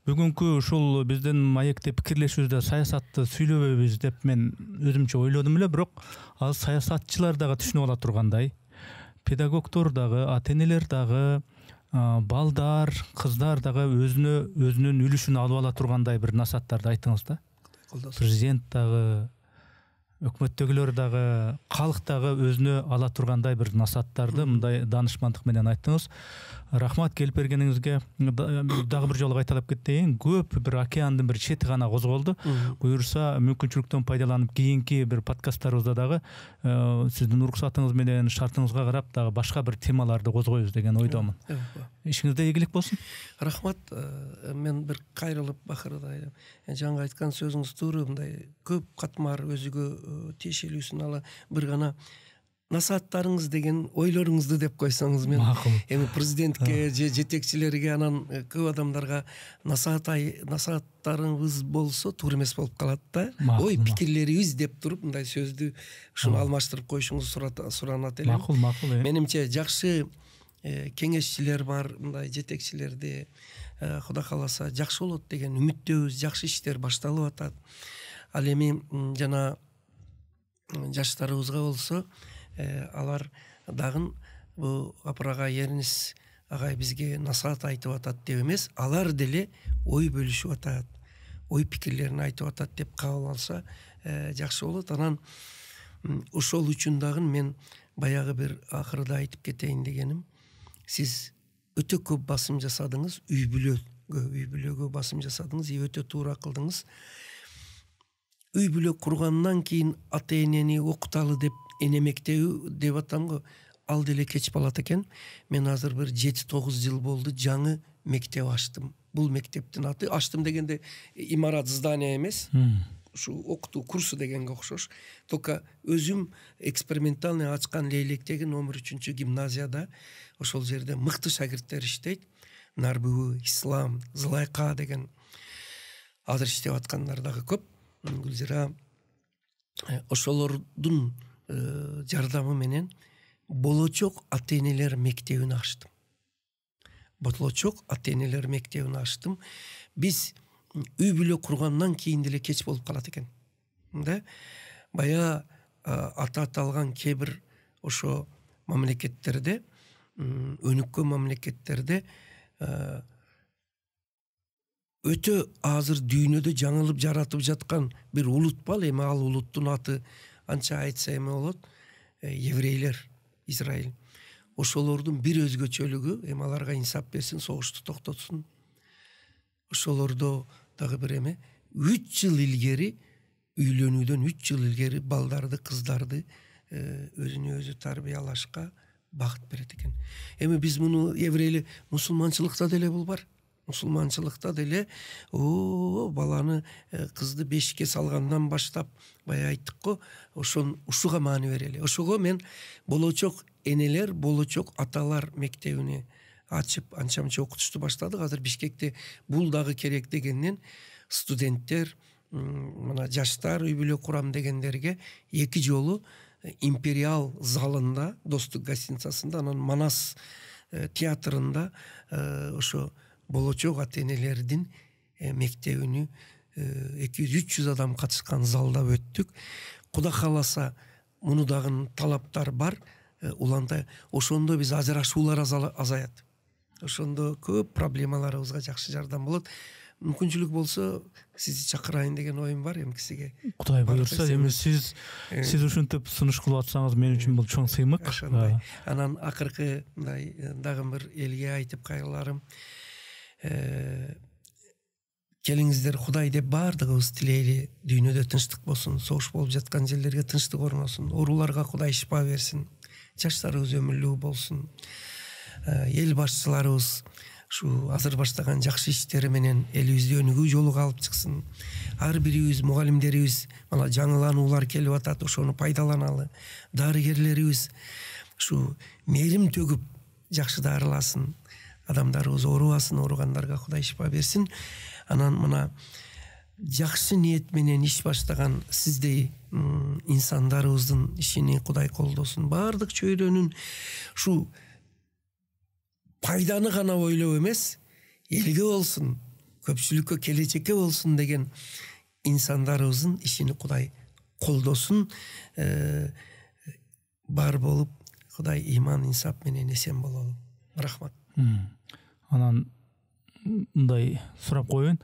бүгүнкү ушул биздин маекте пикирлешүүбүздө саясатты сүйлөбөйбүз деп мен өзүмчө ойлодум эле, бирок ал саясатчылар дагы түшүнүп ала тургандай, педагогдор дагы, ата-энелер дагы, балдар, кыздар дагы өзүнүн үлүшүн алып ала тургандай бир насааттарды айттыңыз да. Президент дагы, өкмөттөгүлөр дагы, калк дагы өзүнө ала тургандай бир насааттарды мындай данышмандык менен айттыңыз. Рахмат келип бергениңизге. Дагы бир жолу кайталап кетейин. Көп бир океандын бир чети гана козголду. Буюрса мүмкүнчүлүктөн пайдаланып кийинки бир подкасттарыбызда дагы сиздин уруксатыңыз менен шартыңызга карап дагы башка бир темаларды козгойбуз деген ойдомун. Ишиңизде ийгилик болсун. Рахмат. Мен бир кайрылып бакырда айдым. Жаңы айткан сөзүңүз туура, мындай көп катмар өзүгө тиешелүүсүн ала бир гана насааттарыңыз деген ойлоруңузду деп койсоңуз, мен эми президентке же жетекчилерге, анан көп адамдарга насааттарыңыз болсо туура эмес болуп калат да. Ой, пикирлерибиз деп туруп мындай сөздү ушуну алмаштырып коюшуңуз суранат эле. Макул. Менимче жакшы кеңешчилер бар, мындай жетекчилерде, Кудай кааласа жакшы болот деген үмүттөбүз, жакшы иштер башталып атат. Ал эми жана жаштарыбызга болсо, алар дагы бул Апырага Еринис агай бизге насаат айтып атат деп эмес, алар деле ой бөлүшүп атат, ой пикирлерин айтып атат деп кабыл алса жакшы болот. Анан ошол үчүн дагы мен баягы бир акырда айтып кетейин дегеним, сиз өтө көп басым жасадыңыз, үй бүлөгө басым жасадыңыз, өтө туура кылдыңыз. Үй бүлө кургандан кийин ата энени окуталы деп энемектөө деп атам го, ал деле кеч болот экен. Мен азыр бир 7-9 жыл болду жаңы мектеп ачтым. Бул мектептин аты, ачтым дегенде имарат, здание эмес, ушу окутуу курсу дегенге окшош. Только өзүм экспериментальный ачкан Лейлектеги номер 3 гимназияда, ошол жерде мыкты шагирттер иштейт. Нарбуу, Ислам, Зылайка деген азыр иштеп аткандар дагы көп. Гүлзира, ошолордун жардамы менен болочок ата-энелер мектебин ачтым. Болочок ата-энелер мектебин ачтым. Биз үй бүлө кургандан кийин деле кеч болуп калат экен. Бая ата аталган кебир ошо мамлекеттерде, өнүккөн мамлекеттерде өтө азыр дүйнөдө жаңылып жаратып жаткан бир улут бар. Эми ал улуттун аты анча айтса эме болот, еврейлер, Израиль. Ошолордун бир өзгөчөлүгү, эми аларга инсап берсин, согушту токтотсун. Ошолордо дагы бир эме 3 жыл илгери, үйлөнүүдөн 3 жыл илгери балдарды, кыздарды өзүнө өзү тарбиялашка багыт берет экен. Эми биз муну еврейлер, мусулманчылыкта деле бул бар. Мусулманчылыкта деле баланы, кызды бешикке салгандан баштап, бая айттык го, ушуга маани берели. Ошого мен болочок энелер, болочок аталар мектебини ачып, анча-мынча окутушту баштадык. Азыр Бишкекте бул дагы керек дегенден студенттер, мына жаштар үй бүлө курам дегендерге 2 жолу Империал залында, Достук гостиницасында, анан Манас театрында ошо болочок ата-энелердин мектебини 200-300 адам катышкан залда өттүк. Кудай кааласа, муну дагы талаптар бар. Уланда ошондо биз ажырашуулар азаят. Ошондо көп проблемаларыбызга жакшы жардам болот. Мүмкүнчүлүк болсо сизди чакырайын деген оюм бар эмкисиге. Кудай буйрса, эми сиз ушинтип сунуш кылып атсаңыз мен үчүн бул чоң сыймык. Анан акыркы мындай дагы бир элге айтып кайрыларым. Келиңиздер, Кудай деп баардыгыбыз тилейли, дүйнөдө тынчтык болсун, согуш болуп жаткан жерлерге тынчтык орносун, ооруларга Кудай шифа берсин, жаштарыбыз өмүрлүү болсун. Эл башчыларыбыз ушу азыр баштаган жакшы иштери менен элибизди өнүгүү жолуга алып чыксын. Ар бирибиз, мугалимдерибиз, мына жаңылануулар келип атат, ошону пайдаланалы. Дарыгерлерибиз ушу мээрим төгүп жакшы дарыласын. Адамдарыбыз оорубасын, ооругандарга Кудай шифа берсин. Анан мына жакшы ниет менен иш баштаган сиздей инсандарыбыздын ишини Кудай колдосун. Баардык чөйрөнүн ушу пайданы гана ойлоо эмес, элге болсун, көпчүлүккө, келечекке болсун деген инсандарыбыздын ишини Кудай колдосун. Бар болуп, Кудай иман, инсап менен эсен бололу. Рахмат. Анан мындай сурап коеюн.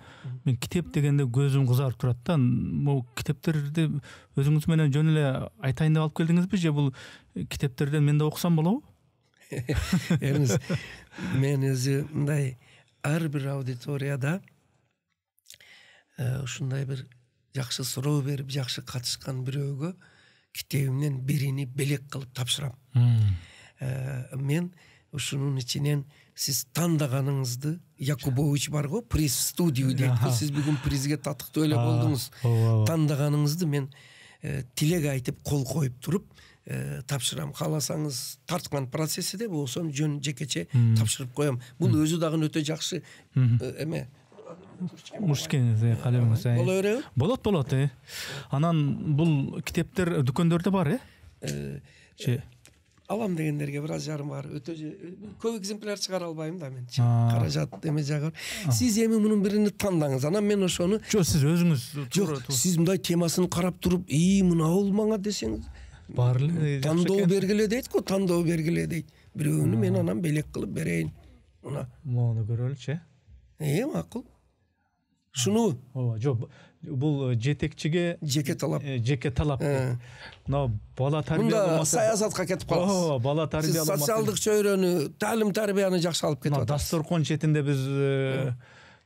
Мен китеп дегенде көзүм кызарып турат да. Бул китептерди өзүңүз менен жөн эле айтайын деп алып келдиңизби, же бул китептерден мен да окусам болобу? Мен өзү мындай ар бир аудиторияда ушундай бир жакшы суроо берип, жакшы катышкан бирөөгө китебимден бирини белек кылып тапшырам. Мен ушунун ичинен сиз тандаганыңызды, Якубович бар го, приз студию дейт. Сиз бүгүн призге татыктуу эле болдуңуз. Тандаганыңызды мен тилек айтып, кол коюп туруп тапшырам. Кааласаңыз тарткан процесси де болсом жөн жекече тапшырып коем. Бул өзү дагы өтө жакшы эме. Мушкениз, калемиңиз. Боло береби? Болот. Анан бул китептер дүкөндөрдө бар, Алам дегендерге бир аз жарым бар. Өтө көп экземпляр чыгара албайм да мен. Каражат эме жагы. Сиз эми мунун бирини тандаңыз. Анан мен ошону сиз өзүңүз сиз мындай темасын карап туруп, мына бул мага десеңиз, бар эле тандоо бергиле дейт го, тандоо бергиле дейт. бирөөнү мен анан белек кылып берейин. Мына Мону көрөлүчү. Макул. Шуну Ооба, жок. Бул жетекчиге жеке талап. Жеке талап. Мына бала тарбия Мында болмаса, саясатка кетип каласыз. ооба, бала тарбия Сиз болмаса. социалдык чөйрөнү, таалим тарбияны жакшы алып кетип атасыз. Дасторкон четинде биз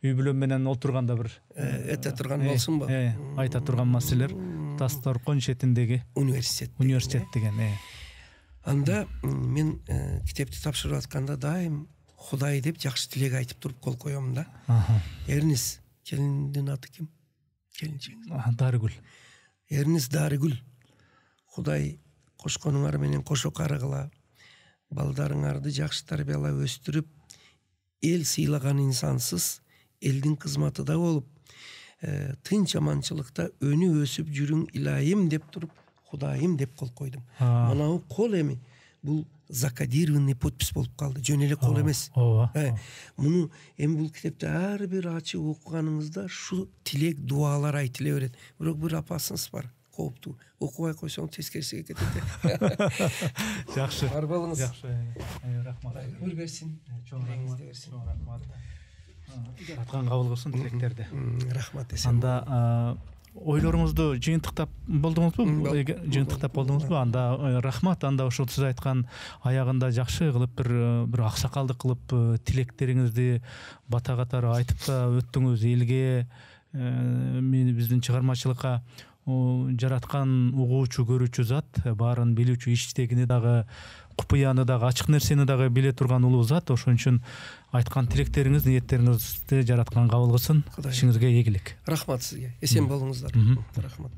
үй бүлө менен отурганда бир Эте турган болсунбу? айта турган маселелер Дасторкон четиндеги Университет. деген. Анда мен китепти тапшырып атканда дайым Худай деп жакшы тилек айтып туруп кол коём да. Эрнис, келиндин аты ким? Келинчиңиз. Дарыгүл. Эрнис Дарыгүл. Худай кошконуңар менен кошо карыгыла. Балдарыңарды жакшы тарбиялап өстүрүп, эл сыйлаган инсансыз элдин кызматыда болуп, тынч аманчылыкта өнү өсүп жүрүң илайым деп туруп, Худайым деп кол койдум. Манау кол эми бул закодированный подпись болуп калды. Жөн эле кол эмес. Муну эми бул китепти ар бир ачып окуганыңызда шу тилек, дуалар айтыла берет. Бирок бир апасыңыз бар, кооптуу. Окубай койсоң тескерисиге кетет. Жакшы. Бар болуңуз. Жакшы. Рахмат. Өмүр берсин. Чоң рахмат. Аткан кабыл кылсын тилектерди. Рахмат десем. Анда ойлоруңузду жыйынтыктап болдуңузбу? Жыйынтыктап болдуңузбу? Анда рахмат. Анда ошол сиз айткан аягында жакшы кылып бир аксакалдык кылып тилектериңизди бата катары айтып да өттүңүз элге, биздин чыгармачылыкка жараткан угуучу, көрүүчү зат, баарын билүүчү, иштегини дагы, купуяны дагы, ачык нерсени дагы биле турган улуу зат. Ошон үчүн айткан тилектериңиз, ниеттериңизди жараткан кабыл кылсын. Ишиңизге ийгилик. Рахмат сизге. Эсен болуңуздар. Рахмат.